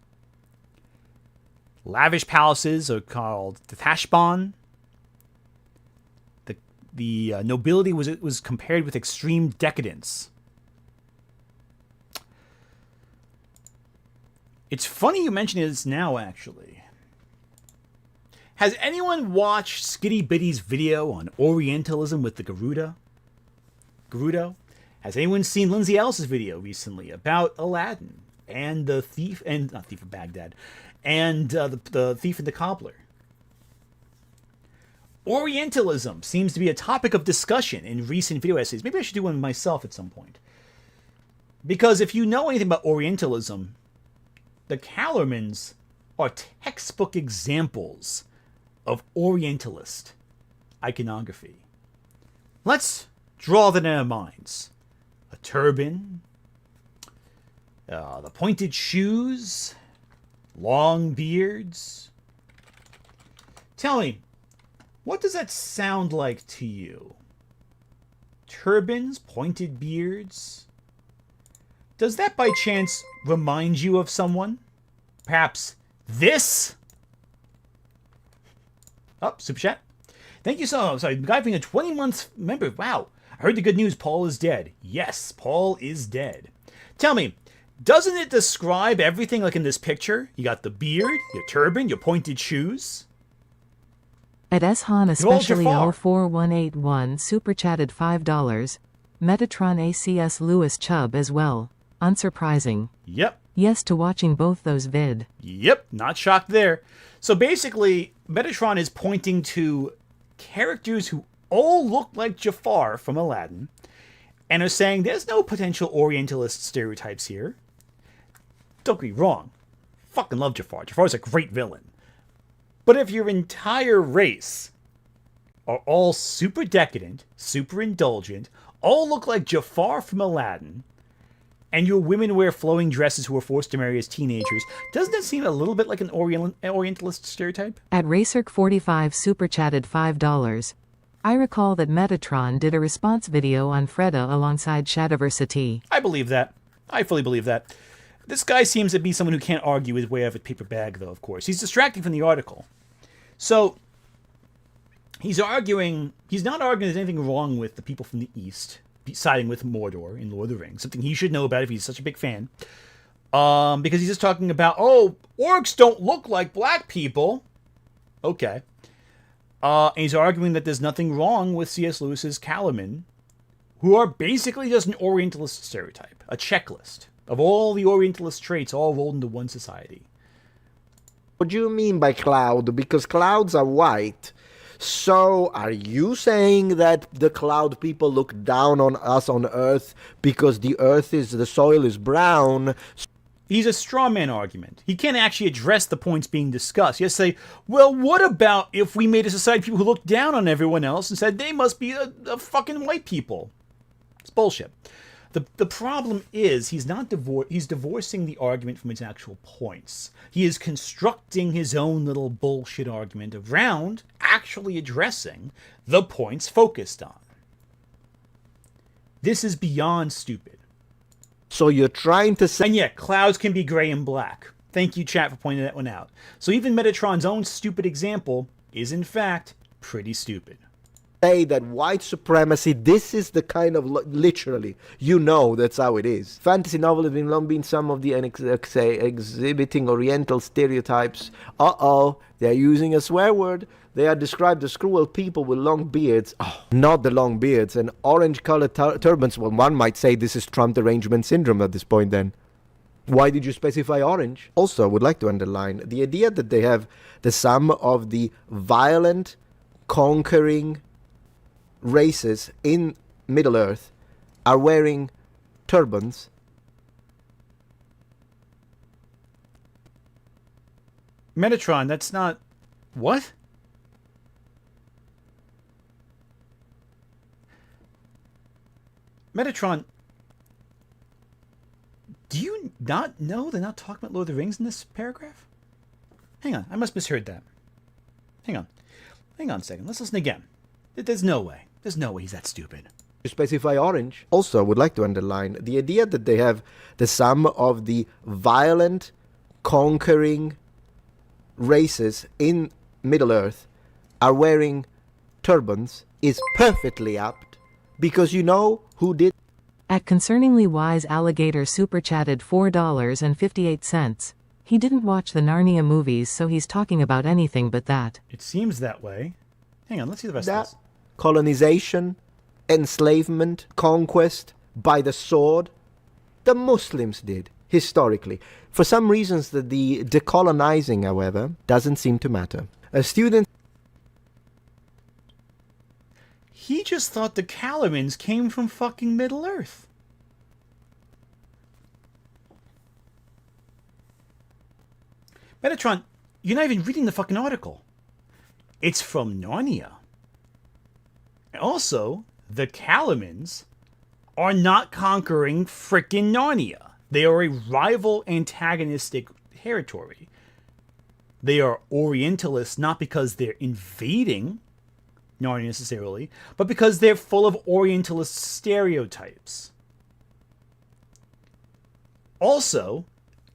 Lavish palaces are called the Tashbaan. The nobility was compared with extreme decadence. It's funny you mention this now, actually. Has anyone watched Skitty Bitty's video on Orientalism with the Garuda? Has anyone seen Lindsay Ellis's video recently about Aladdin and the thief, and not Thief of Baghdad, and the thief and the cobbler? Orientalism seems to be a topic of discussion in recent video essays. Maybe I should do one myself at some point. Because if you know anything about Orientalism, the Calormens are textbook examples of Orientalist iconography. Let's draw that in our minds. A turban, the pointed shoes, long beards. Tell me, what does that sound like to you? Turbans, pointed beards? Does that by chance remind you of someone? Perhaps this? Oh, super chat. Thank you so much. Sorry, the guy being a 20-month member. Wow. I heard the good news. Paul is dead. Yes, Paul is dead. Tell me, doesn't it describe everything like in this picture? You got the beard, your turban, your pointed shoes. At Eshan Roll especially Jafar. 04181 super chatted $5. Metatron ACS Lewis Chubb as well. Unsurprising. Yep. Yes to watching both those vid. Yep, not shocked there. So basically, Metatron is pointing to characters who all look like Jafar from Aladdin and are saying there's no potential Orientalist stereotypes here. Don't get me wrong. Fucking love Jafar. Jafar's a great villain. But if your entire race are all super decadent, super indulgent, all look like Jafar from Aladdin, and your women wear flowing dresses who are forced to marry as teenagers, doesn't that seem a little bit like an Orientalist stereotype? At Racerk45 super chatted $5. I recall that Metatron did a response video on Freda alongside Shadiversity. I believe that. I fully believe that. This guy seems to be someone who can't argue his way out of a paper bag, though, of course. He's distracting from the article. So, he's not arguing there's anything wrong with the people from the East siding with Mordor in Lord of the Rings, something he should know about if he's such a big fan. Because he's just talking about, orcs don't look like black people. Okay. And he's arguing that there's nothing wrong with C.S. Lewis's Calaman, who are basically just an Orientalist stereotype, a checklist of all the Orientalist traits all rolled into one society. What do you mean by cloud? Because clouds are white. So, are you saying that the cloud people look down on us on Earth because the soil is brown? He's a straw man argument. He can't actually address the points being discussed. He has to say, well, what about if we made a society of people who look down on everyone else and said they must be a fucking white people? It's bullshit. The problem is he's divorcing the argument from its actual points. He is constructing his own little bullshit argument around actually addressing the points focused on. This is beyond stupid. So you're trying to say... And yeah, clouds can be gray and black. Thank you, chat, for pointing that one out. So even Metatron's own stupid example is, in fact, pretty stupid. Say that white supremacy, this is the kind of, literally, that's how it is. Fantasy novels have long been some of the exhibiting Oriental stereotypes. They're using a swear word. They are described as cruel people with long beards. Not the long beards and orange-colored turbans. Well, one might say this is Trump derangement syndrome at this point then. Why did you specify orange? Also, I would like to underline the idea that they have the sum of the violent, conquering races in Middle-earth are wearing turbans. Metatron, that's not... What? Metatron, do you not know they're not talking about Lord of the Rings in this paragraph? Hang on, I must have misheard that. Hang on a second, let's listen again. There's no way he's that stupid. To specify orange. Also, I would like to underline the idea that they have the sum of the violent, conquering races in Middle-earth are wearing turbans is perfectly apt because you know who did. At Concerningly Wise Alligator super chatted $4.58. He didn't watch the Narnia movies, so he's talking about anything but that. It seems that way. Hang on, let's see the rest of this. Colonization, enslavement, conquest by the sword. The Muslims did, historically. For some reasons, the decolonizing, however, doesn't seem to matter. A student... He just thought the Calamans came from fucking Middle-earth. Metatron, you're not even reading the fucking article. It's from Narnia. Also, the Calamans are not conquering frickin' Narnia. They are a rival antagonistic territory. They are Orientalists not because they're invading Narnia necessarily, but because they're full of Orientalist stereotypes. Also,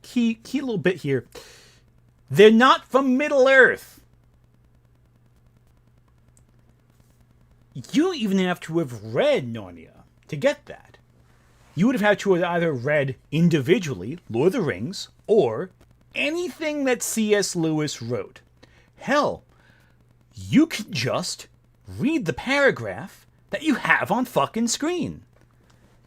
key little bit here, they're not from Middle-earth. You don't even have to have read Narnia to get that. You would have had to have either read individually Lord of the Rings or anything that C.S. Lewis wrote. Hell, you can just read the paragraph that you have on fucking screen.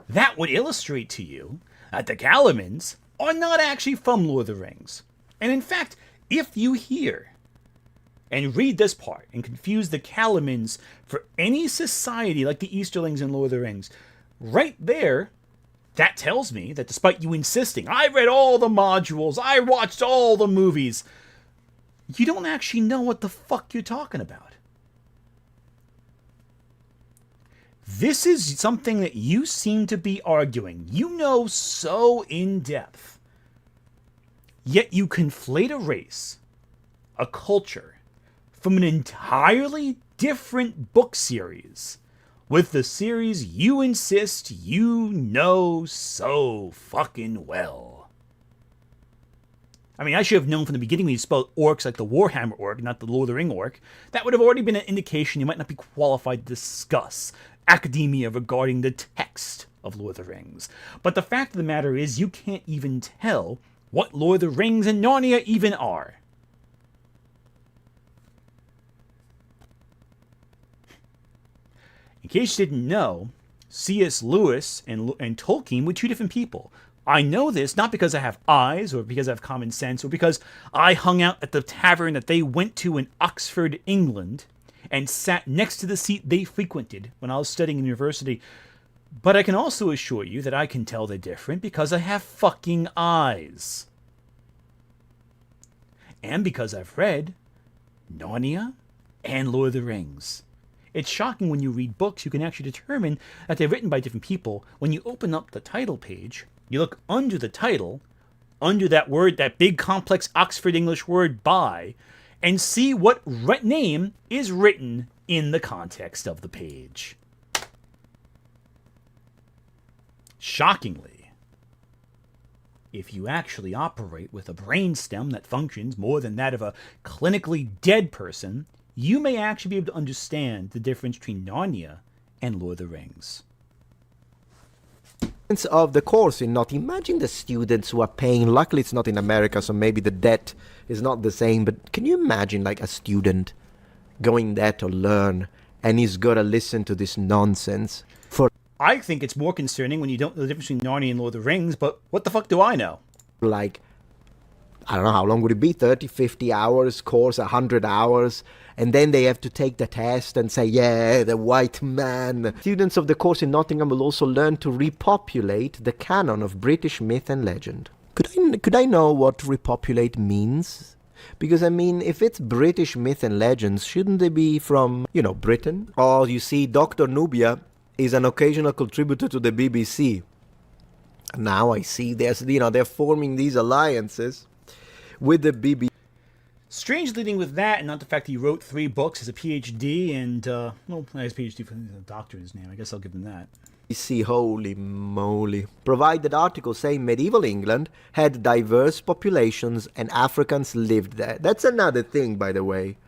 That would illustrate to you that the Calamans are not actually from Lord of the Rings. And in fact, if you hear and read this part and confuse the Calamans for any society like the Easterlings in Lord of the Rings, right there, that tells me that despite you insisting, I read all the modules, I watched all the movies, you don't actually know what the fuck you're talking about. This is something that you seem to be arguing. You know so in depth. Yet you conflate a race, a culture, from an entirely different book series with the series you insist you know so fucking well. I mean, I should have known from the beginning when you spelled orcs like the Warhammer orc, not the Lord of the Ring orc. That would have already been an indication you might not be qualified to discuss academia regarding the text of Lord of the Rings. But the fact of the matter is, you can't even tell what Lord of the Rings and Narnia even are. In case you didn't know, C.S. Lewis and Tolkien were two different people. I know this not because I have eyes or because I have common sense or because I hung out at the tavern that they went to in Oxford, England, and sat next to the seat they frequented when I was studying in university. But I can also assure you that I can tell they're different because I have fucking eyes. And because I've read Narnia and Lord of the Rings. It's shocking when you read books, you can actually determine that they're written by different people. When you open up the title page, you look under the title, under that word, that big complex Oxford English word by, and see what name is written in the context of the page. Shockingly, if you actually operate with a brainstem that functions more than that of a clinically dead person, you may actually be able to understand the difference between Narnia and Lord of the Rings. Of the course in not imagine the students who are paying. Luckily it's not in America, so maybe the debt is not the same, but can you imagine like a student going there to learn and he's gotta listen to this nonsense for, I think it's more concerning when you don't know the difference between Narnia and Lord of the Rings, but what the fuck do I know? like, I don't know, how long would it be? 30, 50 hours course, 100 hours, and then they have to take the test and say, yeah, the white man. Students of the course in Nottingham will also learn to repopulate the canon of British myth and legend. Could I know what repopulate means? Because, I mean, if it's British myth and legends, shouldn't they be from, you know, Britain? Or, you see, Dr. Nubia is an occasional contributor to the BBC. Now I see they're forming these alliances with the BBC. Strange leading with that, and not the fact that he wrote 3 books as a PhD, and, well, his PhD for the doctor in his name. I guess I'll give him that. See, holy moly. Provided articles saying medieval England had diverse populations and Africans lived there. That's another thing, by the way.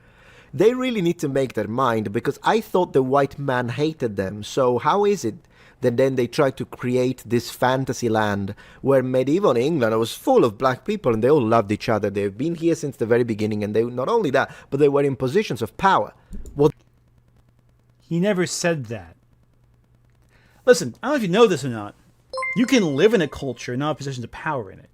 They really need to make their mind, because I thought the white man hated them. So how is it that then they try to create this fantasy land where medieval England was full of black people and they all loved each other? They've been here since the very beginning, and they not only that, but they were in positions of power. Well, he never said that. Listen, I don't know if you know this or not. You can live in a culture and not have positions of power in it.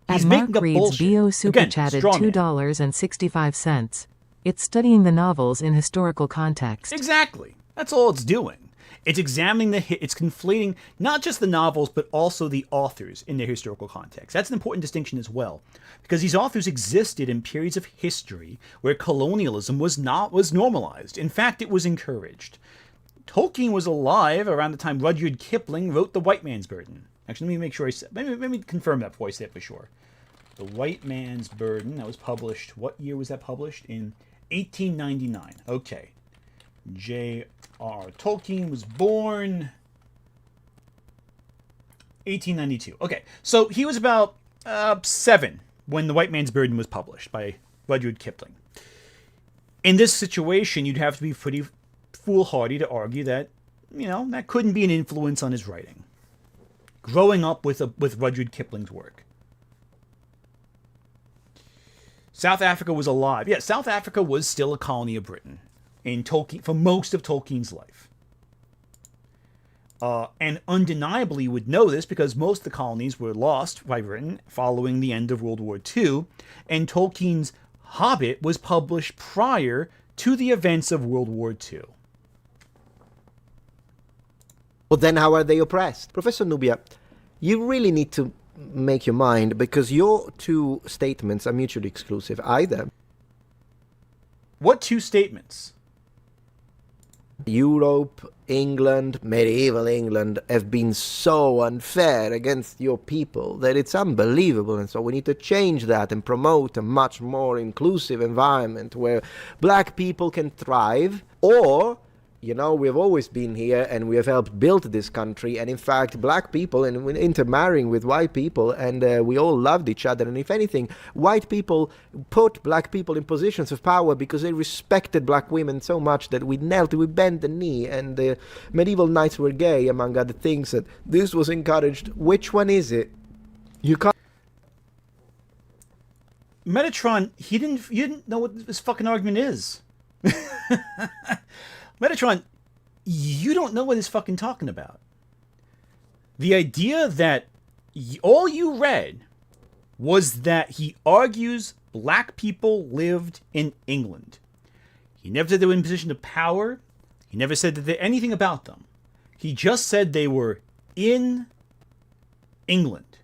At Mark Reed's BO Super Chatted $2.65. It's studying the novels in historical context. Exactly. That's all it's doing. It's examining it's conflating not just the novels, but also the authors in their historical context. That's an important distinction as well, because these authors existed in periods of history where colonialism was normalized. In fact, it was encouraged. Tolkien was alive around the time Rudyard Kipling wrote The White Man's Burden. Actually, let me make sure let me confirm that before I say it for sure. The White Man's Burden, that was published, what year was that published? In 1899. Okay. J.R. Tolkien was born 1892. Okay, so he was about 7 when The White Man's Burden was published by Rudyard Kipling. In this situation, you'd have to be pretty foolhardy to argue that, you know, that couldn't be an influence on his writing. Growing up with Rudyard Kipling's work. South Africa was alive. Yeah, South Africa was still a colony of Britain in Tolkien for most of Tolkien's life. And undeniably you would know this because most of the colonies were lost by Britain following the end of World War II, and Tolkien's Hobbit was published prior to the events of World War II. But then how are they oppressed? Professor Nubia, you really need to make your mind, because your two statements are mutually exclusive. Either What two statements? Europe, England, medieval England have been so unfair against your people that it's unbelievable, and so we need to change that and promote a much more inclusive environment where black people can thrive. Or, you know, we've always been here and we have helped build this country, and in fact black people and intermarrying with white people, and we all loved each other, and if anything, white people put black people in positions of power because they respected black women so much that we knelt, we bent the knee, and the medieval knights were gay, among other things, that this was encouraged. Which one is it? You can't. Metatron, you didn't know what this fucking argument is. Metatron, you don't know what he's fucking talking about. The idea that all you read was that he argues black people lived in England. He never said they were in position of power. He never said that anything about them. He just said they were in England.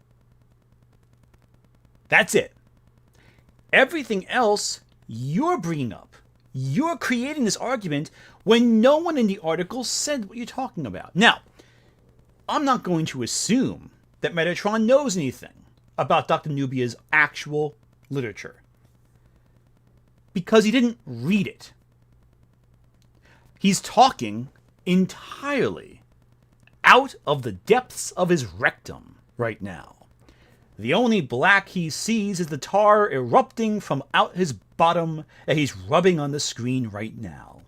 That's it. Everything else you're bringing up. You're creating this argument when no one in the article said what you're talking about. Now, I'm not going to assume that Metatron knows anything about Dr. Nubia's actual literature, because he didn't read it. He's talking entirely out of the depths of his rectum right now. The only black he sees is the tar erupting from out his bottom that he's rubbing on the screen right now.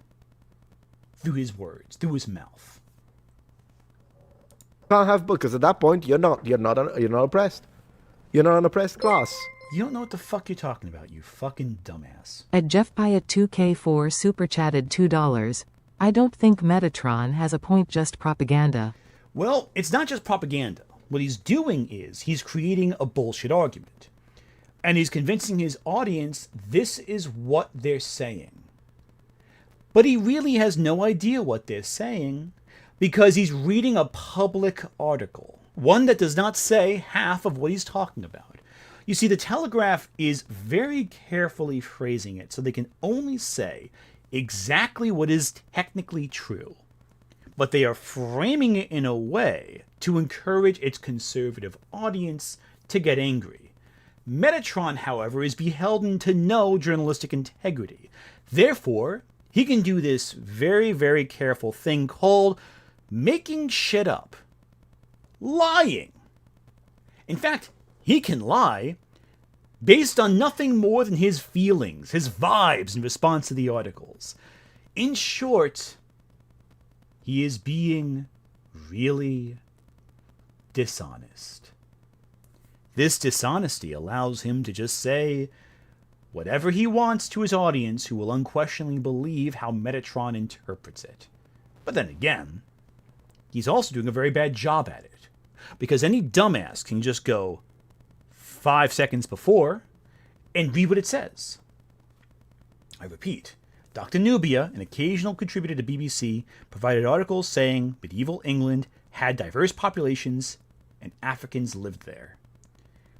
Through his words, through his mouth. Can't have book, because at that point you're not oppressed. You're not an oppressed class. You don't know what the fuck you're talking about, you fucking dumbass. At Jeff Pyatt 2K4 super chatted $2. I don't think Metatron has a point, just propaganda. Well, it's not just propaganda. What he's doing is he's creating a bullshit argument. And he's convincing his audience this is what they're saying. But he really has no idea what they're saying because he's reading a public article, one that does not say half of what he's talking about. You see, the Telegraph is very carefully phrasing it so they can only say exactly what is technically true. But they are framing it in a way to encourage its conservative audience to get angry. Metatron, however, is beholden to no journalistic integrity. Therefore, he can do this very, very careful thing called making shit up. Lying. In fact, he can lie based on nothing more than his feelings, his vibes in response to the articles. In short, he is being really dishonest. This dishonesty allows him to just say whatever he wants to his audience, who will unquestionably believe how Metatron interprets it. But then again, he's also doing a very bad job at it, because any dumbass can just go 5 seconds before and read what it says. I repeat, Dr. Nubia, an occasional contributor to BBC, provided articles saying medieval England had diverse populations and Africans lived there.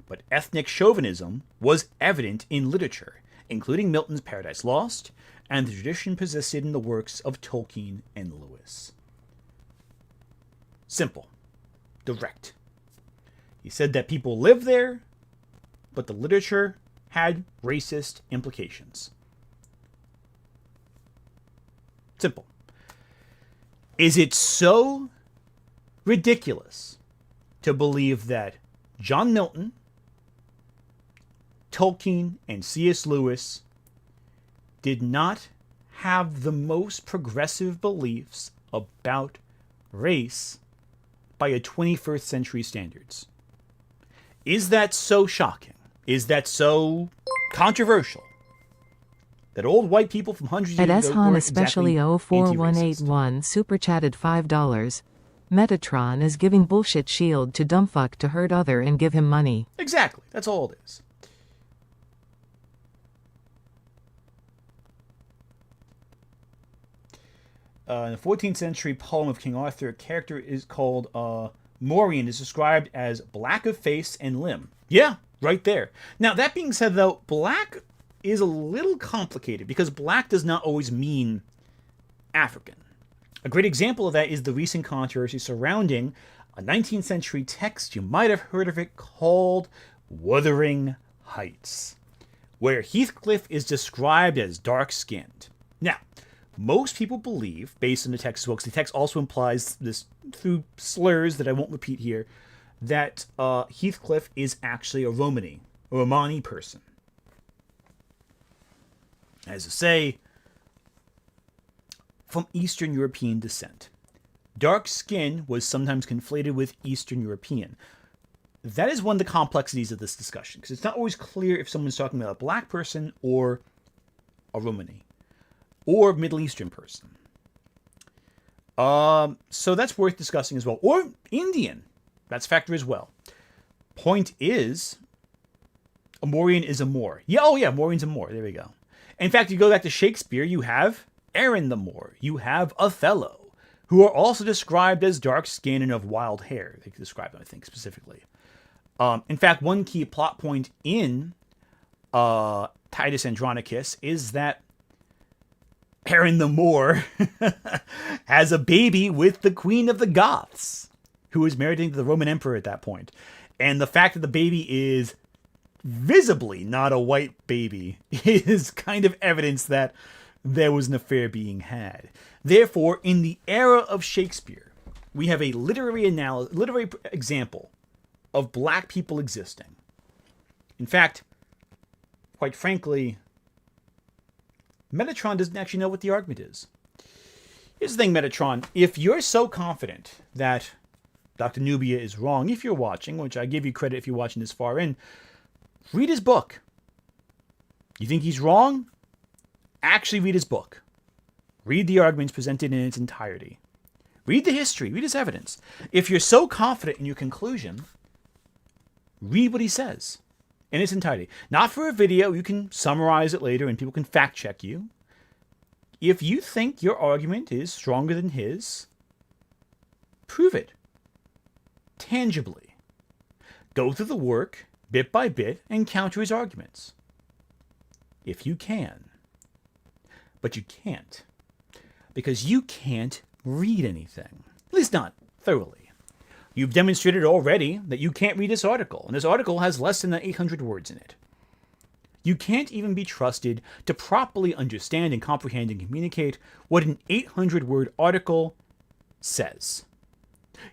But ethnic chauvinism was evident in literature, including Milton's Paradise Lost, and the tradition persisted in the works of Tolkien and Lewis. Simple. Direct. He said that people lived there, but the literature had racist implications. Simple. Is it so ridiculous to believe that John Milton, Tolkien, and C.S. Lewis did not have the most progressive beliefs about race by a 21st century standards? Is that so shocking? Is that so controversial that old white people from hundreds of At years ago Eshan weren't especially exactly anti-racist. 04181 super chatted $5. Metatron is giving bullshit shield to dumbfuck to hurt other and give him money. Exactly. That's all it is. In the 14th century poem of King Arthur, a character is called Morian is described as black of face and limb. Yeah, right there. Now, that being said, though, black is a little complicated because black does not always mean African. A great example of that is the recent controversy surrounding a 19th century text, you might have heard of it, called Wuthering Heights, where Heathcliff is described as dark-skinned. Now, most people believe, based on the text as well, because the text also implies this through slurs that I won't repeat here, that Heathcliff is actually a Romani person. As I say, from Eastern European descent. Dark skin was sometimes conflated with Eastern European. That is one of the complexities of this discussion, because it's not always clear if someone's talking about a black person or a Romani or Middle Eastern person. So that's worth discussing as well. Or Indian. That's a factor as well. Point is, a Morian is a Moor. Yeah, oh yeah, Morian's a Moor. There we go. In fact, you go back to Shakespeare, you have Aaron the Moor. You have Othello, who are also described as dark-skinned and of wild hair. They describe them, I think, specifically. In fact, one key plot point in Titus Andronicus is that Aaron the Moor has a baby with the Queen of the Goths, who is married to the Roman Emperor at that point. And the fact that the baby is visibly not a white baby is kind of evidence that there was an affair being had. Therefore, in the era of Shakespeare, we have a literary example of black people existing. In fact, quite frankly, Metatron doesn't actually know what the argument is. Here's the thing, Metatron. If you're so confident that Dr. Nubia is wrong, if you're watching, which I give you credit if you're watching this far in, read his book. You think he's wrong? Actually read his book. Read the arguments presented in its entirety. Read the history. Read his evidence. If you're so confident in your conclusion, read what he says in its entirety. Not for a video. You can summarize it later and people can fact check you. If you think your argument is stronger than his, prove it. Tangibly. Go through the work, bit by bit, and counter his arguments. If you can. But you can't. Because you can't read anything. At least not thoroughly. You've demonstrated already that you can't read this article, and this article has less than 800 words in it. You can't even be trusted to properly understand and comprehend and communicate what an 800-word article says.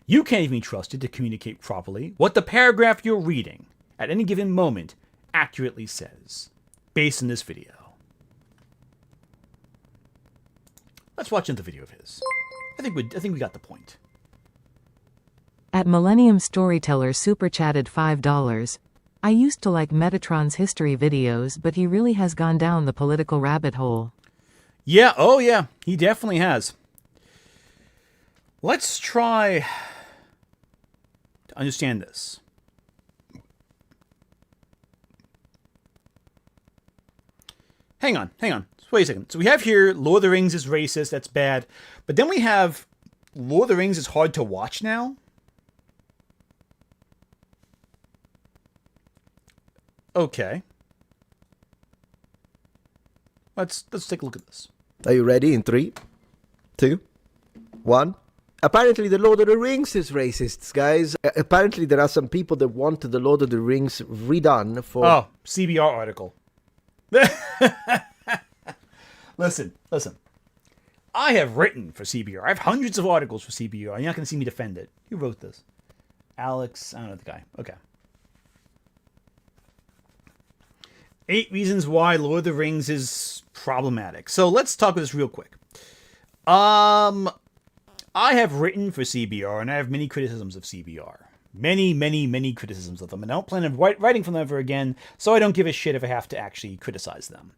You can't even be trusted to communicate properly what the paragraph you're reading at any given moment accurately says, based on this video. Let's watch another video of his. I think we got the point. At Millennium Storyteller super chatted $5. I used to like Metatron's history videos, but he really has gone down the political rabbit hole. Yeah, oh yeah, he definitely has. Let's try to understand this. Hang on. Wait a second. So we have here Lord of the Rings is racist, that's bad. But then we have Lord of the Rings is hard to watch now. Okay. Let's take a look at this. Are you ready? In 3, 2, 1. Apparently, the Lord of the Rings is racist, guys. Apparently, there are some people that want the Lord of the Rings redone for... Oh, CBR article. Listen. I have written for CBR. I have hundreds of articles for CBR. You're not going to see me defend it. Who wrote this? Alex, I don't know the guy. Okay. 8 reasons why Lord of the Rings is problematic. So let's talk about this real quick. I have written for CBR, and I have many criticisms of CBR. Many, many, many criticisms of them. And I don't plan on writing from them ever again, so I don't give a shit if I have to actually criticize them.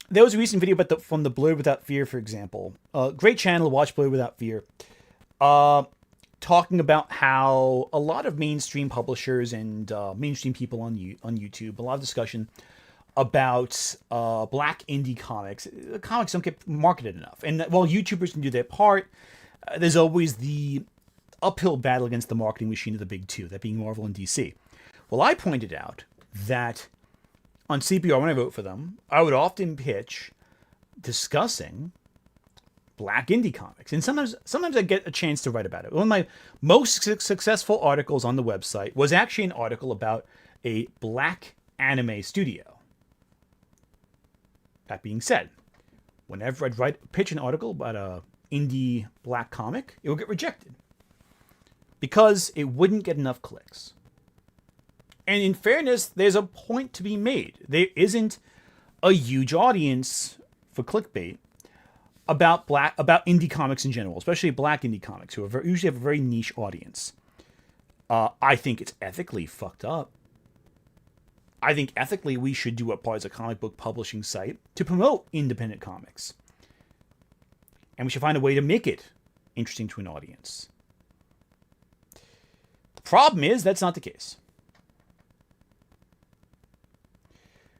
There was a recent video about from the Blurred Without Fear, for example. Great channel, watch Blurred Without Fear. Talking about how a lot of mainstream publishers and mainstream people on YouTube, a lot of discussion about black indie comics. Comics don't get marketed enough. And while YouTubers can do their part, there's always the uphill battle against the marketing machine of the big two, that being Marvel and DC. Well, I pointed out that on CPR, when I vote for them, I would often pitch discussing black indie comics. And sometimes I get a chance to write about it. One of my most successful articles on the website was actually an article about a black anime studio. That being said, whenever I'd pitch an article about a indie black comic, it would get rejected because it wouldn't get enough clicks. And in fairness, there's a point to be made. There isn't a huge audience for clickbait about indie comics in general, especially black indie comics, who usually have a very niche audience. I think it's ethically fucked up. I think ethically we should do a part as a comic book publishing site to promote independent comics. And we should find a way to make it interesting to an audience. The problem is that's not the case.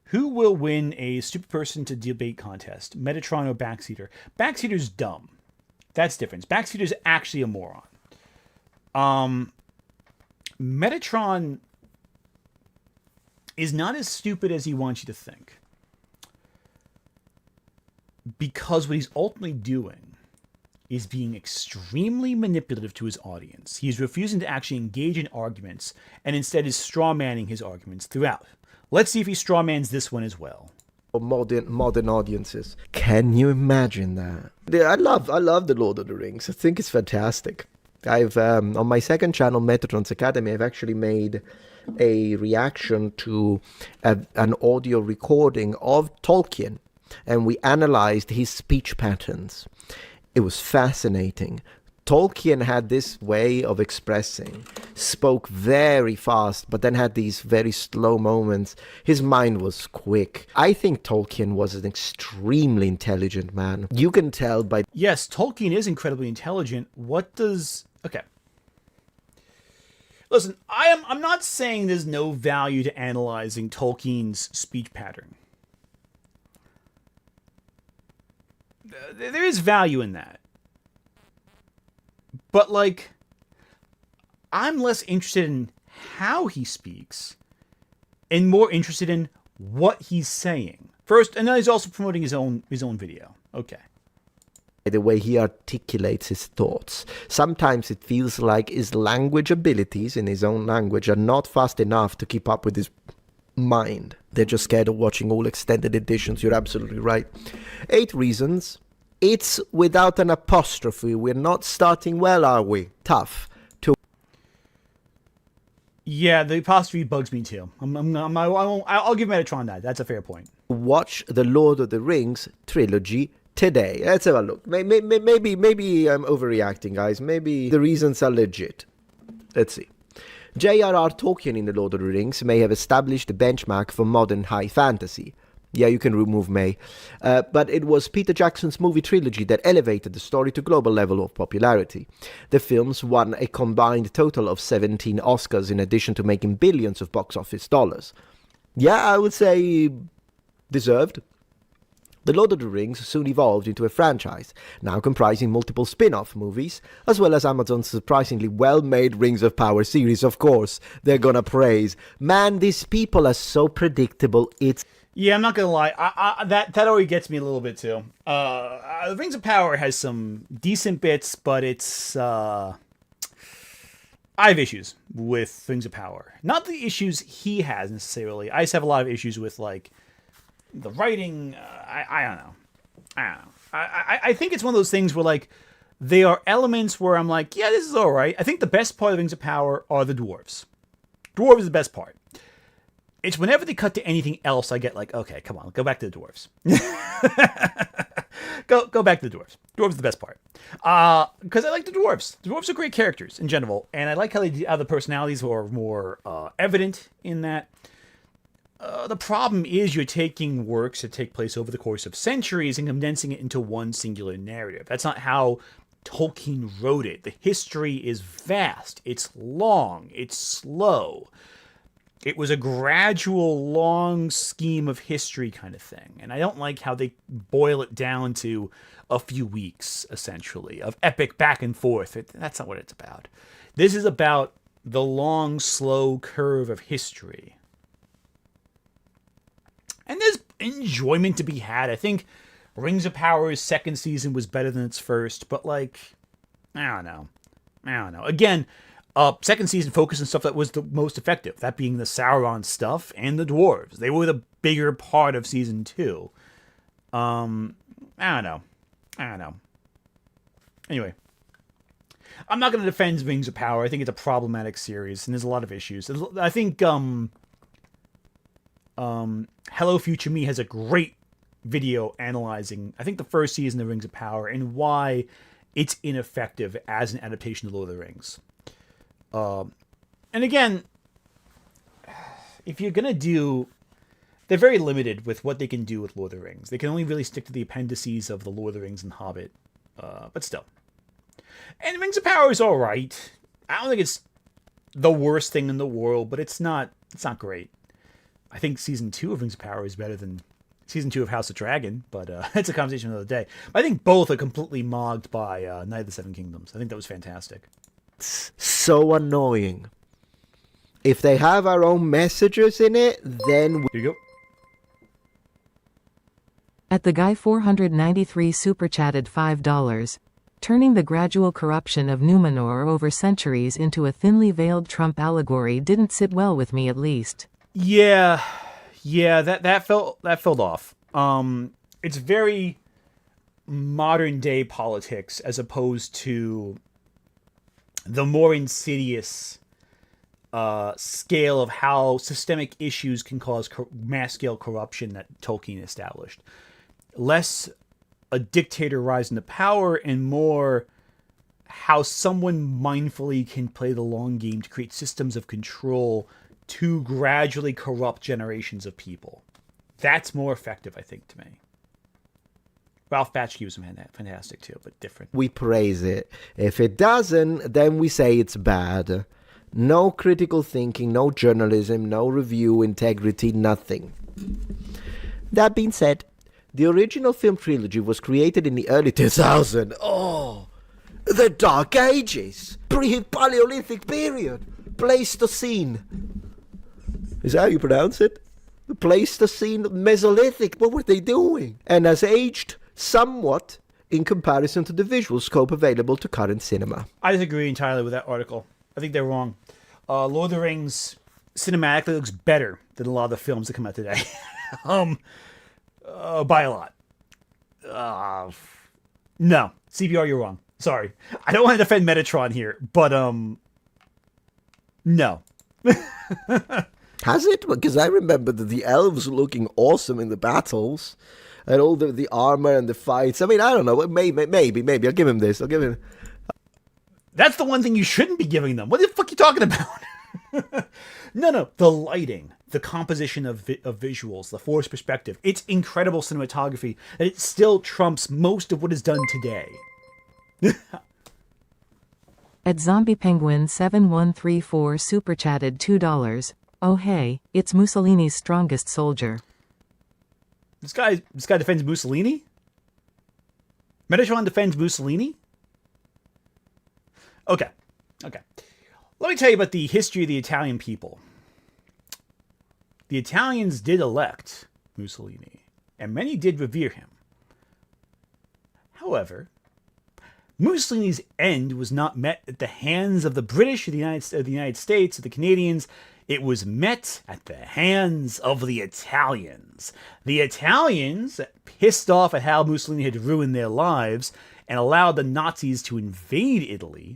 Who will win a stupid person to debate contest? Metatron or Backseater? Backseater's dumb. That's different. Backseater's actually a moron. Metatron is not as stupid as he wants you to think. Because what he's ultimately doing is being extremely manipulative to his audience. He's refusing to actually engage in arguments and instead is strawmanning his arguments throughout. Let's see if he strawmans this one as well. Modern audiences. Can you imagine that? I love the Lord of the Rings. I think it's fantastic. I've on my second channel, Metatron's Academy, I've actually made a reaction to an audio recording of Tolkien, and we analyzed his speech patterns. It was fascinating. Tolkien had this way of expressing, spoke very fast, but then had these very slow moments. His mind was quick. I think Tolkien was an extremely intelligent man. You can tell by... Yes, Tolkien is incredibly intelligent. What does... Okay. Listen, I'm not saying there's no value to analyzing Tolkien's speech pattern. There is value in that. But, like, I'm less interested in how he speaks and more interested in what he's saying. First, and then he's also promoting his own video. Okay. The way he articulates his thoughts. Sometimes it feels like his language abilities in his own language are not fast enough to keep up with his mind. They're just scared of watching all extended editions. You're absolutely right. 8 reasons. It's without an apostrophe. We're not starting well, are we? Tough. Yeah, the apostrophe bugs me too. I'll give Metatron that. That's a fair point. Watch the Lord of the Rings trilogy today. Let's have a look. Maybe I'm overreacting, guys. Maybe the reasons are legit. Let's see. J.R.R. Tolkien in The Lord of the Rings may have established the benchmark for modern high fantasy. Yeah, you can remove may. But it was Peter Jackson's movie trilogy that elevated the story to global level of popularity. The films won a combined total of 17 Oscars in addition to making billions of box office dollars. Yeah, I would say deserved. The Lord of the Rings soon evolved into a franchise, now comprising multiple spin-off movies, as well as Amazon's surprisingly well-made Rings of Power series. Of course, they're gonna praise. Man, these people are so predictable, it's... Yeah, I'm not gonna lie. That already gets me a little bit too. Rings of Power has some decent bits, but it's I have issues with Rings of Power. Not the issues he has necessarily. I just have a lot of issues with like the writing. I don't know. I think it's one of those things where like there are elements where I'm like, yeah, this is all right. I think the best part of Rings of Power are the dwarves. Dwarves is the best part. it's whenever they cut to anything else, I get like, okay, come on, go back to the dwarves. go back to the dwarves. Dwarves are the best part. Because I like the dwarves. The dwarves are great characters in general, and I like how the personalities are more evident in that. The problem is you're taking works that take place over the course of centuries and condensing it into one singular narrative. That's not how Tolkien wrote it. The history is vast. It's long. It's slow. It was a gradual, long scheme of history kind of thing. And I don't like how they boil it down to a few weeks, essentially, of epic back and forth. That's not what it's about. This is about the long, slow curve of history. And there's enjoyment to be had. I think Rings of Power's second season was better than its first, but like, I don't know. Again, second season focused on stuff that was the most effective, that being the Sauron stuff and the dwarves. They were the bigger part of season 2. I don't know. Anyway, I'm not going to defend Rings of Power. I think it's a problematic series, and there's a lot of issues. I think Hello Future Me has a great video analyzing, I think, the first season of Rings of Power and why it's ineffective as an adaptation of Lord of the Rings. And again, if you're going to do... They're very limited with what they can do with Lord of the Rings. They can only really stick to the appendices of the Lord of the Rings and Hobbit. But still. And Rings of Power is alright. I don't think it's the worst thing in the world, but it's not great. I think season 2 of Rings of Power is better than season 2 of House of Dragon, but it's a conversation another day. I think both are completely mogged by Night of the Seven Kingdoms. I think that was fantastic. So annoying. If they have our own messages in it, then... Here you go. At the guy 493 super chatted $5. Turning the gradual corruption of Numenor over centuries into a thinly veiled Trump allegory didn't sit well with me, at least. Yeah, that fell off. It's very modern day politics as opposed to the more insidious scale of how systemic issues can cause mass scale corruption that Tolkien established. Less a dictator rising to power and more how someone mindfully can play the long game to create systems of control to gradually corrupt generations of people. That's more effective, I think, to me. Ralph Bakshi was fantastic too, but different. We praise it. If it doesn't, then we say it's bad. No critical thinking, no journalism, no review integrity, nothing. That being said, the original film trilogy was created in the early 2000s. Oh, the Dark Ages, pre-Paleolithic period, Pleistocene. Is that how you pronounce it? The Pleistocene, Mesolithic. What were they doing? And has aged somewhat in comparison to the visual scope available to current cinema. I disagree entirely with that article. I think they're wrong. Lord of the Rings cinematically looks better than a lot of the films that come out today. By a lot. No. CBR, you're wrong. Sorry. I don't want to defend Metatron here, but, no. Has it? Because I remember the elves looking awesome in the battles. And all the armor and the fights. I mean, I don't know. Maybe. I'll give him this. That's the one thing you shouldn't be giving them. What the fuck are you talking about? No. The lighting, the composition of visuals, the forced perspective. It's incredible cinematography. And it still trumps most of what is done today. At Zombie Penguin 7134 super chatted $2. Oh hey, it's Mussolini's strongest soldier. This guy defends Mussolini? Metatron defends Mussolini? Okay. Let me tell you about the history of the Italian people. The Italians did elect Mussolini, and many did revere him. However, Mussolini's end was not met at the hands of the British, of the United States, of the Canadians. It was met at the hands of the Italians. The Italians, pissed off at how Mussolini had ruined their lives and allowed the Nazis to invade Italy,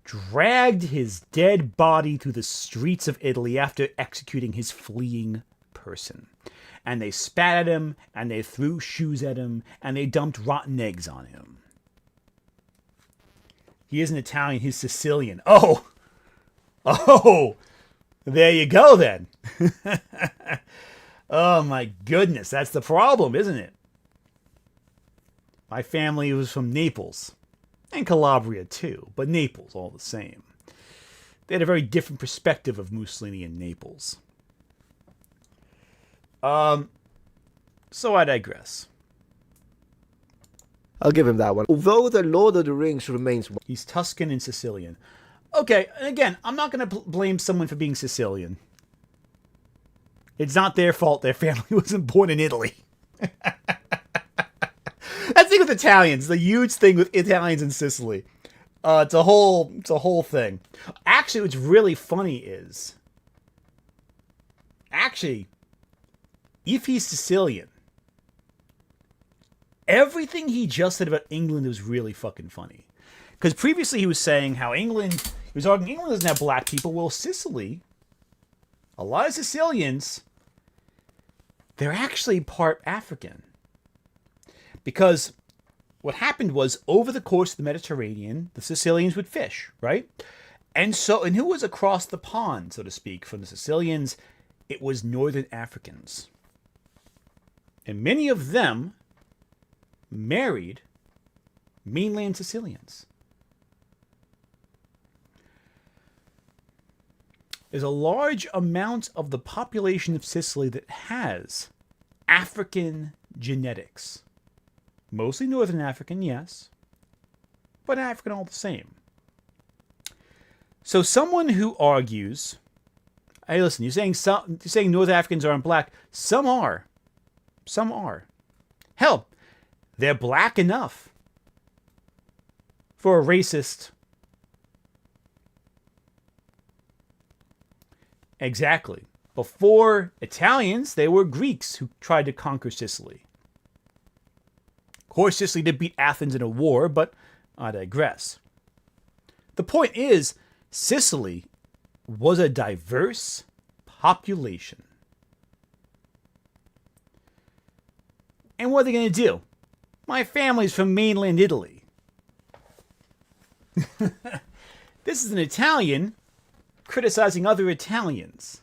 dragged his dead body through the streets of Italy after executing his fleeing person. And they spat at him, and they threw shoes at him, and they dumped rotten eggs on him. He isn't Italian, he's Sicilian. Oh, there you go then. Oh my goodness, that's the problem, isn't it? My family was from Naples, and Calabria too, but Naples all the same. They had a very different perspective of Mussolini in Naples. So I digress. I'll give him that one. Although the Lord of the Rings remains... He's Tuscan and Sicilian. Okay, and again, I'm not going to blame someone for being Sicilian. It's not their fault their family wasn't born in Italy. That's the thing with Italians. The huge thing with Italians in Sicily. It's a whole thing. Actually, what's really funny is... Actually, if he's Sicilian, everything he just said about England was really fucking funny. Because previously he was saying how he was arguing England doesn't have black people. Well, Sicily, a lot of Sicilians, they're actually part African. Because what happened was, over the course of the Mediterranean, the Sicilians would fish, right? And who was across the pond, so to speak, from the Sicilians? It was Northern Africans. And many of them married mainland Sicilians. There's a large amount of the population of Sicily that has African genetics. Mostly Northern African, yes, but African all the same. So someone who argues, hey, listen, you're saying North Africans aren't black. Some are. Some are. Hell, they're black enough for a racist. Exactly. Before Italians, they were Greeks who tried to conquer Sicily. Of course, Sicily did beat Athens in a war, but I digress. The point is, Sicily was a diverse population. And what are they going to do? My family's from mainland Italy. This is an Italian criticizing other Italians.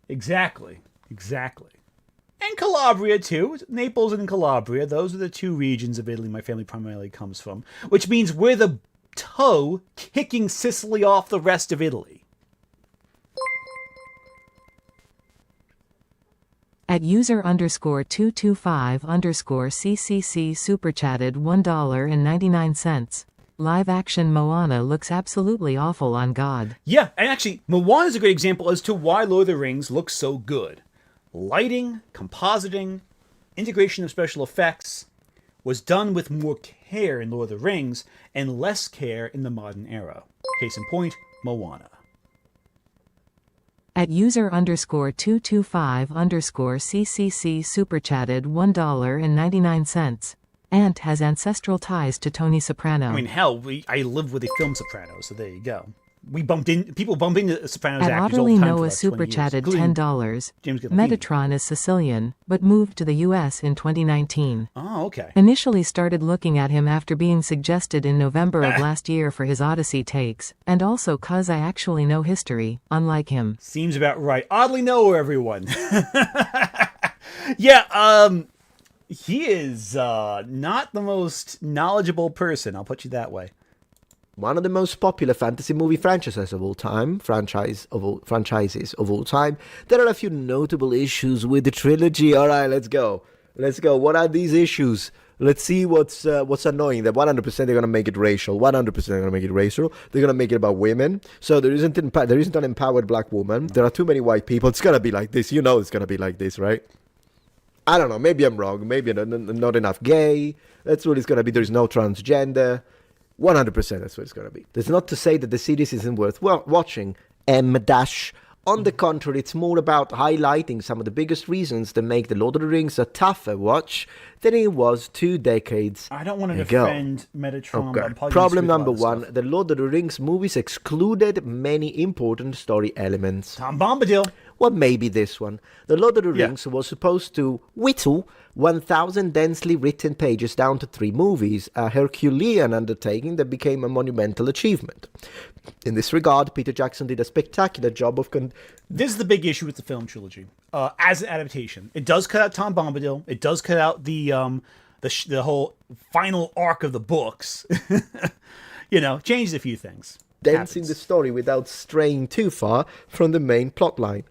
Exactly. And Calabria, too. Naples and Calabria. Those are the two regions of Italy my family primarily comes from. Which means we're the toe kicking Sicily off the rest of Italy. At user_225_CCC super chatted $1.99. Live action Moana looks absolutely awful on God. Yeah, and actually, Moana is a great example as to why Lord of the Rings looks so good. Lighting, compositing, integration of special effects was done with more care in Lord of the Rings and less care in the modern era. Case in point, Moana. At user_225_CCC super chatted $1.99. Ant has ancestral ties to Tony Soprano. I mean, hell, I lived with a film Sopranos, so there you go. People bump into Sopranos At actors all the time. Noah super chatted $10. Metatron is Sicilian, but moved to the US in 2019. Oh, okay. Initially started looking at him after being suggested in November of last year for his Odyssey takes, and also cause I actually know history, unlike him. Seems about right. Oddly know everyone. Yeah, he is not the most knowledgeable person, I'll put you that way. One of the most popular fantasy movie franchises of all time. Franchises of all time. There are a few notable issues with the trilogy. All right, let's go. What are these issues? Let's see what's annoying. That 100% they're gonna make it racial. 100% they're gonna make it racial. They're gonna make it about women. So there isn't an empowered black woman. There are too many white people. It's gonna be like this. You know it's gonna be like this, right? I don't know. Maybe I'm wrong. Maybe not enough gay. That's what it's gonna be. There's no transgender. 100% that's what it's going to be. That's not to say that the series isn't worth watching. M-O-N-A On the contrary, it's more about highlighting some of the biggest reasons that make The Lord of the Rings a tougher watch than it was 2 decades ago. I don't want to defend Metatron. Okay. But I'm probably Problem gonna number speak about 1, this The Lord of the Rings movies excluded many important story elements. stuff. Tom Bombadil. Well, maybe this one. The Lord of the Rings was supposed to whittle 1,000 densely written pages down to 3 movies, a Herculean undertaking that became a monumental achievement. In this regard, Peter Jackson did a spectacular job of... This is the big issue with the film trilogy. As an adaptation, it does cut out Tom Bombadil. It does cut out the whole final arc of the books. Changed a few things. Densing the story without straying too far from the main plotline.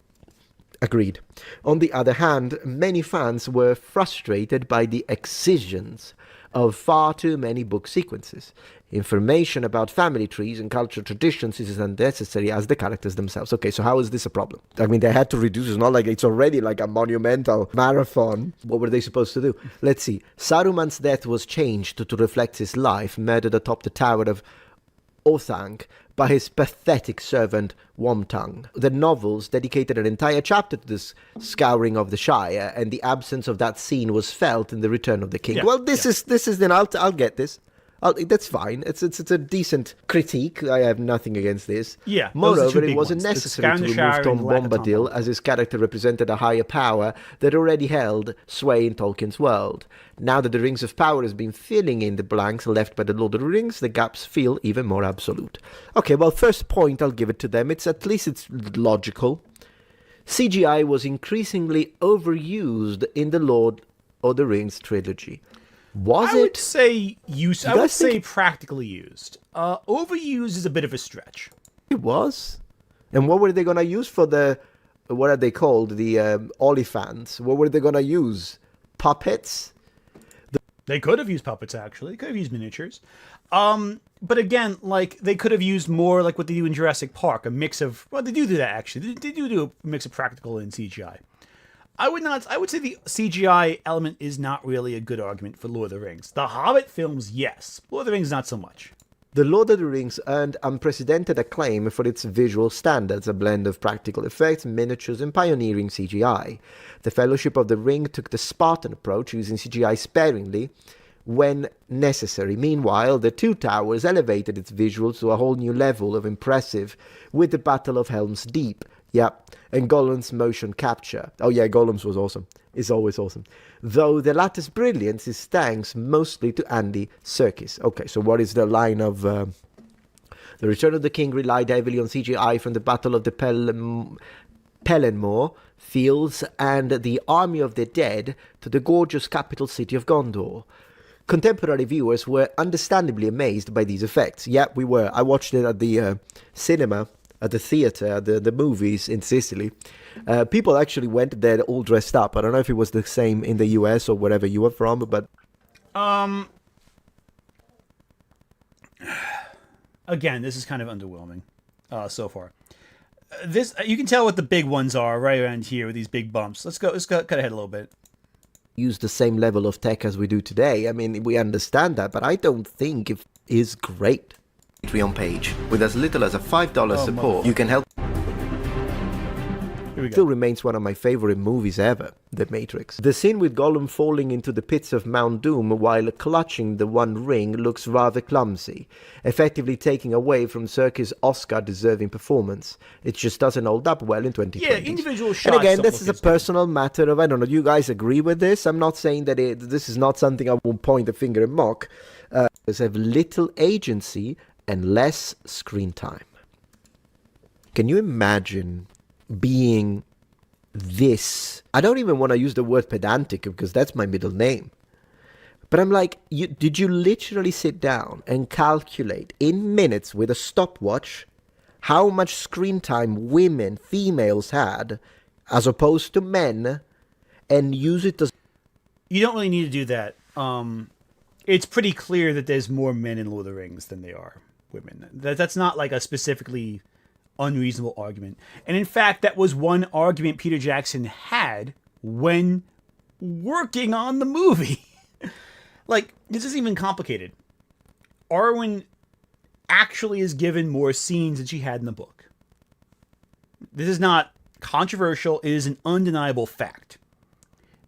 Agreed. On the other hand, many fans were frustrated by the excisions of far too many book sequences. Information about family trees and cultural traditions is as unnecessary as the characters themselves. Okay, so how is this a problem? I mean, they had to reduce. It's not like it's already like a monumental marathon. What were they supposed to do? Let's see. Saruman's death was changed to reflect his life, murdered atop the tower of Orthanc by his pathetic servant Wormtongue. The novels dedicated an entire chapter to this scouring of the Shire, and the absence of that scene was felt in The Return of the King. Well, this is then I'll get this. That's fine. It's a decent critique. I have nothing against this. Yeah. Moreover, it wasn't necessary to remove Tom Bombadil, as his character represented a higher power that already held sway in Tolkien's world. Now that the Rings of Power has been filling in the blanks left by the Lord of the Rings, the gaps feel even more absolute. Okay, well, first point, I'll give it to them. It's logical. CGI was increasingly overused in the Lord of the Rings trilogy. I would say practically used. Overused is a bit of a stretch. It was. And what were they going to use for what are they called? The Olifants. What were they going to use? Puppets? They could have used puppets, actually. They could have used miniatures. But again, they could have used more like what they do in Jurassic Park, a mix of... Well, they do that, actually. They do a mix of practical and CGI. I would say the CGI element is not really a good argument for Lord of the Rings. The Hobbit films, yes. Lord of the Rings, not so much. The Lord of the Rings earned unprecedented acclaim for its visual standards, a blend of practical effects, miniatures, and pioneering CGI. The Fellowship of the Ring took the Spartan approach, using CGI sparingly when necessary. Meanwhile, the Two Towers elevated its visuals to a whole new level of impressive with the Battle of Helm's Deep. Yeah, and Gollum's motion capture. Oh yeah, Gollum's was awesome. It's always awesome. Though the latter's brilliance is thanks mostly to Andy Serkis. Okay, so what is the line of... The Return of the King relied heavily on CGI from the Battle of the Pelennor Fields and the Army of the Dead to the gorgeous capital city of Gondor. Contemporary viewers were understandably amazed by these effects. Yeah, we were. I watched it at the cinema, at the theater, the movies in Sicily. People actually went there all dressed up. I don't know if it was the same in the US or wherever you were from, but... Again, this is kind of underwhelming so far. This you can tell what the big ones are right around here with these big bumps. Let's cut ahead a little bit. Use the same level of tech as we do today. I mean, we understand that, but I don't think it is great. Patreon page. With as little as a $5 support, you can help. Here we go. Still remains one of my favorite movies ever, The Matrix. The scene with Gollum falling into the pits of Mount Doom while clutching the One Ring looks rather clumsy, effectively taking away from Serkis' Oscar-deserving performance. It just doesn't hold up well in 2020. Yeah, individual shots. And again, this is a personal matter of, I don't know, do you guys agree with this? I'm not saying that this is not something I will point the finger and mock. They have little agency and less screen time. Can you imagine being this? I don't even want to use the word pedantic because that's my middle name. But I'm like, did you literally sit down and calculate in minutes with a stopwatch how much screen time females had as opposed to men and use it as... You don't really need to do that. It's pretty clear that there's more men in Lord of the Rings than there are women. That's not like a specifically unreasonable argument. And in fact, that was one argument Peter Jackson had when working on the movie. Like, this isn't even complicated. Arwen actually is given more scenes than she had in the book. this is not controversial. It is an undeniable fact.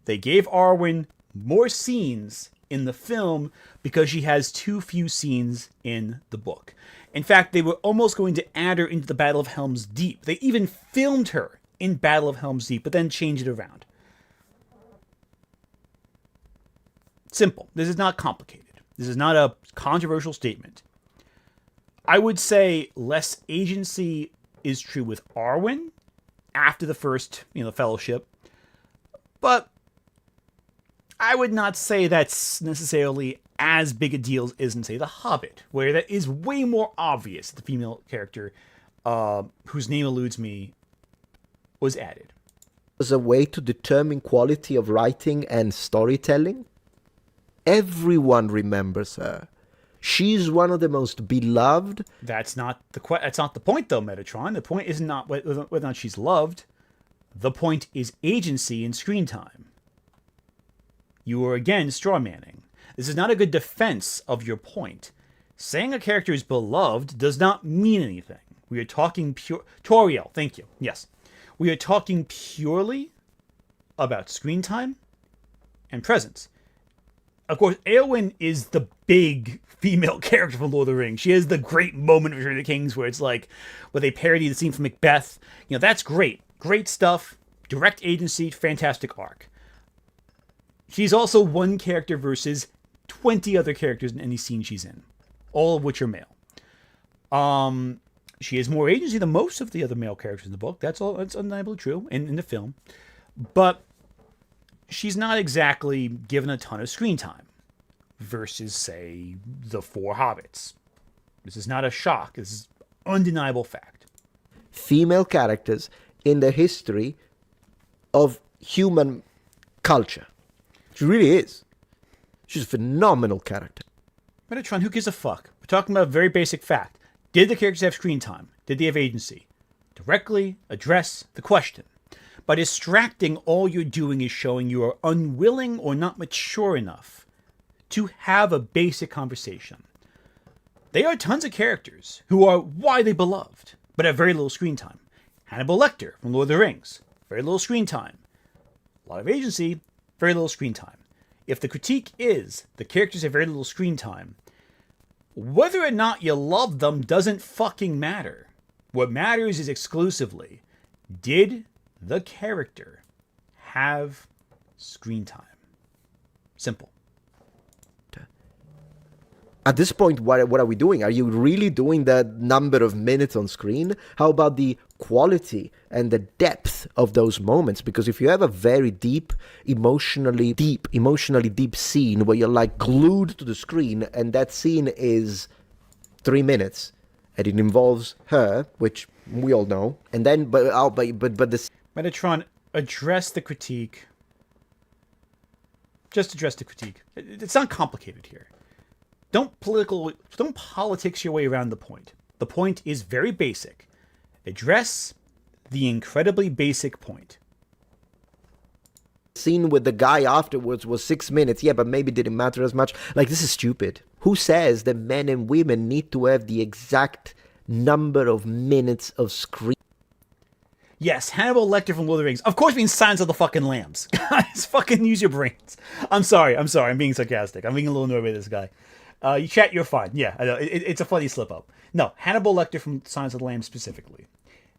They gave Arwen more scenes in the film because she has too few scenes in the book. In fact, they were almost going to add her into the Battle of Helm's Deep. They even filmed her in Battle of Helm's Deep, but then changed it around. Simple. This is not complicated. This is not a controversial statement. I would say less agency is true with Arwen after the first, fellowship. But I would not say that's necessarily as big a deal as in, say, The Hobbit, where that is way more obvious the female character, whose name eludes me, was added. As a way to determine quality of writing and storytelling, everyone remembers her. She's one of the most beloved. That's not the point, though, Metatron. The point is not whether or not she's loved. The point is agency and screen time. You are again strawmanning. This is not a good defense of your point. Saying a character is beloved does not mean anything. We are talking Toriel, thank you. Yes. We are talking purely about screen time and presence. Of course, Éowyn is the big female character from Lord of the Rings. She has the great moment of Return of the Kings where it's like, where they parody the scene from Macbeth. That's great. Great stuff. Direct agency, fantastic arc. She's also one character versus 20 other characters in any scene she's in, all of which are male. She has more agency than most of the other male characters in the book. That's undeniably true in the film. But she's not exactly given a ton of screen time versus, say, the four hobbits. This is not a shock. This is undeniable fact. Female characters in the history of human culture. She really is. She's a phenomenal character. Metatron, who gives a fuck? We're talking about a very basic fact. Did the characters have screen time? Did they have agency? Directly address the question. By distracting, all you're doing is showing you are unwilling or not mature enough to have a basic conversation. There are tons of characters who are widely beloved, but have very little screen time. Hannibal Lecter from Lord of the Rings, very little screen time. A lot of agency, very little screen time. If the critique is the characters have very little screen time, whether or not you love them doesn't fucking matter. What matters is exclusively, did the character have screen time? Simple. At this point, what are we doing? Are you really doing that number of minutes on screen? How about the quality and the depth of those moments? Because if you have a very emotionally deep scene where you're like glued to the screen, and that scene is 3 minutes, and it involves her, which we all know, and then but this Metatron, address the critique. Just address the critique. It's not complicated here. Don't politics your way around the point. The point is very basic. Address the incredibly basic point. Scene with the guy afterwards was 6 minutes. Yeah, but maybe didn't matter as much. Like, this is stupid. Who says that men and women need to have the exact number of minutes of screen? Yes, Hannibal Lecter from Lord of the Rings. Of course means Silence of the fucking Lambs. Guys, fucking use your brains. I'm sorry. I'm being sarcastic. I'm being a little annoyed by this guy. You chat, you're fine. Yeah, I know. It's a funny slip-up. No, Hannibal Lecter from Silence of the Lambs specifically.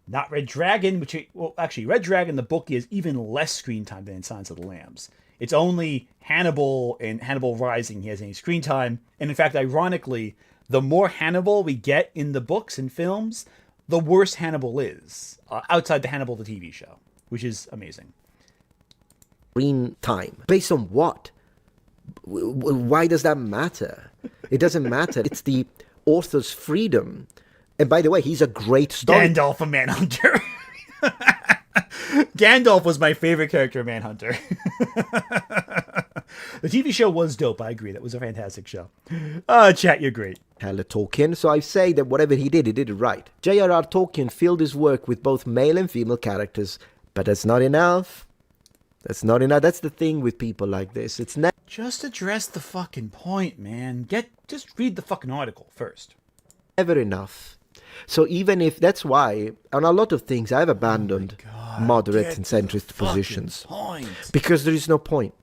Not Red Dragon, Red Dragon, the book, is even less screen time than in Silence of the Lambs. It's only Hannibal and Hannibal Rising he has any screen time. And in fact, ironically, the more Hannibal we get in the books and films, the worse Hannibal is, outside the Hannibal the TV show, which is amazing. Screen time. Based on what? Why does that matter? It doesn't matter. It's the author's freedom. And by the way, he's a great story. Gandalf of Manhunter. Gandalf was my favorite character in Manhunter. The TV show was dope, I agree. That was a fantastic show. Chat, you're great. Hella Tolkien, so I say that whatever he did it right. J.R.R. Tolkien filled his work with both male and female characters, but that's not enough. That's not enough. That's the thing with people like this. It's not. Just address the fucking point, man. Just read the fucking article first. Never enough. So even if that's why on a lot of things I've abandoned moderate and centrist positions because there is no point.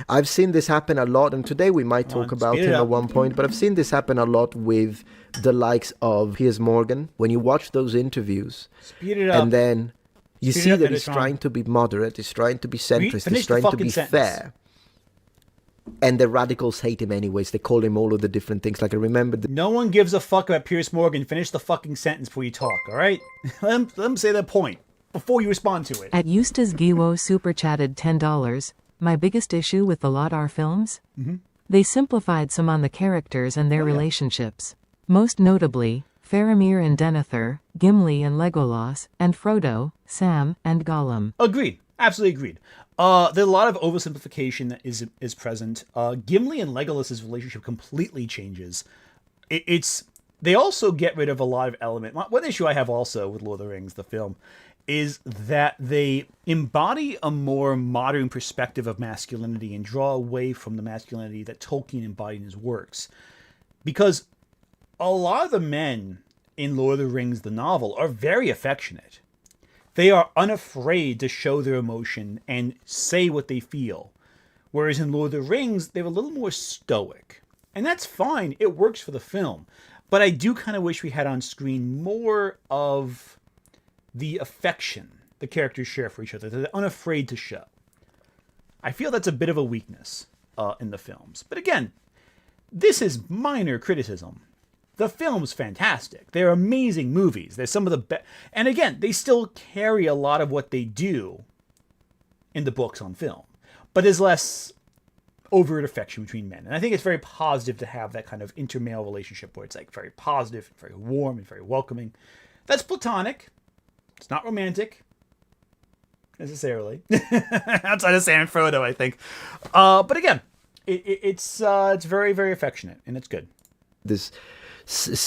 I've seen this happen a lot, and today we might talk about him at one point, but I've seen this happen a lot with the likes of Piers Morgan. When you watch those interviews, and then you see that he's trying to be moderate, he's trying to be centrist, he's trying to be fair. And the radicals hate him anyways. They call him all of the different things. Like I remember... No one gives a fuck about Piers Morgan. Finish the fucking sentence before you talk, all right? let them say their point before you respond to it. At Eustace Giwo super chatted $10. My biggest issue with the lot are films? They simplified some on the characters and their relationships. Most notably, Faramir and Denethor, Gimli and Legolas, and Frodo, Sam, and Gollum. Agreed. Absolutely agreed. There's a lot of oversimplification that is present. Gimli and Legolas's relationship completely changes. They also get rid of a lot of element. One issue I have also with Lord of the Rings, the film, is that they embody a more modern perspective of masculinity and draw away from the masculinity that Tolkien embodied in his works. Because a lot of the men in Lord of the Rings, the novel, are very affectionate. They are unafraid to show their emotion and say what they feel. Whereas in Lord of the Rings, they're a little more stoic. And that's fine. It works for the film. But I do kind of wish we had on screen more of the affection the characters share for each other. They're unafraid to show. I feel that's a bit of a weakness in the films. But again, this is minor criticism. The film's fantastic. They're amazing movies. They're some of the best. And again, they still carry a lot of what they do in the books on film. But there's less overt affection between men. And I think it's very positive to have that kind of intermale relationship where it's like very positive, very warm, and very welcoming. That's platonic. It's not romantic, necessarily. Outside of Sam and Frodo, I think. But again, it's very, very affectionate, and it's good. This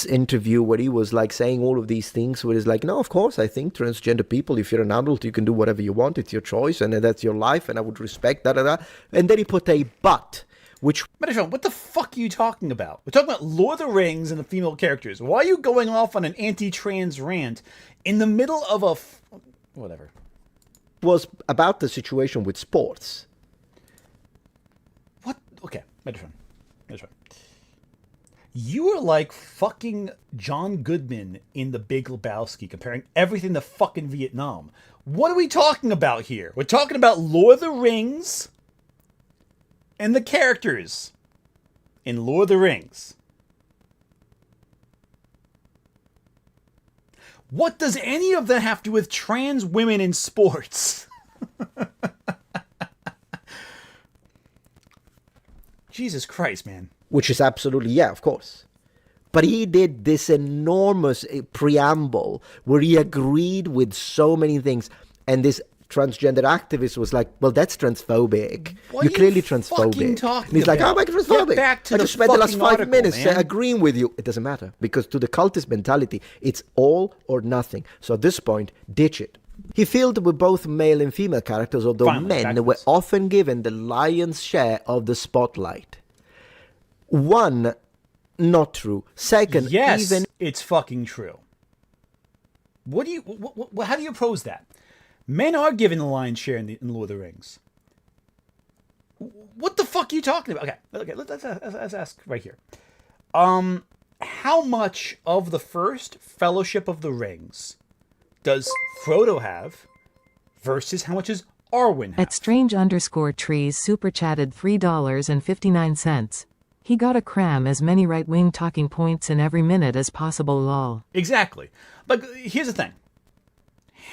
interview where he was like saying all of these things where he's like, no, of course, I think transgender people, if you're an adult, you can do whatever you want. It's your choice, and that's your life, and I would respect that. And then he put a but. Which Metatron, what the fuck are you talking about? We're talking about Lord of the Rings and the female characters. Why are you going off on an anti-trans rant in the middle of a whatever? Was about the situation with sports. What? Okay, Metatron. You are like fucking John Goodman in The Big Lebowski, comparing everything to fucking Vietnam. What are we talking about here? We're talking about Lord of the Rings and the characters in Lord of the Rings. What does any of that have to do with trans women in sports? Jesus Christ, man. Which is absolutely, yeah, of course. But he did this enormous preamble where he agreed with so many things. And this transgender activist was like, well, that's transphobic. You're clearly transphobic. And he's like, oh, I'm transphobic. I just spent the last 5 minutes agreeing with you. It doesn't matter, because to the cultist mentality, it's all or nothing. So at this point, ditch it. He filled with both male and female characters, although men were often given the lion's share of the spotlight. One, not true. Second, yes, it's fucking true. What do you? How do you oppose that? Men are given the lion's share in Lord of the Rings. What the fuck are you talking about? Okay. Let's ask right here. How much of the first Fellowship of the Rings does Frodo have versus how much does Arwen have? At Strange_Trees super chatted $3.59. He gotta cram as many right-wing talking points in every minute as possible, lol. Exactly. But here's the thing.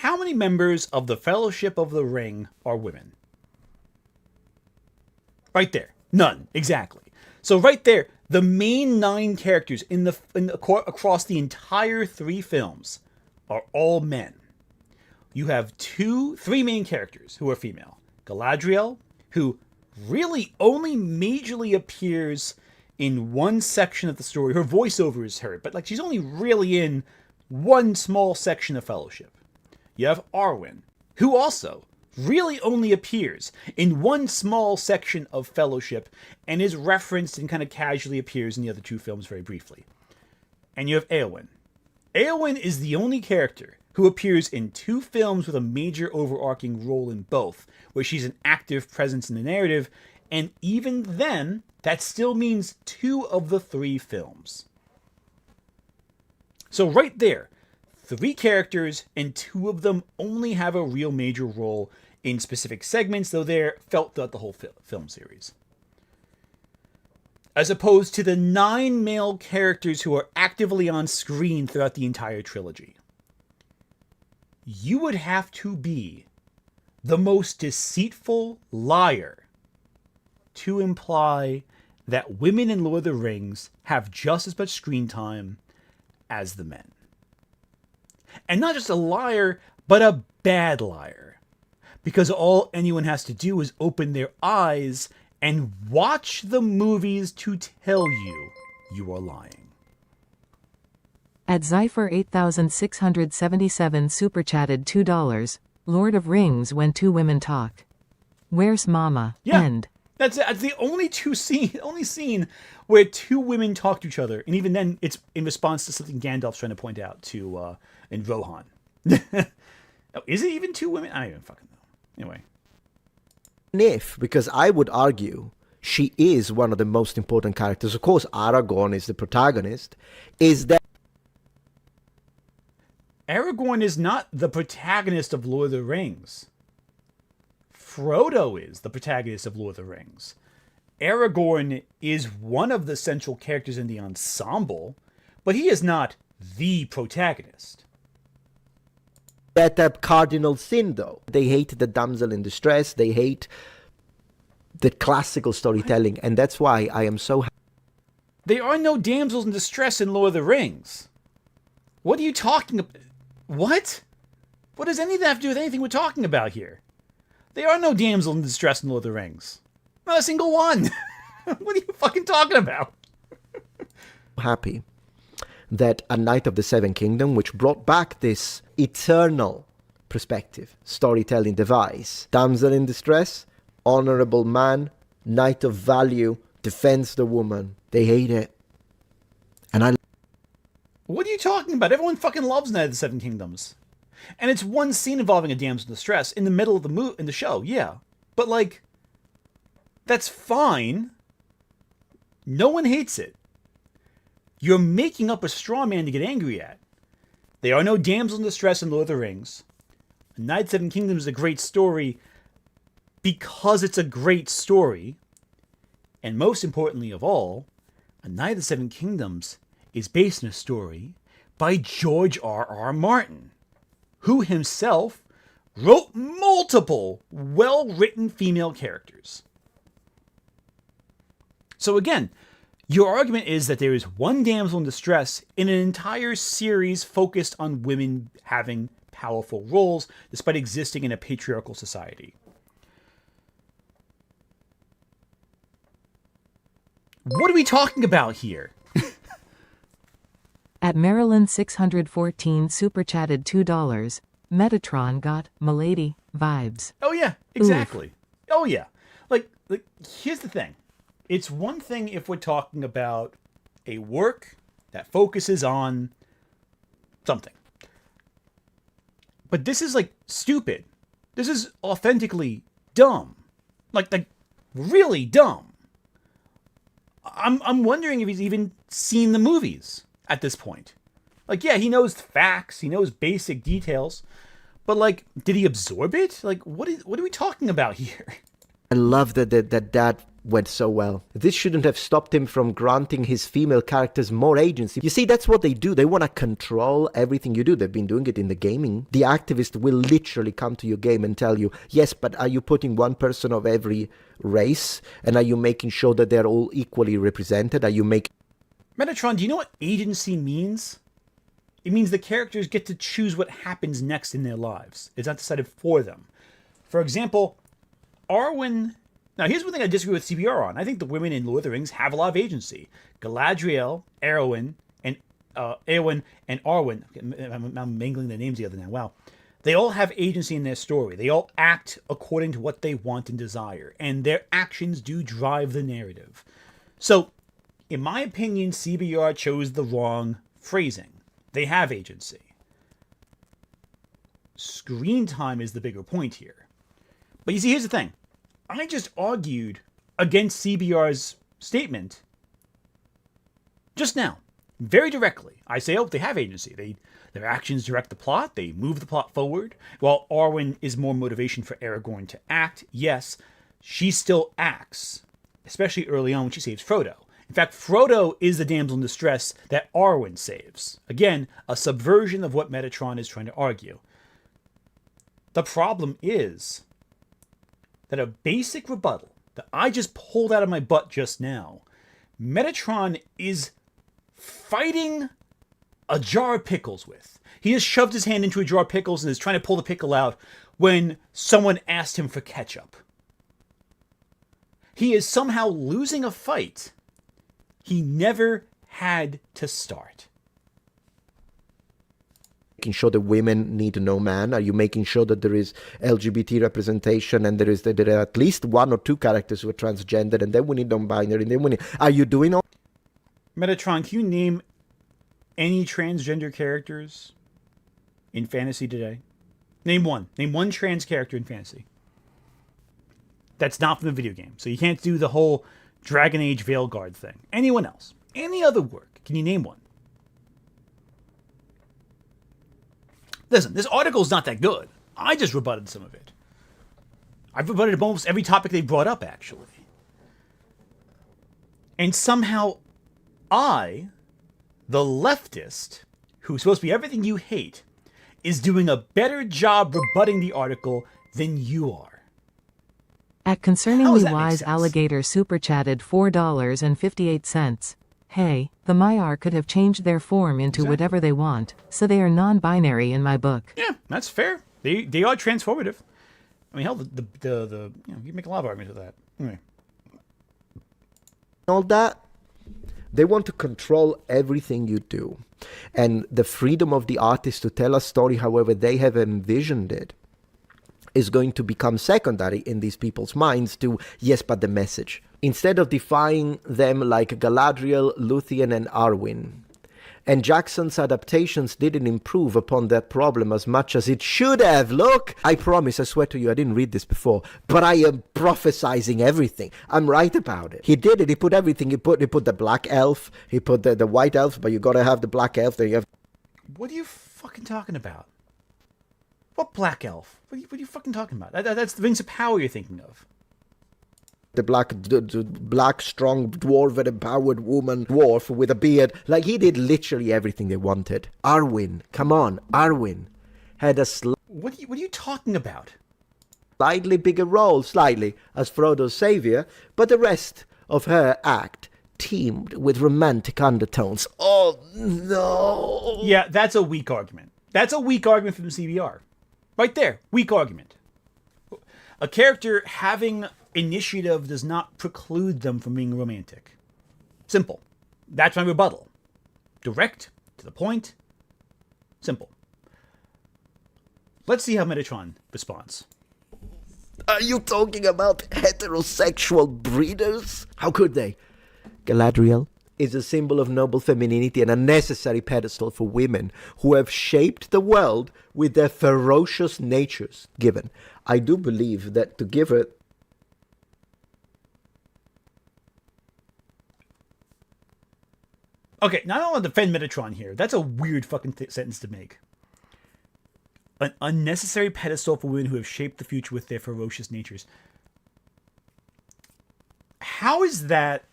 How many members of the Fellowship of the Ring are women? Right there. None. Exactly. So right there, the main 9 characters across the entire 3 films are all men. You have 3 main characters who are female. Galadriel, who really only majorly appears in one section of the story. Her voiceover is heard, but like she's only really in one small section of Fellowship. You have Arwen, who also really only appears in one small section of Fellowship and is referenced and kind of casually appears in the other 2 films very briefly. And you have Éowyn. Éowyn is the only character who appears in 2 films with a major overarching role in both, where she's an active presence in the narrative, and even then, that still means 2 of the 3 films. So right there, 3 characters, and 2 of them only have a real major role in specific segments, though they're felt throughout the whole film series. As opposed to the 9 male characters who are actively on screen throughout the entire trilogy. You would have to be the most deceitful liar to imply that women in Lord of the Rings have just as much screen time as the men. And not just a liar, but a bad liar. Because all anyone has to do is open their eyes and watch the movies to tell you are lying. At Zypher 8677 super chatted $2. Lord of Rings when 2 women talk. Where's Mama? Yeah, End. That's the only only scene where 2 women talk to each other, and even then, it's in response to something Gandalf's trying to point out to in Rohan. Oh, is it even 2 women? I don't even fucking know. Anyway, because I would argue she is one of the most important characters. Of course, Aragorn is the protagonist. Is that Aragorn is not the protagonist of Lord of the Rings. Frodo is the protagonist of Lord of the Rings. Aragorn is one of the central characters in the ensemble, but he is not the protagonist. that a cardinal sin, though? They hate the damsel in distress. They hate the classical storytelling, and that's why I am so happy. There are no damsels in distress in Lord of the Rings. What are you talking about? What? What does any of that have to do with anything we're talking about here? There are no damsels in distress in Lord of the Rings. Not a single one. What are you fucking talking about? Happy that A Knight of the Seven Kingdom, which brought back this eternal perspective, storytelling device, damsel in distress, honorable man, knight of value, defends the woman. They hate it. And I... What are you talking about? Everyone fucking loves Knight of the Seven Kingdoms. And it's one scene involving a damsel in distress in the middle of in the show, yeah. But like, that's fine. No one hates it. You're making up a straw man to get angry at. There are no damsels in distress in Lord of the Rings. A Knight of the Seven Kingdoms is a great story because it's a great story. And most importantly of all, A Knight of the Seven Kingdoms is based on a story by George R.R. Martin, who himself wrote multiple well-written female characters. So again, your argument is that there is one damsel in distress in an entire series focused on women having powerful roles despite existing in a patriarchal society. What are we talking about here? At Maryland 614 super chatted $2. Metatron got Milady vibes. Oh yeah, exactly. Oof. Oh yeah. Like here's the thing. It's one thing if we're talking about a work that focuses on something. But this is like stupid. This is authentically dumb. Like really dumb. I'm wondering if he's even seen the movies at this point. Like, yeah, he knows facts, he knows basic details, but like, did he absorb it? Like, what are we talking about here? I love that went so well. This shouldn't have stopped him from granting his female characters more agency. You see, that's what they do. They want to control everything you do. They've been doing it in the gaming. The activist will literally come to your game and tell you, yes, but are you putting one person of every race? And are you making sure that they're all equally represented? Are you making... Metatron, do you know what agency means? It means the characters get to choose what happens next in their lives. It's not decided for them. For example, Arwen... Now, here's one thing I disagree with CBR on. I think the women in Lord of the Rings have a lot of agency. Galadriel, Arwen, and Arwen. I'm mangling their names together now. Wow. They all have agency in their story. They all act according to what they want and desire. And their actions do drive the narrative. So, in my opinion, CBR chose the wrong phrasing. They have agency. Screen time is the bigger point here. But you see, here's the thing. I just argued against CBR's statement just now, very directly. I say, oh, they have agency. Their actions direct the plot. They move the plot forward. While Arwen is more motivation for Aragorn to act, yes, she still acts, especially early on when she saves Frodo. In fact, Frodo is the damsel in distress that Arwen saves. Again, a subversion of what Metatron is trying to argue. The problem is that a basic rebuttal that I just pulled out of my butt just now, Metatron is fighting a jar of pickles with. He has shoved his hand into a jar of pickles and is trying to pull the pickle out when someone asked him for ketchup. He is somehow losing a fight he never had to start. Making sure that women need no man? Are you making sure that there is LGBT representation and there are at least one or two characters who are transgender, and then we need non-binary, and then we need... Are you doing all... Metatron, can you name any transgender characters in fantasy today? Name one. Name one trans character in fantasy. That's not from the video game. So you can't do the whole Dragon Age Veilguard thing. Anyone else? Any other work? Can you name one? Listen, this article's not that good. I just rebutted some of it. I've rebutted almost every topic they brought up, actually. And somehow I, the leftist, who's supposed to be everything you hate, is doing a better job rebutting the article than you are. At Concerningly Wise Alligator super chatted $4.58. Hey, the Maiar could have changed their form into whatever they want, so they are non-binary in my book. Yeah, that's fair. They are transformative. I mean, hell, you make a lot of arguments with that. Anyway. All that, they want to control everything you do. And the freedom of the artist to tell a story however they have envisioned it is going to become secondary in these people's minds to, yes, but the message. Instead of defying them like Galadriel, Luthien, and Arwen. And Jackson's adaptations didn't improve upon that problem as much as it should have. Look, I promise, I swear to you, I didn't read this before, but I am prophesizing everything. I'm right about it. He did it. He put everything. He put the black elf. He put the white elf, but you got to have the black elf. Then you have... What are you fucking talking about? What black elf? What are you fucking talking about? That's the Rings of Power you're thinking of. The black, strong, dwarven, empowered woman dwarf with a beard. Like, he did literally everything they wanted. Arwen, come on, Arwen had a What are you talking about? Slightly bigger role, slightly, as Frodo's savior, but the rest of her act teemed with romantic undertones. Oh, no. Yeah, that's a weak argument. That's a weak argument from the CBR. Right there, weak argument. A character having initiative does not preclude them from being romantic. Simple. That's my rebuttal. Direct, to the point, simple. Let's see how Metatron responds. Are you talking about heterosexual breeders? How could they? Galadriel is a symbol of noble femininity and a necessary pedestal for women who have shaped the world with their ferocious natures. Given, I do believe that to give her... Okay, now I don't want to defend Metatron here. That's a weird fucking sentence to make. An unnecessary pedestal for women who have shaped the future with their ferocious natures. How is that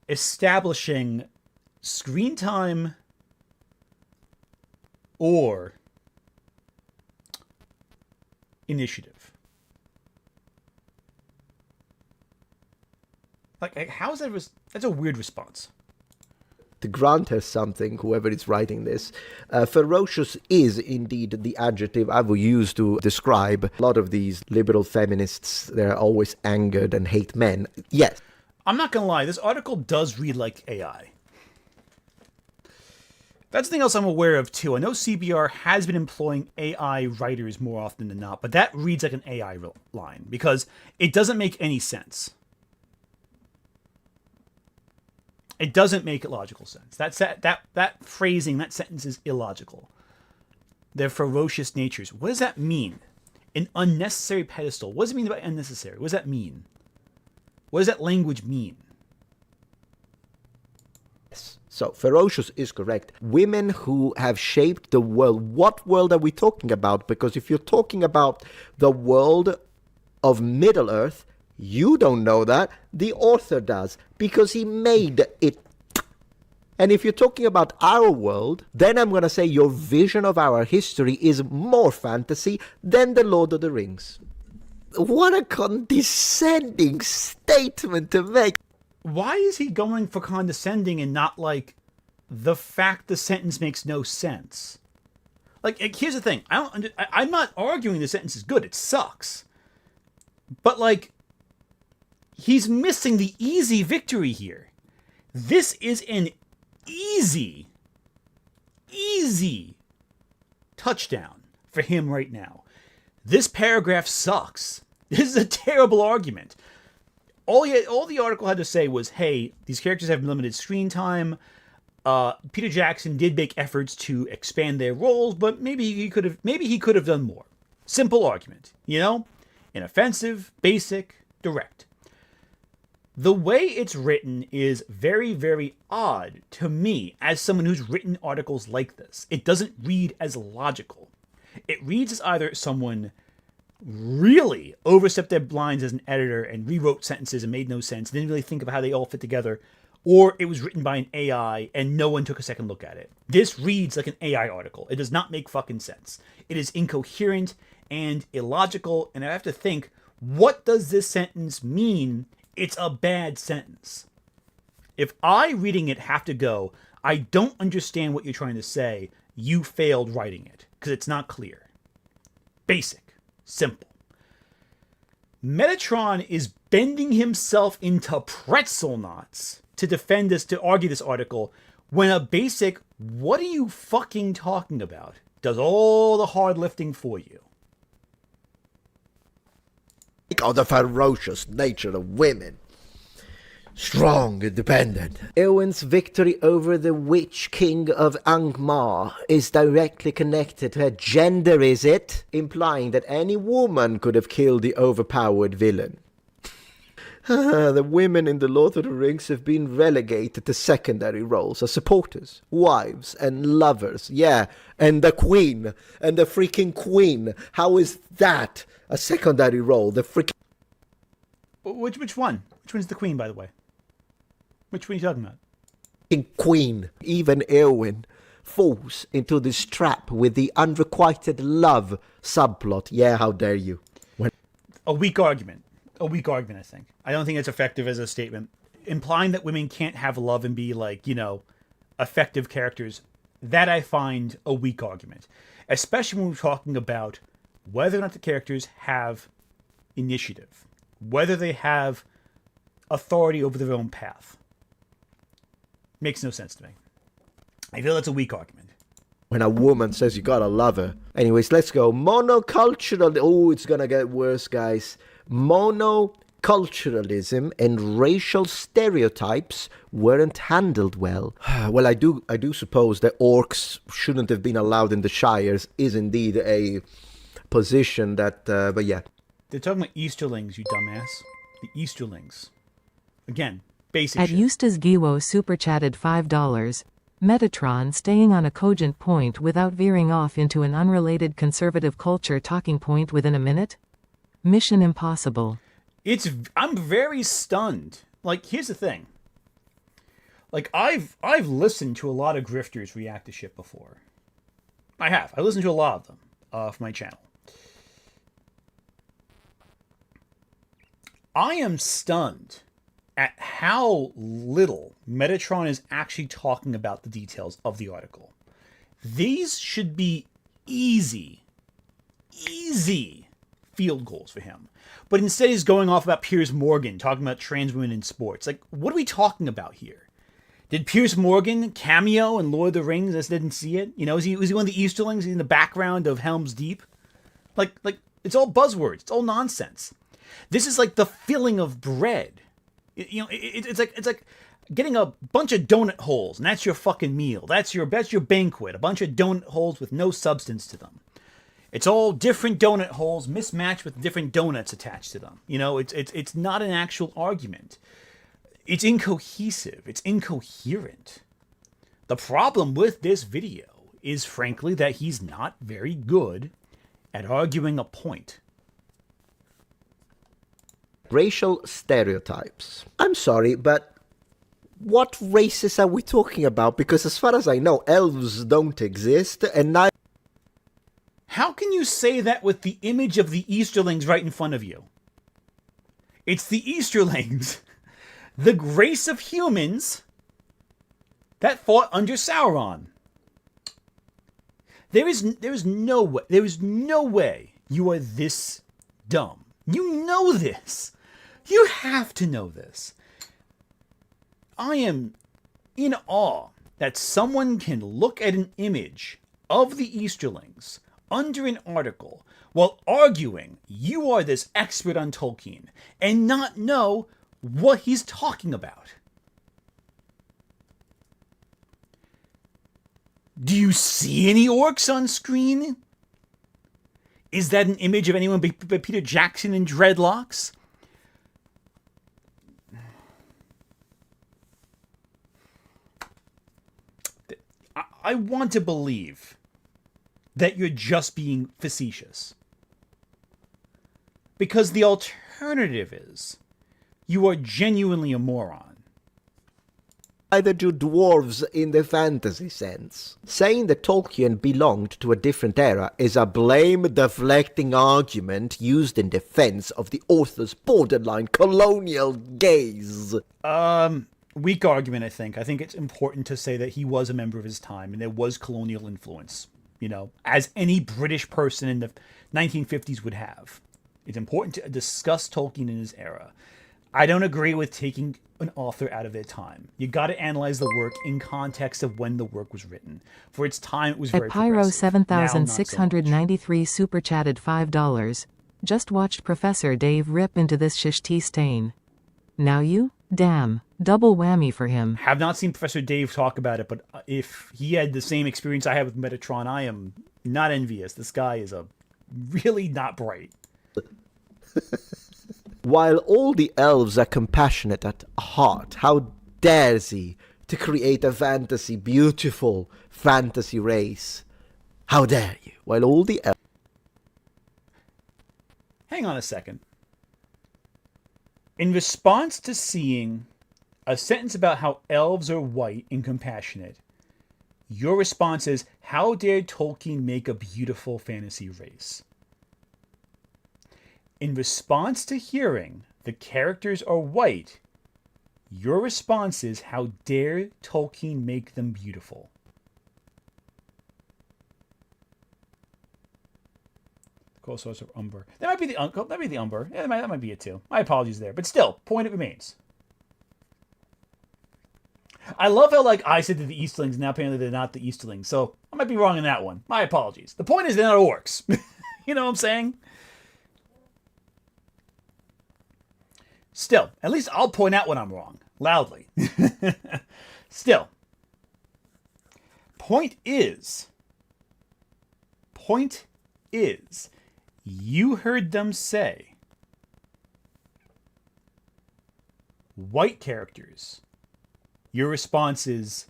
establishing screen time or initiative? Like how is that? That's a weird response. To grant her something, whoever is writing this, ferocious is indeed the adjective I will use to describe a lot of these liberal feminists. They're always angered and hate men. Yes. I'm not going to lie, this article does read like AI. That's something else I'm aware of, too. I know CBR has been employing AI writers more often than not, but that reads like an AI line, because it doesn't make any sense. It doesn't make logical sense. That phrasing, that sentence is illogical. Their ferocious natures. What does that mean? An unnecessary pedestal. What does it mean by unnecessary? What does that mean? What does that language mean? So, ferocious is correct. Women who have shaped the world. What world are we talking about? Because if you're talking about the world of Middle-earth, you don't know that. The author does, because he made it. And if you're talking about our world, then I'm going to say your vision of our history is more fantasy than The Lord of the Rings. What a condescending statement to make. Why is he going for condescending and not like the fact the sentence makes no sense? Like, here's the thing. I'm not arguing the sentence is good. It sucks. But like, he's missing the easy victory here. This is an easy touchdown for him right now. This paragraph sucks. This is a terrible argument. All the article had to say was, hey, these characters have limited screen time. Peter Jackson did make efforts to expand their roles, but maybe he could have done more. Simple argument, you know? Inoffensive, basic, direct. The way it's written is very, very odd to me as someone who's written articles like this. It doesn't read as logical. It reads as either someone really overstepped their lines as an editor and rewrote sentences and made no sense, didn't really think about how they all fit together, or it was written by an AI and no one took a second look at it. This reads like an AI article. It does not make fucking sense. It is incoherent and illogical, and I have to think, what does this sentence mean? It's a bad sentence. If I, reading it, have to go, I don't understand what you're trying to say, you failed writing it, because it's not clear. Basic. Simple. Metatron is bending himself into pretzel knots to defend this, to argue this article, when a basic, what are you fucking talking about, does all the hard lifting for you. Oh, the ferocious nature of women. Strong, independent. Eowyn's victory over the Witch King of Angmar is directly connected to her gender, is it? Implying that any woman could have killed the overpowered villain. The women in The Lord of the Rings have been relegated to secondary roles as supporters, wives, and lovers. Yeah, and the queen, and the freaking queen. How is that a secondary role? The freaking... Which one? Which one's the queen, by the way? Which one are you talking about? Queen. Even Eowyn falls into this trap with the unrequited love subplot. Yeah, how dare you? A weak argument. A weak argument, I think. I don't think it's effective as a statement. Implying that women can't have love and be, like, you know, effective characters, that I find a weak argument. Especially when we're talking about whether or not the characters have initiative. Whether they have authority over their own path. Makes no sense to me. I feel that's a weak argument. When a woman says you gotta love her. Anyways, let's go. Monocultural... Oh, it's gonna get worse, guys. Monoculturalism and racial stereotypes weren't handled well. Well, I do suppose that orcs shouldn't have been allowed in the Shires is indeed a position that... but yeah. They're talking about Easterlings, you dumbass. The Easterlings. Again, basic At shit. Eustace Giwo super chatted $5. Metatron staying on a cogent point without veering off into an unrelated conservative culture talking point within a minute? Mission impossible. I'm very stunned. Like, here's the thing. Like, I've listened to a lot of grifters react to shit before. I have. I listened to a lot of them for my channel. I am stunned at how little Metatron is actually talking about the details of the article. These should be easy field goals for him. But instead he's going off about Piers Morgan, talking about trans women in sports. Like, what are we talking about here? Did Piers Morgan cameo in Lord of the Rings? I just didn't see it. You know, was he one of the Easterlings in the background of Helm's Deep? Like it's all buzzwords. It's all nonsense. This is like the filling of bread. It's like getting a bunch of donut holes, and that's your fucking meal. That's your banquet. A bunch of donut holes with no substance to them. It's all different donut holes mismatched with different donuts attached to them. It's not an actual argument. It's incohesive. It's incoherent. The problem with this video is, frankly, that he's not very good at arguing a point. Racial stereotypes. I'm sorry, but what races are we talking about? Because as far as I know, elves don't exist, and neither... How can you say that with the image of the Easterlings right in front of you? It's the Easterlings, the race of humans that fought under Sauron. There is no way you are this dumb. You know this. You have to know this. I am in awe that someone can look at an image of the Easterlings under an article while arguing you are this expert on Tolkien and not know what he's talking about. Do you see any orcs on screen? Is that an image of anyone but Peter Jackson in dreadlocks? I want to believe that you're just being facetious. Because the alternative is you are genuinely a moron. Either do dwarves in the fantasy sense. Saying that Tolkien belonged to a different era is a blame-deflecting argument used in defense of the author's borderline colonial gaze. Weak argument, I think. I think it's important to say that he was a member of his time and there was colonial influence, as any British person in the 1950s would have. It's important to discuss Tolkien in his era. I don't agree with taking an author out of their time. You got to analyze the work in context of when the work was written. For its time, it was very At Pyro progressive. 7693 super chatted $5. Just watched Professor Dave rip into this shish tea stain. Now you? Damn. Double whammy for him. Have not seen Professor Dave talk about it, but if he had the same experience I had with Metatron, I am not envious. This guy is really not bright. While all the elves are compassionate at heart, how dares he to create a beautiful fantasy race? How dare you? While all the elves... Hang on a second. In response to seeing a sentence about how elves are white and compassionate, your response is, how dare Tolkien make a beautiful fantasy race? In response to hearing the characters are white, your response is, how dare Tolkien make them beautiful? Co-source of Umber. That might be the Umber. Yeah, that might be it too. My apologies there. But still, point it remains. I love how, I said to the Easterlings, now apparently they're not the Easterlings. So, I might be wrong in that one. My apologies. The point is they're not orcs. You know what I'm saying? Still, at least I'll point out when I'm wrong. Loudly. Still. Point is, you heard them say white characters. Your response is,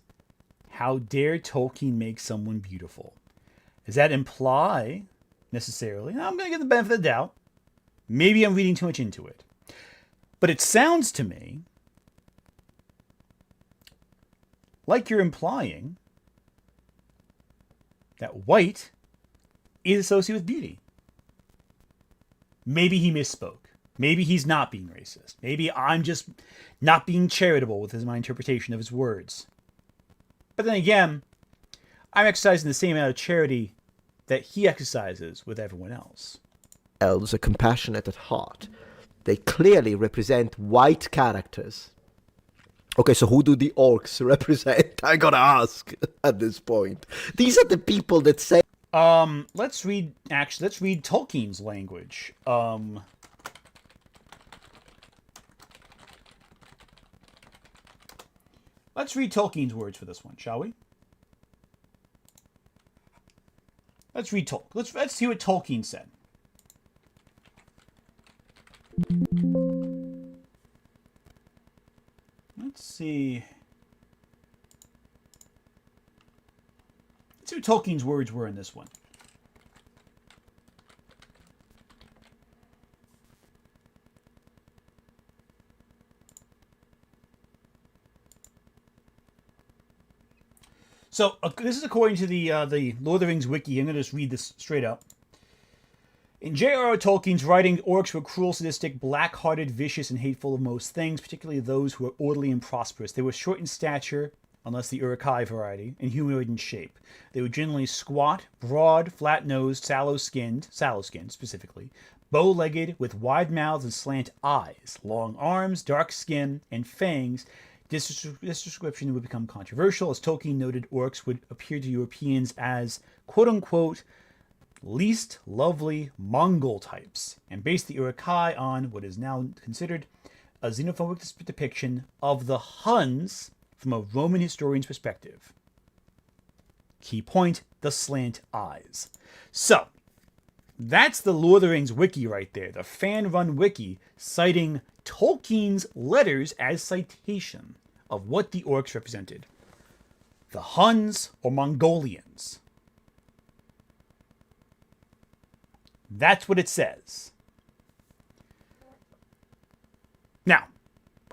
how dare Tolkien make someone beautiful? Does that imply, necessarily, I'm going to give the benefit of the doubt, maybe I'm reading too much into it, but it sounds to me like you're implying that white is associated with beauty. Maybe he misspoke. Maybe he's not being racist. Maybe I'm just not being charitable with my interpretation of his words. But then again, I'm exercising the same amount of charity that he exercises with everyone else. Elves are compassionate at heart. They clearly represent white characters. Okay, so who do the orcs represent? I gotta ask at this point. These are the people that say... let's read Tolkien's language. Let's read Tolkien's words for this one, shall we? Let's read Tolkien. Let's see what Tolkien said. Let's see. Let's see what Tolkien's words were in this one. So this is according to the Lord of the Rings wiki. I'm going to just read this straight up. In J.R.R. Tolkien's writing, orcs were cruel, sadistic, black-hearted, vicious, and hateful of most things, particularly those who were orderly and prosperous. They were short in stature, unless the Uruk-hai variety, and humanoid in shape. They were generally squat, broad, flat-nosed, sallow-skinned specifically, bow-legged, with wide mouths and slant eyes, long arms, dark skin, and fangs. This description would become controversial, as Tolkien noted orcs would appear to Europeans as, quote-unquote, least lovely Mongol types, and based the Uruk-hai on what is now considered a xenophobic depiction of the Huns from a Roman historian's perspective. Key point, the slant eyes. So, that's the Lord of the Rings wiki right there, the fan-run wiki, citing Tolkien's letters as citation of what the orcs represented. The Huns or Mongolians. That's what it says. Now,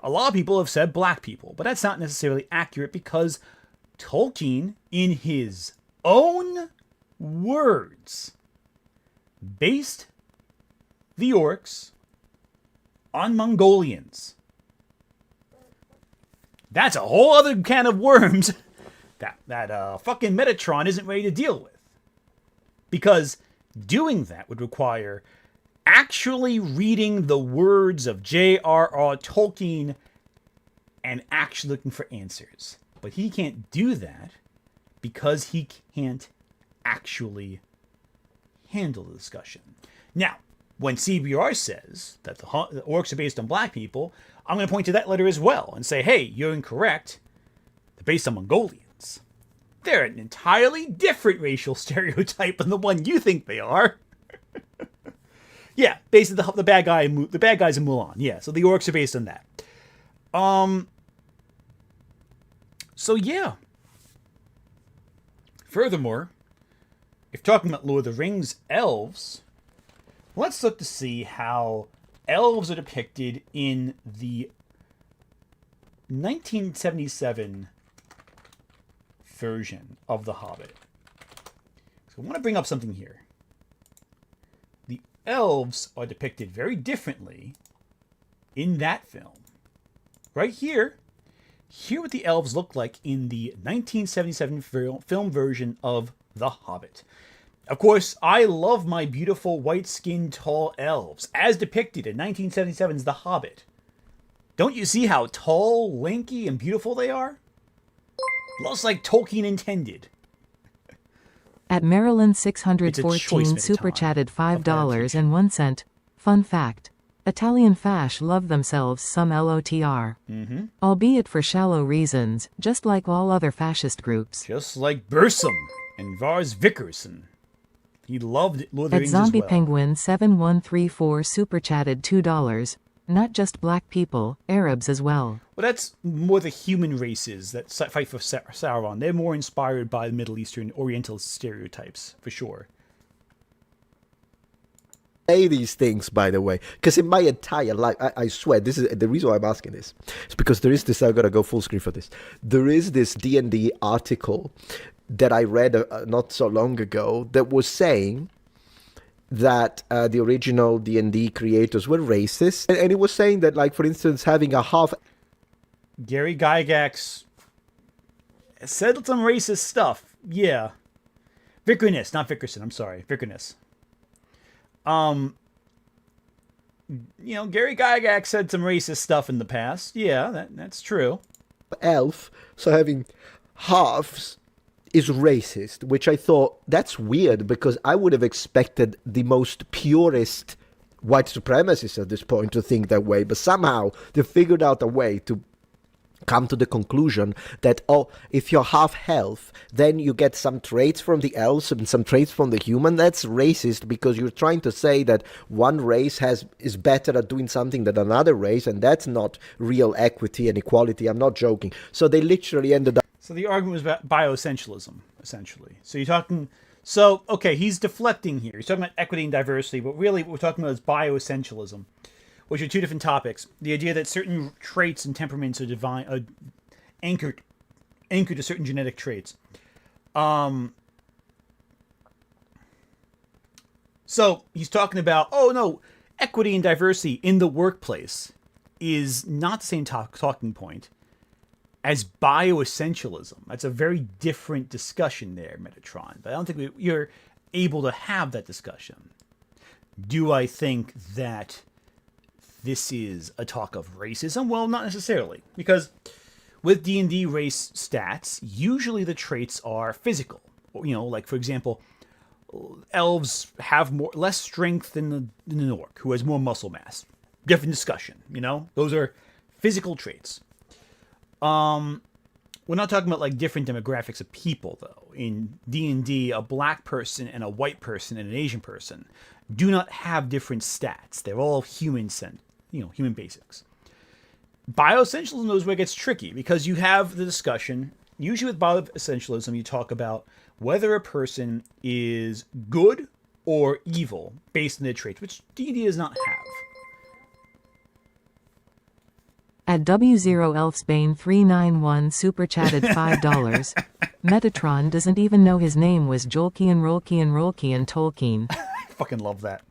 a lot of people have said black people, but that's not necessarily accurate because Tolkien, in his own words, based the orcs on Mongolians. That's a whole other can of worms that fucking Metatron isn't ready to deal with. Because doing that would require actually reading the words of J.R.R. Tolkien and actually looking for answers. But he can't do that because he can't actually handle the discussion. Now, when CBR says that the orcs are based on black people, I'm going to point to that letter as well and say, hey, you're incorrect. They're based on Mongolians. They're an entirely different racial stereotype than the one you think they are. Yeah, based on the bad guys in Mulan. Yeah, so the orcs are based on that. So yeah. Furthermore, if talking about Lord of the Rings elves, let's look to see how elves are depicted in the 1977 version of The Hobbit. So I want to bring up something here. The elves are depicted very differently in that film. Right here, hear what the elves look like in the 1977 film version of The Hobbit. Of course, I love my beautiful white-skinned tall elves, as depicted in 1977's The Hobbit. Don't you see how tall, lanky, and beautiful they are? Looks like Tolkien intended. At Maryland 614 super chatted $5.01. Fun fact. Italian fash love themselves some LOTR. Albeit for shallow reasons, just like all other fascist groups. Just like Bursum and Vars Vickerson. He loved Lord of the Rings as well. At Zombie Penguin 7134 super chatted $2. Not just black people, Arabs as well. Well, that's more the human races that fight for Sauron. They're more inspired by the Middle Eastern Oriental stereotypes, for sure. Say these things, by the way, because in my entire life, I swear, this is the reason why I'm asking this. It's because there is this, I've got to go full screen for this. There is this D&D article that I read not so long ago that was saying that the original D&D creators were racist. And it was saying that, like, for instance, having a half... Gary Gygax said some racist stuff. Yeah. Vickerness, not Vickerson. I'm sorry. Vickerness. You know, Gary Gygax said some racist stuff in the past. Yeah, that's true. Elf, so having halves is racist, which I thought, that's weird, because I would have expected the most purist white supremacists at this point to think that way, but somehow they figured out a way to come to the conclusion that, oh, if you're half health, then you get some traits from the elves and some traits from the human. That's racist, because you're trying to say that one race is better at doing something than another race, and that's not real equity and equality. I'm not joking. So they literally ended up... So the argument was about bioessentialism, essentially. So you're talking... So, okay, he's deflecting here. He's talking about equity and diversity, but really what we're talking about is bioessentialism, which are two different topics. The idea that certain traits and temperaments are anchored to certain genetic traits. So he's talking about, oh no, equity and diversity in the workplace is not the same talking point as bioessentialism. That's a very different discussion there, Metatron. But I don't think you're able to have that discussion. Do I think that this is a talk of racism? Well, not necessarily, because with D&D race stats, usually the traits are physical. You know, like for example, elves have less strength than an orc, who has more muscle mass. Different discussion, you know? Those are physical traits. We're not talking about like different demographics of people, though. In D&D, a black person and a white person and an Asian person do not have different stats. They're all human basics. Bioessentialism is where it gets tricky, because you have the discussion. Usually with bioessentialism, you talk about whether a person is good or evil based on their traits, which D&D does not have. At W0Elfsbane391 super chatted $5. Metatron doesn't even know his name was Jolkian Tolkien. I fucking love that.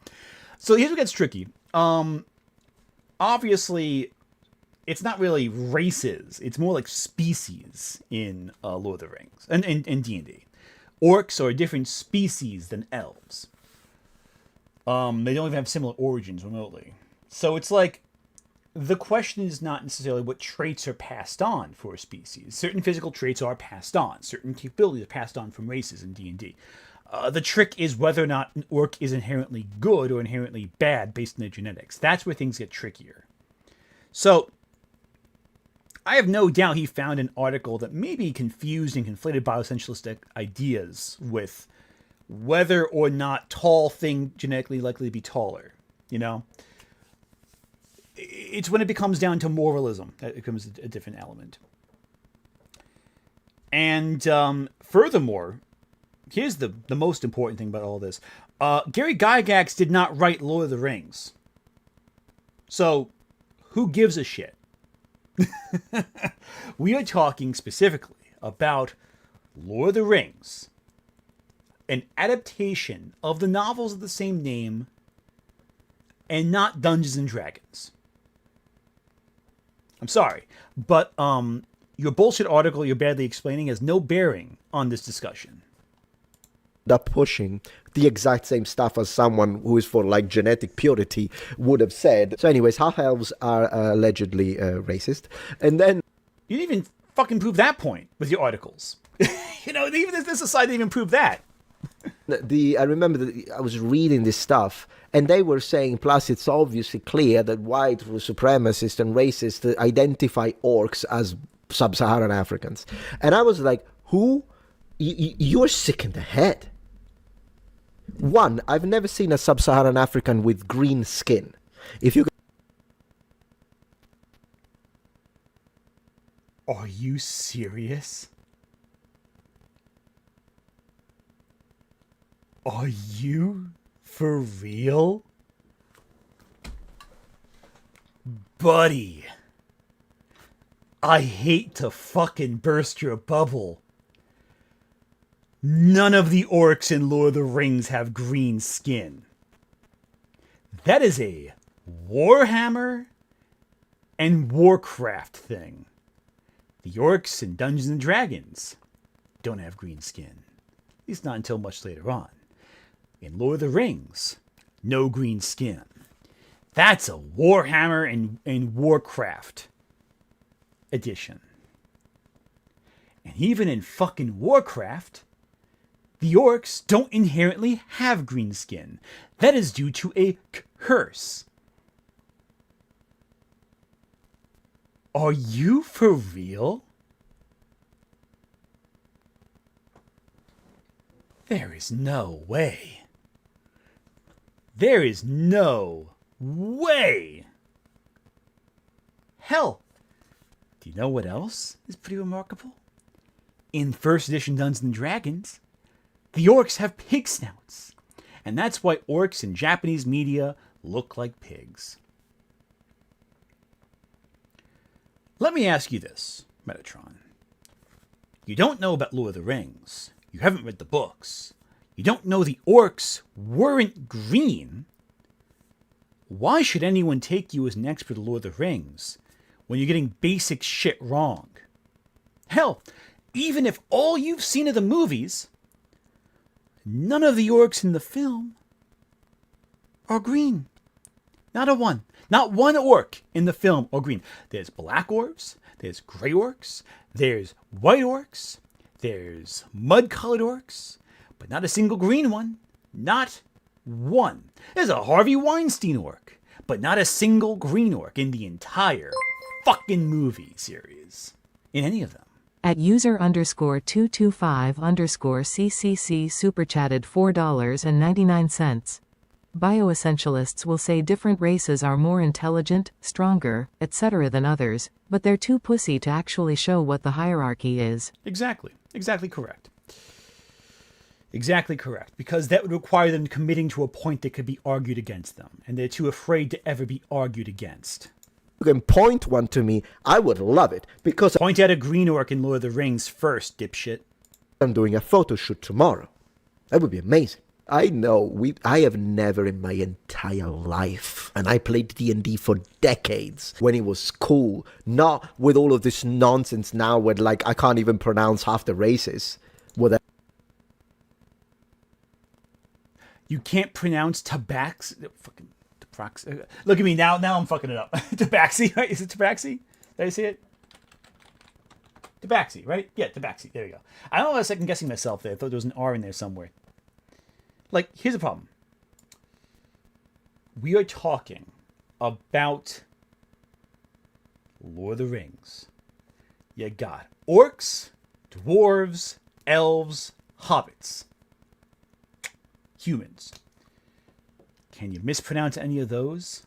So here's what gets tricky. Obviously, it's not really races. It's more like species in Lord of the Rings and in D&D. Orcs are a different species than elves. They don't even have similar origins remotely. So it's like, the question is not necessarily what traits are passed on for a species. Certain physical traits are passed on. Certain capabilities are passed on from races in D&D. The trick is whether or not an orc is inherently good or inherently bad based on their genetics. That's where things get trickier. So, I have no doubt he found an article that maybe confused and conflated bioessentialistic ideas with whether or not tall thing genetically likely to be taller, you know? It's when it becomes down to moralism that it becomes a different element. And furthermore, here's the most important thing about all this. Gary Gygax did not write Lord of the Rings. So, who gives a shit? We are talking specifically about Lord of the Rings, an adaptation of the novels of the same name, and not Dungeons and Dragons. I'm sorry, but your bullshit article you're badly explaining has no bearing on this discussion. Pushing the exact same stuff as someone who is for like genetic purity would have said. So anyways, half elves are allegedly racist, and then you didn't even fucking prove that point with your articles. You know, even this society didn't even prove that. I remember that I was reading this stuff, and they were saying, plus it's obviously clear that white supremacists and racists identify orcs as sub-Saharan Africans. And I was like, who? You're sick in the head. One, I've never seen a sub-Saharan African with green skin. If you... Are you serious? Are you for real? Buddy, I hate to fucking burst your bubble. None of the orcs in Lord of the Rings have green skin. That is a Warhammer and Warcraft thing. The orcs in Dungeons and Dragons don't have green skin. At least not until much later on. In Lord of the Rings, no green skin. That's a Warhammer and Warcraft edition. And even in fucking Warcraft, the orcs don't inherently have green skin. That is due to a curse. Are you for real? There is no way. There is no way. Hell, do you know what else is pretty remarkable? In first edition Dungeons and Dragons, the orcs have pig snouts. And that's why orcs in Japanese media look like pigs. Let me ask you this, Metatron. You don't know about Lord of the Rings. You haven't read the books. You don't know the orcs weren't green. Why should anyone take you as an expert of Lord of the Rings when you're getting basic shit wrong? Hell, even if all you've seen are the movies, none of the orcs in the film are green. Not a one. Not one orc in the film are green. There's black orcs, there's gray orcs, there's white orcs, there's mud-colored orcs, but not a single green one. Not one. There's a Harvey Weinstein orc, but not a single green orc in the entire fucking movie series. In any of them. At user_225_CCC super chatted $4.99. Bioessentialists will say different races are more intelligent, stronger, etc. than others, but they're too pussy to actually show what the hierarchy is. Exactly. Exactly correct. Exactly correct. Because that would require them committing to a point that could be argued against them, and they're too afraid to ever be argued against. You can point one to me, I would love it, because Point out a green orc in Lord of the Rings first, dipshit. I'm doing a photo shoot tomorrow. That would be amazing. I know, I have never in my entire life, and I played D&D for decades when it was cool, not with all of this nonsense now where, like, I can't even pronounce half the races. You can't pronounce tabax. Fucking tabax. Look at me now. Now I'm fucking it up. Tabaxi, right? Is it tabaxi? Did I say it? Tabaxi, right? Yeah, tabaxi. There we go. I don't know. I was second guessing myself there. I thought there was an R in there somewhere. Like, here's the problem. We are talking about Lord of the Rings. You got orcs, dwarves, elves, hobbits. Humans. Can you mispronounce any of those?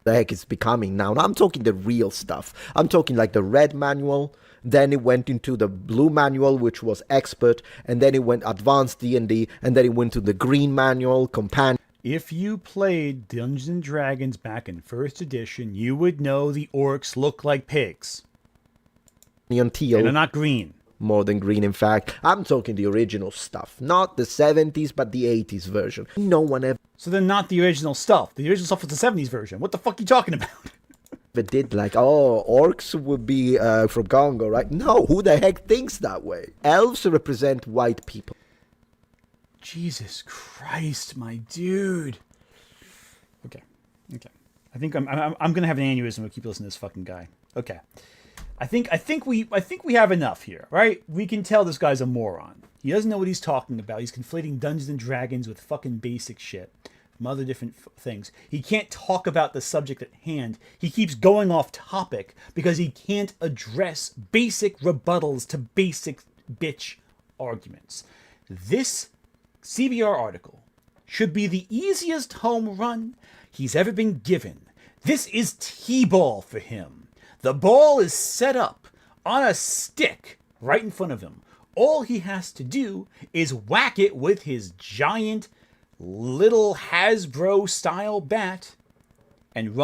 The heck it's becoming now. I'm talking the real stuff. I'm talking like the red manual, then it went into the blue manual, which was expert, and then it went advanced D&D, and then it went to the green manual, companion. If you played Dungeons and Dragons back in first edition, you would know the orcs look like pigs. Teal. And they're not green. More than green, in fact. I'm talking the original stuff. Not the 70s, but the 80s version. No one ever... So they're not the original stuff. The original stuff was the 70s version. What the fuck are you talking about? did like, oh, orcs would be from Congo, right? No, who the heck thinks that way? Elves represent white people. Jesus Christ, my dude. Okay. I think I'm gonna have an aneurysm. We'll keep listening to this fucking guy. Okay. I think we have enough here, right? We can tell this guy's a moron. He doesn't know what he's talking about. He's conflating Dungeons and Dragons with fucking basic shit from other different things. He can't talk about the subject at hand. He keeps going off topic because he can't address basic rebuttals to basic bitch arguments. This CBR article should be the easiest home run he's ever been given. This is T-ball for him. The ball is set up on a stick right in front of him. All he has to do is whack it with his giant little Hasbro-style bat and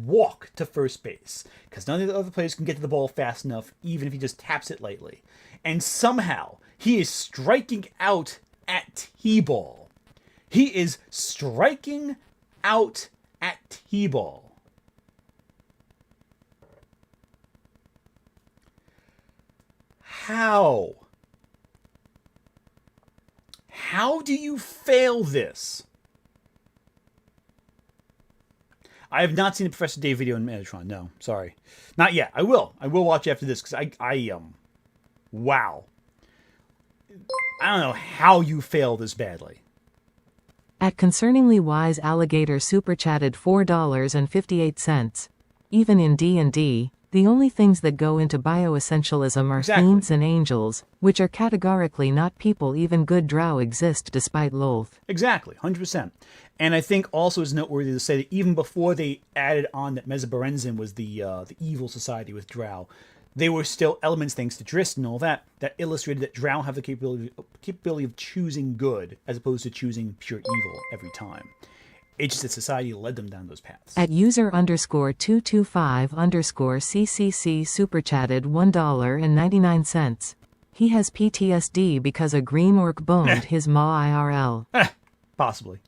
walk to first base. Because none of the other players can get to the ball fast enough, even if he just taps it lightly. And somehow, he is striking out at T-ball. He is striking out at T-ball. How? How do you fail this? I have not seen the Professor Dave video in Metatron. No, sorry. Not yet. I will. I will watch after this because wow. I don't know how you fail this badly. At Concerningly Wise Alligator super chatted $4.58. Even in D&D, the only things that go into bioessentialism are fiends and angels, which are categorically not people. Even good drow exist despite Lolth. Exactly, 100%. And I think also it's noteworthy to say that even before they added on that Mesoberenzin was the evil society with drow, they were still elements, thanks to Drist and all that, that illustrated that drow have the capability of choosing good as opposed to choosing pure evil every time. It's just that society led them down those paths. At user_225_CCC super chatted $1.99. He has PTSD because a green orc boned his ma IRL. Possibly.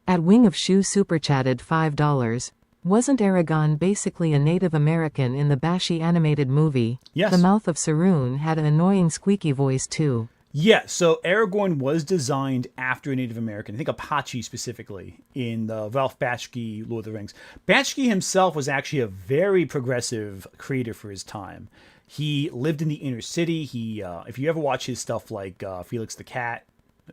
At Wing of Shoe super chatted $5. Wasn't Aragon basically a Native American in the Bashi animated movie? Yes. The mouth of Saroon had an annoying squeaky voice too. Yeah, so Aragorn was designed after a Native American, I think Apache specifically, in the Ralph Bakshi Lord of the Rings. Bakshi himself was actually a very progressive creator for his time. He lived in the inner city. He, if you ever watch his stuff like Felix the Cat.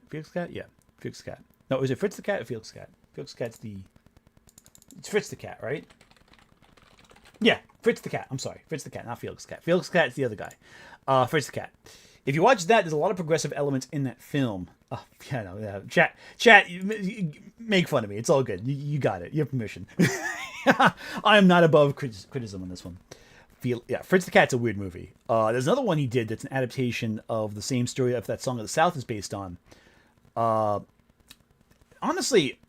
Felix the Cat? Yeah, Felix the Cat. No, is it Fritz the Cat or Felix the Cat? Felix the Cat's the... It's Fritz the Cat, right? Yeah, Fritz the Cat. I'm sorry. Fritz the Cat, not Felix the Cat. Felix the Cat's the other guy. Fritz the Cat. If you watch that, there's a lot of progressive elements in that film. Oh, yeah, no, yeah. Chat, make fun of me. It's all good. You got it. You have permission. I am not above criticism on this one. Yeah, Fritz the Cat's a weird movie. There's another one he did that's an adaptation of the same story that Song of the South is based on. Honestly,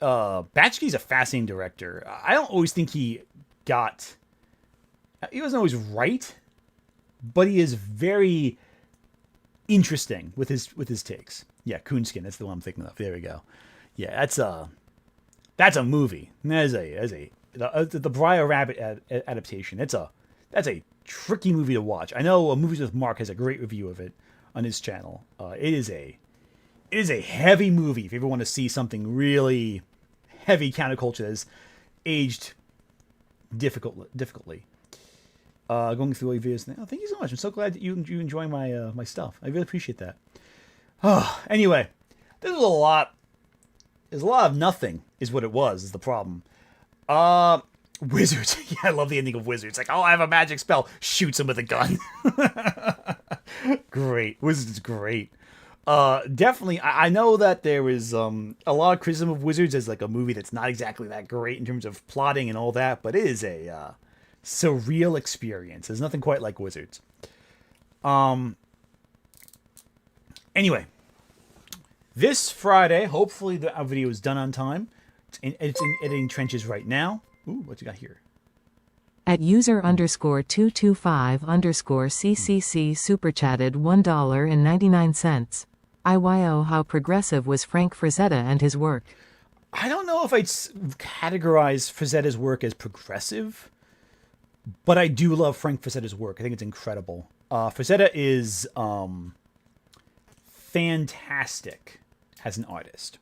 Bakski's a fascinating director. I don't always think he wasn't always right, but he is very interesting with his takes. Yeah, Coonskin, that's the one I'm thinking of. There we go. Yeah, that's a movie. That is the Briar Rabbit adaptation. That's a tricky movie to watch. I know Movies with Mark has a great review of it on his channel. It is a heavy movie if you ever want to see something really heavy counterculture that is aged difficultly. Going through all your videos. Oh, thank you so much. I'm so glad that you enjoy my stuff. I really appreciate that. Anyway, there's a lot of nothing is what it was, is the problem. Wizards. Yeah, I love the ending of Wizards. Like, oh, I have a magic spell. Shoots him with a gun. Great. Wizards is great. Definitely, I know that there is a lot of criticism of Wizards as like a movie that's not exactly that great in terms of plotting and all that, but it is a surreal experience. There's nothing quite like Wizards. Anyway, this Friday, hopefully the video is done on time. It's in editing trenches right now. Ooh, what you got here? At user_225_CCC super chatted $1.99. IYO, how progressive was Frank Frazetta and his work? I don't know if I'd categorize Frazetta's work as progressive, but I do love Frank Frazetta's work. I think it's incredible. Frazetta is fantastic as an artist.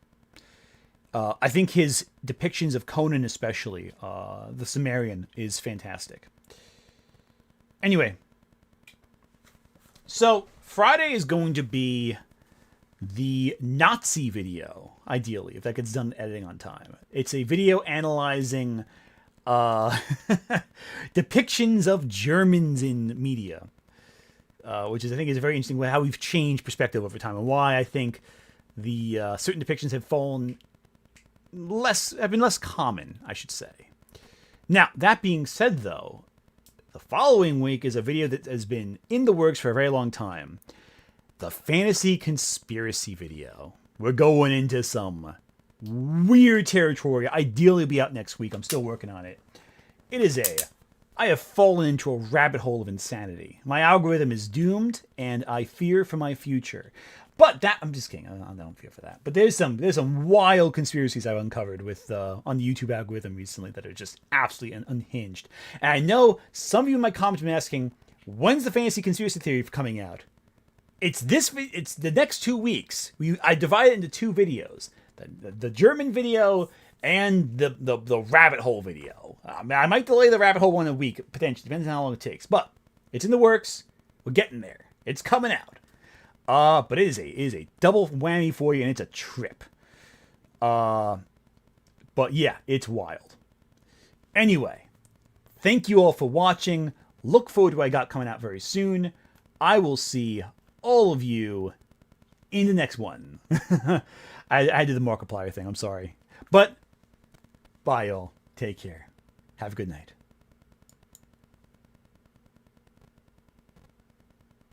I think his depictions of Conan, especially, the Cimmerian, is fantastic. Anyway, so Friday is going to be the Nazi video, ideally, if that gets done editing on time. It's a video analyzing depictions of Germans in media, which is, I think, is a very interesting way how we've changed perspective over time and why I think the certain depictions have been less common, I should say. Now, that being said, though, the following week is a video that has been in the works for a very long time. The fantasy conspiracy video. We're going into some weird territory. Ideally, it'll be out next week. I'm still working on it. I have fallen into a rabbit hole of insanity. My algorithm is doomed, and I fear for my future. But that, I'm just kidding. I don't fear for that. But there's some wild conspiracies I've uncovered with on the YouTube algorithm recently that are just absolutely unhinged. And I know some of you in my comments have been asking, when's the fantasy conspiracy theory coming out? It's the next 2 weeks. I divide it into 2 videos: the German video and the rabbit hole video. I might delay the rabbit hole one a week potentially, depends on how long it takes. But it's in the works. We're getting there. It's coming out. But it is a double whammy for you, and it's a trip. But yeah, it's wild. Anyway, thank you all for watching. Look forward to what I got coming out very soon. I will see all of you in the next one. I did the Markiplier thing, I'm sorry. But, bye y'all. Take care. Have a good night.